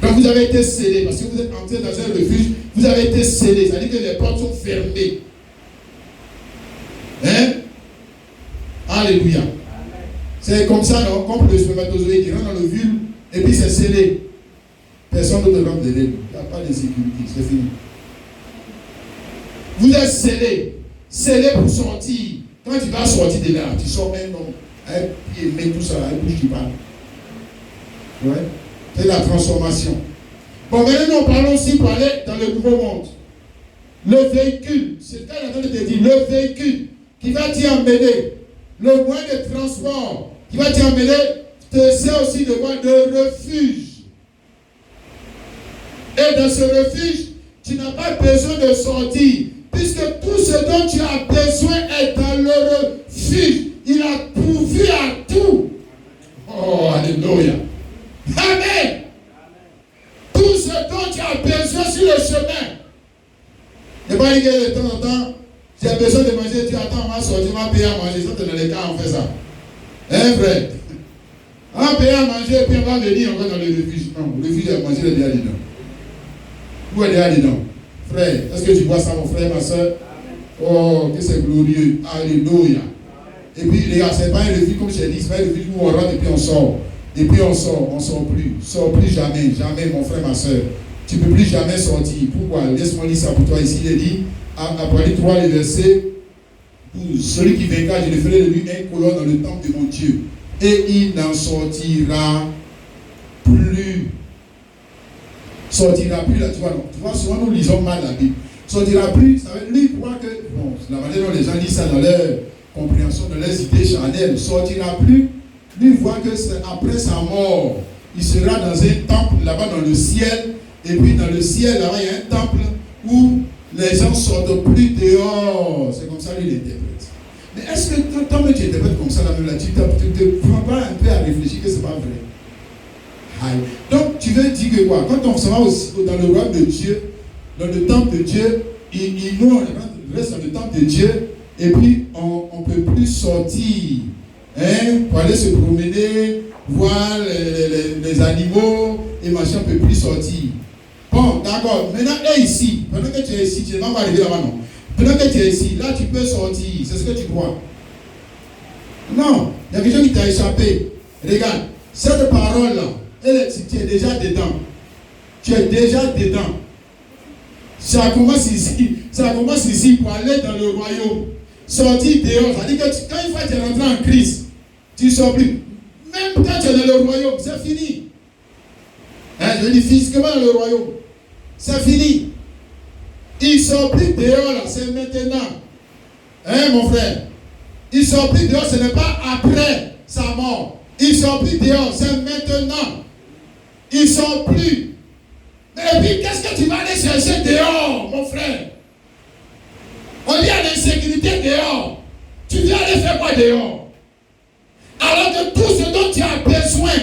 Donc vous avez été scellés, parce que vous êtes entrés dans un refuge, vous avez été scellés, c'est-à-dire que les portes sont fermées. Hein? Alléluia. C'est comme ça, non? Comme le spermatozoïde qui rentre dans le vulve et puis c'est scellé. Personne ne rentre dedans. Il n'y a pas de sécurité, c'est fini. Vous êtes scellés. Scellés pour sortir. Quand tu vas sortir de là, tu sors même un pied, mets tout ça, un bouche qui parle. Ouais. C'est la transformation. Bon, maintenant nous parlons aussi pour aller dans le nouveau monde. Le véhicule, c'est ce qu'elle a te dire, le véhicule qui va t'y emmener, le moyen de transport qui va t'y emmener, te sert aussi de quoi? De refuge. Et dans ce refuge, tu n'as pas besoin de sortir, puisque tout ce dont tu as besoin est dans le refuge. Il a Alléluia. Amen. Tout ce dont tu as besoin sur le chemin. Ne pas dire que de temps en temps, tu as besoin de manger, tu attends, on va sortir, on va payer à manger. Ça, dans les cas, on fait ça. Hein, frère? On va payer à manger et puis on va venir encore dans le refuge. Non, le refuge à manger, il est déjà dedans. Où est déjà dedans? Frère, est-ce que tu vois ça, mon frère, ma soeur? Oh, que c'est glorieux. Alléluia. Et puis, les gars, ce n'est pas un refuge, comme je t'ai dit, ce n'est pas un refuge où on rentre et puis on sort. Et puis on sort plus. Sors plus jamais, jamais, mon frère, ma soeur. Tu ne peux plus jamais sortir. Pourquoi? Laisse-moi lire ça pour toi ici. Il est dit, après 3, le verset 12. Celui qui vaincra, je le ferai de lui un colonne dans le temple de mon Dieu. Et il n'en sortira plus. Sortira plus, là, tu vois, non. Tu vois, souvent nous lisons mal la Bible. Sortira plus, ça veut dire, lui croit que, bon, la manière dont les gens lisent ça dans leur compréhension, dans leurs idées charnelles, sortira plus. Lui voit que c'est après sa mort, il sera dans un temple là-bas dans le ciel. Et puis dans le ciel, là-bas, il y a un temple où les gens sortent plus dehors. C'est comme ça qu'il interprète. Mais est-ce que tant que tu interprètes comme ça, là, même là, tu ne te prends pas un peu à réfléchir que ce n'est pas vrai? Aïe. Donc tu veux dire que quoi? Quand on se va dans le royaume de Dieu, dans le temple de Dieu, nous on reste dans le temple de Dieu, et puis on ne peut plus sortir. Hein, pour aller se promener, voir les animaux et machin, on ne peut plus sortir. Bon, d'accord. Maintenant, ici, pendant que tu es ici, tu n'es pas arrivé là-bas, non. Pendant que tu es ici, là, tu peux sortir. C'est ce que tu crois. Non, il y a quelque chose qui t'a échappé. Regarde, cette parole-là, tu es déjà dedans. Tu es déjà dedans. Ça commence ici pour aller dans le royaume. Sortir dehors, ça dit que quand une fois que tu es rentré en Christ, tu ne sors plus. Même quand tu es dans le royaume, c'est fini. Hein, je dis physiquement dans le royaume, c'est fini. Il ne sort plus dehors là, c'est maintenant. Hein, mon frère? Il ne sort plus dehors, ce n'est pas après sa mort. Il ne sort plus dehors, c'est maintenant. Il ne sort plus. Et puis, qu'est-ce que tu vas aller chercher dehors, mon frère? On dit à l'insécurité dehors. Tu viens aller faire quoi dehors? Alors que tout ce dont tu as besoin,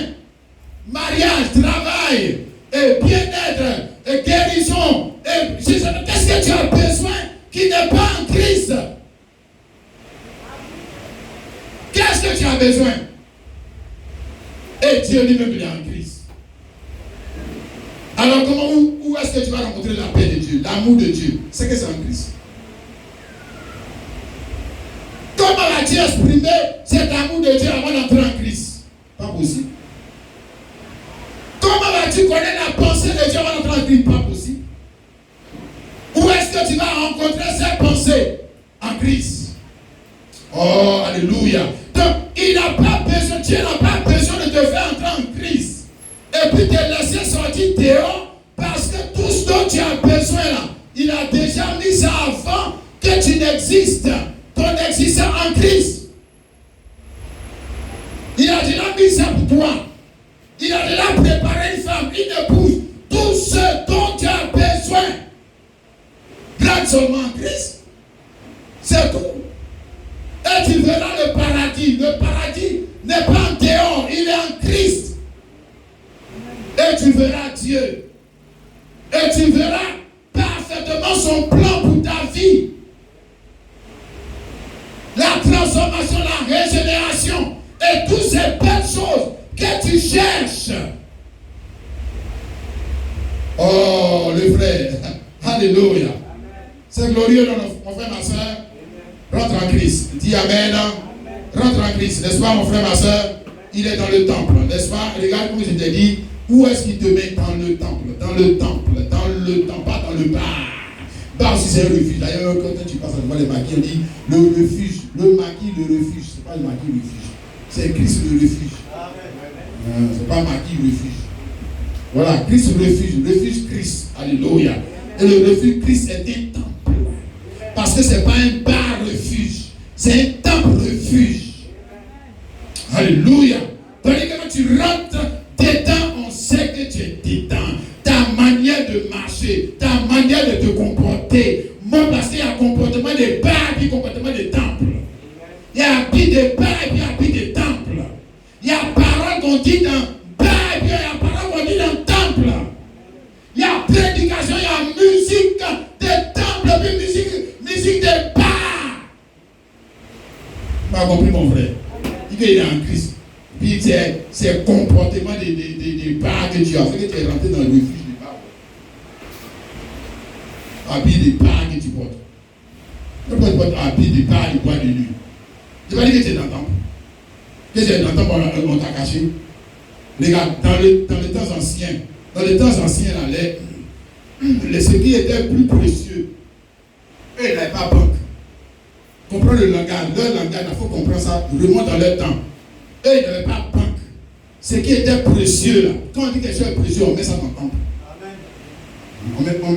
mariage, travail, et bien-être, et guérison, qu'est-ce que tu as besoin qui n'est pas en Christ? Qu'est-ce que tu as besoin? Et Dieu lui-même est en Christ. Alors où est-ce que tu vas rencontrer la paix de Dieu, l'amour de Dieu? C'est que c'est en Christ. Comment vas-tu exprimer cet amour de Dieu avant d'entrer en Christ? Pas possible. Comment vas-tu connaître la pensée de Dieu avant d'entrer en Christ? Pas possible. Où est-ce que tu vas rencontrer ces pensées? En Christ. Oh, alléluia. Donc, il n'a pas besoin, Dieu n'a pas besoin de te faire entrer en Christ. Et puis te laisser sortir dehors parce que tout ce dont tu as besoin là, il a déjà mis ça avant que tu n'existes. Ton existence en Christ. Il a déjà mis ça pour toi. Il a déjà préparé une femme, une épouse. Tout ce dont tu as besoin. Regarde seulement en Christ. C'est tout. Et tu verras le paradis. Le paradis n'est pas en dehors, il est en Christ. Et tu verras Dieu. Et tu verras parfaitement son plan pour ta vie. La transformation, la régénération et toutes ces belles choses que tu cherches. Oh, le frère. Alléluia. C'est glorieux, mon frère, ma soeur. Rentre en Christ. Dis Amen. Rentre en Christ. N'est-ce pas, mon frère, ma soeur? Il est dans le temple. N'est-ce pas? Regarde comme je t'ai dit. Où est-ce qu'il te met? Dans le temple. Dans le temple. Dans le temple. Pas dans le bar. Bar aussi, c'est un refuge. D'ailleurs, quand tu passes à devant les maquis, on dit le refuge. Le maquis, le refuge. Ce n'est pas le maquis, le refuge. C'est Christ, le refuge. Ce n'est pas maquis, le refuge. Voilà, Christ, le refuge. Refuge, Christ. Alléluia. Et le refuge, Christ est un temple. Parce que ce n'est pas un bar refuge. C'est un temple refuge. Alléluia. Tandis que quand tu rentres dedans, on sait que tu es dedans. Ta manière de marcher, ta manière de te comporter. Moi, parce qu'il y a un comportement de bar et un comportement de temple. Il y a habit de bar et puis habit de temple. Il y a parole qu'on dit dans bar, il y a parole qu'on dit dans temple. Il y a prédication, il y a musique de temple, puis musique de bar. Tu m'as compris, mon frère? Il est en Christ. Puis c'est comportement des bars que tu as fait, que tu es rentré dans le refuge des bars. Habit des bars que tu portes. Tu ne peux pas habiller des bars et boire de nuit. Tu vas dire que tu es dans le temple. Que tu es dans le temple, on t'a caché. Regarde, dans les temps anciens, ce qui était plus précieux, eux, ils n'avaient pas banque. Comprends le langage, leur langage, il faut comprendre ça, remonte dans leur temps. Eux, ils n'avaient pas banque. Ce qui était précieux, là, quand on dit quelque chose est précieux, on met ça dans le temple. Il n'y a pas une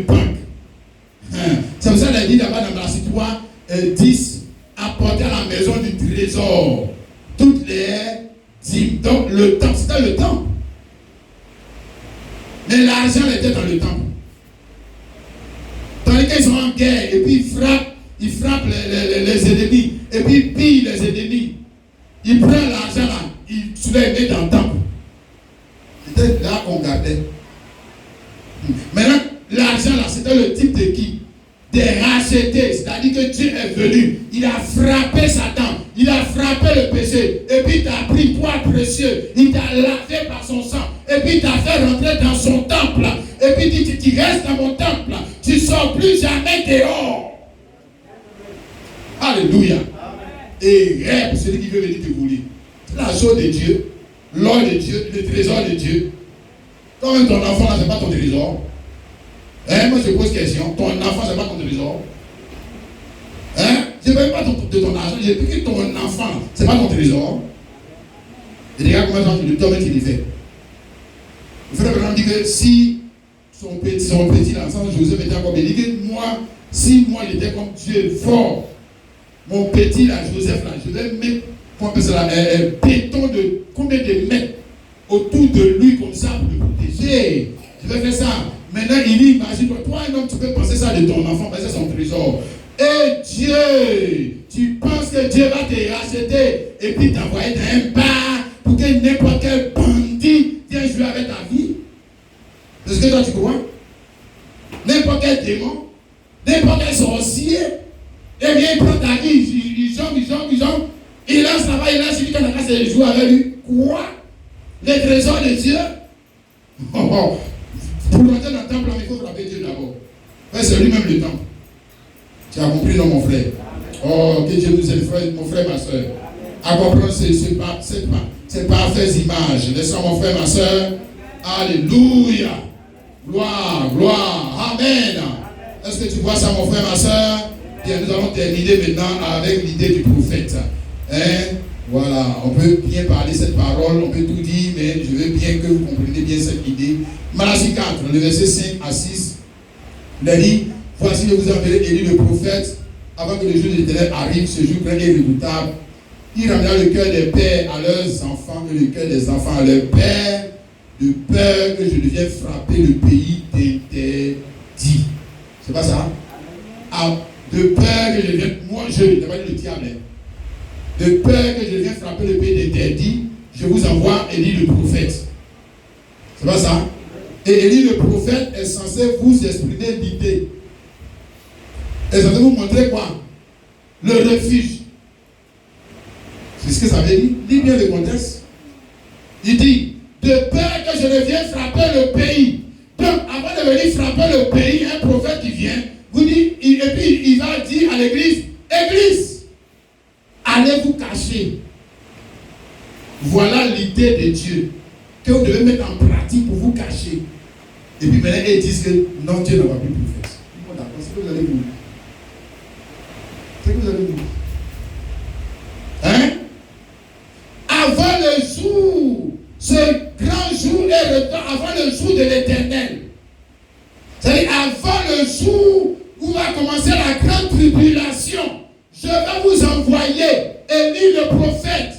banque. C'est pour ça qu'il dit là-bas dans Matthieu 3, 10, apporter à la maison du trésor toutes les dîmes. Donc le temple, c'était le temple. Mais l'argent était dans le temple. Tandis qu'ils sont en guerre, et puis ils frappent les ennemis, et puis ils pillent les ennemis. Ils prennent l'argent là, ils soulèvent dans le temple. C'était là qu'on gardait. Maintenant, l'argent là, c'était le type de qui? Des rachetés. C'est-à-dire que Dieu est venu. Il a frappé Satan. Il a frappé le péché. Et puis il t'a pris poids précieux. Il t'a lavé par son sang. Et puis il t'a fait rentrer dans son temple. Et puis il dit, tu restes dans mon temple. Tu ne sors plus jamais dehors. Alléluia. Et rêve celui qui veut venir te voler. La chose de Dieu. L'or de Dieu, le trésor de Dieu. Quand même ton enfant là, c'est pas ton trésor. Moi je pose question. Ton enfant, c'est pas ton trésor. Je ne veux pas de ton argent. Je veux que ton enfant, c'est pas ton trésor. Et regarde comment le Tom il est fait. Le frère Abraham dit que si son petit enfant, Joseph était encore béni, que si moi il était comme Dieu fort, mon petit là, Joseph là, je vais mettre un béton de combien de mètres autour de lui comme ça pour le protéger. Je vais faire ça. Maintenant, il dit, imagine-toi, toi un homme, tu peux penser ça de ton enfant, parce que c'est son trésor. Et Dieu, tu penses que Dieu va te racheter et puis t'envoyer dans un bar pour que n'importe quel bandit vienne jouer avec ta vie? C'est ce que toi tu crois? N'importe quel démon, n'importe quel sorcier, et bien il prend ta vie, il jambe, il lance là-bas, il lance celui qui a la casse et il joue avec lui. Quoi? Les trésors de Dieu? Pour rentrer dans le temple, il faut frapper Dieu d'abord. C'est lui-même le temple. Tu as compris, non, mon frère? Oh, que Dieu nous aide, mon frère, ma soeur. À comprendre ces parfaites images. Laissons mon frère, ma soeur. Alléluia. Gloire. Amen. Est-ce que tu vois ça, mon frère, ma soeur? Bien, nous allons terminer maintenant avec l'idée du prophète. Voilà, on peut bien parler cette parole, on peut tout dire, mais je veux bien que vous compreniez bien cette idée. Malachie 4, le verset 5 à 6, il a dit, voici je vous enverrai Élie le prophète, avant que le jour de l'Éternel arrive, ce jour grand et redoutable. Il ramènera le cœur des pères à leurs enfants et le cœur des enfants à leurs pères, de peur que je ne vienne frapper le pays d'interdit. C'est pas ça? De peur que je vienne, moi je n'ai pas dit le diable. De peur que je vienne frapper le pays d'interdit, je vous envoie Élie le prophète. C'est pas ça? Et Élie le prophète est censé vous exprimer l'idée. Et ça veut vous montrer quoi? Le refuge. C'est ce que ça veut dire. Lis bien le contexte. Il dit, de peur que je ne vienne frapper le pays. Donc, avant de venir frapper le pays, un prophète qui vient, vous dit, et puis il va dire à l'église, Église, allez vous cacher. Voilà l'idée de Dieu que vous devez mettre en pratique pour vous cacher. Et puis maintenant, ils disent que non, Dieu n'a pas plus prophète. Bon, d'accord, c'est que vous allez vous. C'est que vous allez vous. Avant le jour, ce grand jour est retard, avant le jour de l'Éternel. C'est-à-dire avant le jour où va commencer la grande tribulation. Je vais vous envoyer Élie le prophète.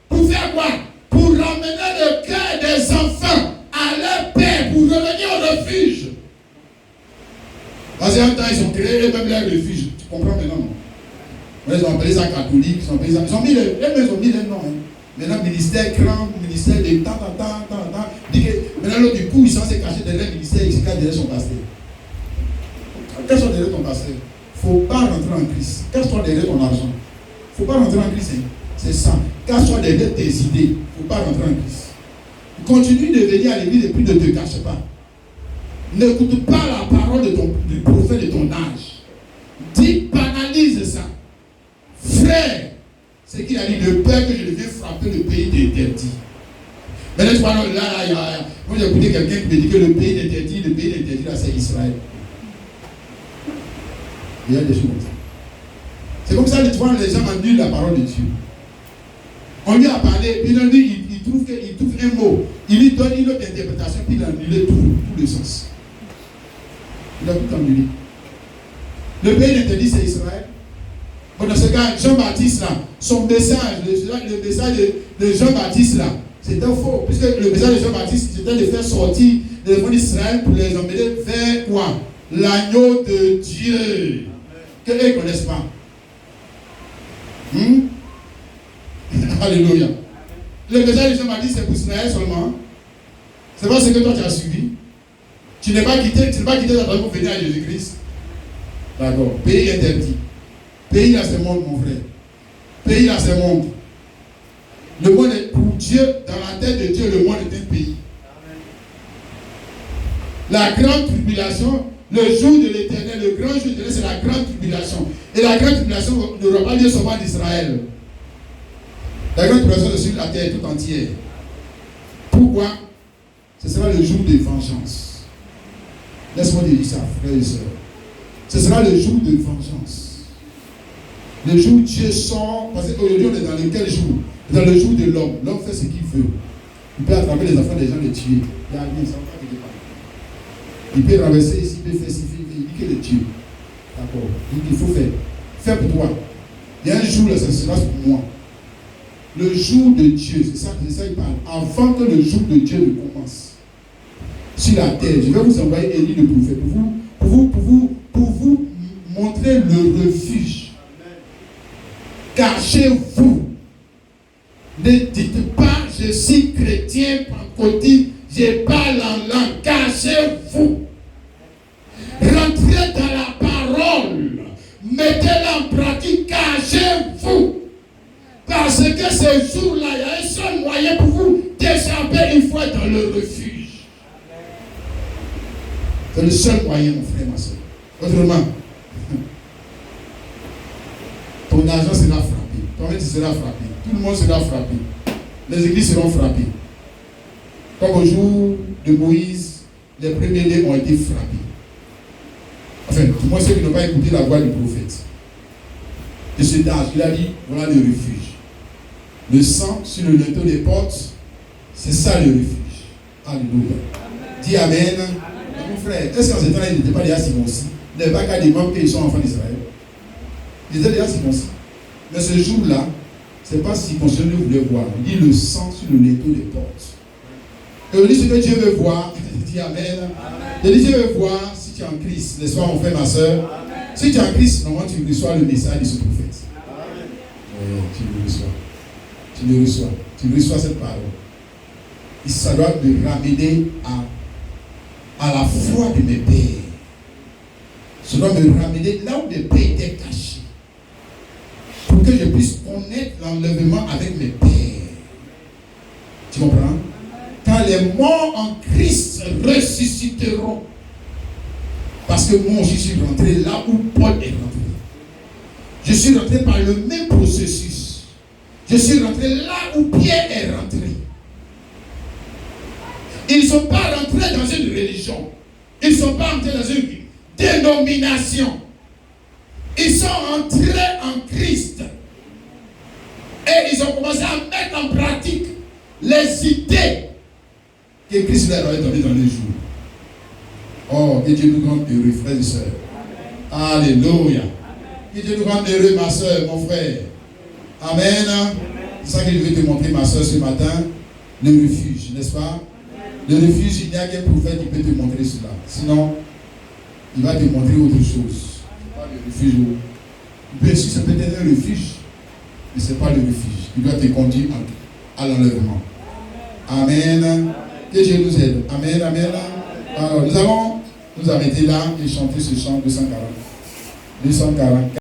Pour faire quoi? Pour ramener le cœur des enfants à leur père, pour revenir au refuge. Parce qu'en temps, ils ont créé eux-mêmes leur refuge. Tu comprends maintenant, non? Ils ont appelé ça catholique, ils ont mis le nom. Hein. Maintenant, ministère grand, ministère de tant. Maintenant, l'autre du coup, ils sont se cacher derrière le ministère, ils se cachent derrière son pasteur. Cache-toi derrière ton pasteur. Il ne faut pas rentrer en Christ. Cache-toi derrière ton argent. Il ne faut pas rentrer en Christ. Hein. C'est ça. Cache-toi derrière tes idées. Il ne faut pas rentrer en Christ. Continue de venir à l'église et puis ne te cache pas. N'écoute pas la parole du prophète de ton âge. Dis, banalise ça. Frère, c'est qu'il a dit, de peur que je devienne frapper le pays d'interdit. Maintenant, tu vois, là, moi j'ai écouté quelqu'un qui me dit que le pays d'interdit, là, c'est Israël. Il y a des choses comme ça. C'est comme ça, tu vois, les gens annulent la parole de Dieu. On lui a parlé, puis il trouve un mot. Il lui donne une autre interprétation, puis il a annulé tout le sens. Il a tout annulé. Le pays d'interdit, c'est Israël. Bon, dans ce cas, Jean-Baptiste, là, son message, le message de Jean-Baptiste, là, c'était faux. Puisque le message de Jean-Baptiste, c'était de faire sortir les enfants d'Israël pour les emmener vers quoi? L'agneau de Dieu. Que eux ne connaissent pas. Alléluia. Le message de Jean-Baptiste, c'est pour Israël seulement. C'est pas ce que toi tu as suivi. Tu n'es pas quitté ta famille pour venir à Jésus-Christ. D'accord. Pays interdit. Pays là, c'est monde, mon frère. Pays là, c'est monde. Le monde est pour Dieu, dans la tête de Dieu, le monde est un pays. La grande tribulation, le jour de l'éternel, le grand jour de l'éternel, c'est la grande tribulation. Et la grande tribulation n'aura pas lieu seulement d'Israël. La grande tribulation est sur la terre tout entière. Pourquoi? Ce sera le jour de vengeance. Laisse-moi dire ça, frères et sœurs. Ce sera le jour de vengeance. Le jour où Dieu sort, parce qu'aujourd'hui on est dans lequel jour? Dans le jour de l'homme. L'homme fait ce qu'il veut. Il peut attraper les enfants des gens et les tuer. Il y a rien, ça va pas quelque part. Il peut traverser ici, il peut faire ici, il dit que le Dieu. D'accord. Il faut faire. Fais pour toi. Il y a un jour là, ça sera pour moi. Le jour de Dieu, c'est ça qu'il parle. Avant que le jour de Dieu ne commence. Sur la terre, je vais vous envoyer Élie le prophète pour vous montrer le refuge. Cachez-vous. Ne dites pas, je suis chrétien, pentecôtiste, je parle en langue. Cachez-vous. Rentrez dans la parole. Mettez-la en pratique. Cachez-vous. Parce que ce jour-là, il y a un seul moyen pour vous d'échapper une fois dans le refuge. C'est le seul moyen, mon frère, ma soeur. Autrement, ton argent sera frappé. Toi-même, tu seras frappé. Tout le monde sera frappé. Les églises seront frappées. Comme au jour de Moïse, les premiers-nés ont été frappés. Enfin, tout le monde ceux qui n'ont pas écouté la voix du prophète. Et cet âge, il a dit, voilà le refuge. Le sang sur le linteau des portes, c'est ça le refuge. Alléluia. Dis Amen. Amen. Mon frère, est-ce qu'en ce temps-là, il n'était pas déjà circoncis? Il n'avait pas qu'à des membres qu'ils sont enfants d'Israël. Ils étaient déjà circoncis. Mais ce jour-là, ce n'est pas circoncis que vous voulez voir. Il dit le sang sur le linteau des portes. Et on dit ce que Dieu veut voir. Dis Amen. Amen. Et Dieu veut voir si tu es en Christ. N'est-ce pas, mon frère, ma soeur? Si tu es en Christ, normalement, tu reçois le message de ce prophète. Tu le reçois. Tu le reçois. Tu reçois cette parole. Et ça doit me ramener à la foi de mes pères. Ça doit me ramener là où mes pères étaient cachés. Pour que je puisse connaître l'enlèvement avec mes pères. Tu comprends? Quand les morts en Christ ressusciteront. Parce que moi, je suis rentré là où Paul est rentré. Je suis rentré par le même processus. Je suis rentré là où Pierre est rentré. Ils ne sont pas rentrés dans une religion. Ils ne sont pas rentrés dans une dénomination. Ils sont entrés en Christ. Et ils ont commencé à mettre en pratique les idées que Christ leur avait données dans les jours. Oh, que Dieu nous rende heureux, frères et sœurs. Alléluia. Que Dieu nous rende heureux, ma soeur, mon frère. Amen. C'est ça que je vais te montrer, ma soeur, ce matin. Le refuge, n'est-ce pas? Le refuge, il n'y a qu'un prophète qui peut te montrer cela. Sinon, il va te montrer autre chose. Pas le refuge. Bercy, c'est peut-être un refuge, mais ce n'est pas le refuge. Il doit te conduire à l'enlèvement. Amen. Que Dieu nous aide. Amen, amen. Alors, nous allons nous arrêter là et chanter ce chant 240.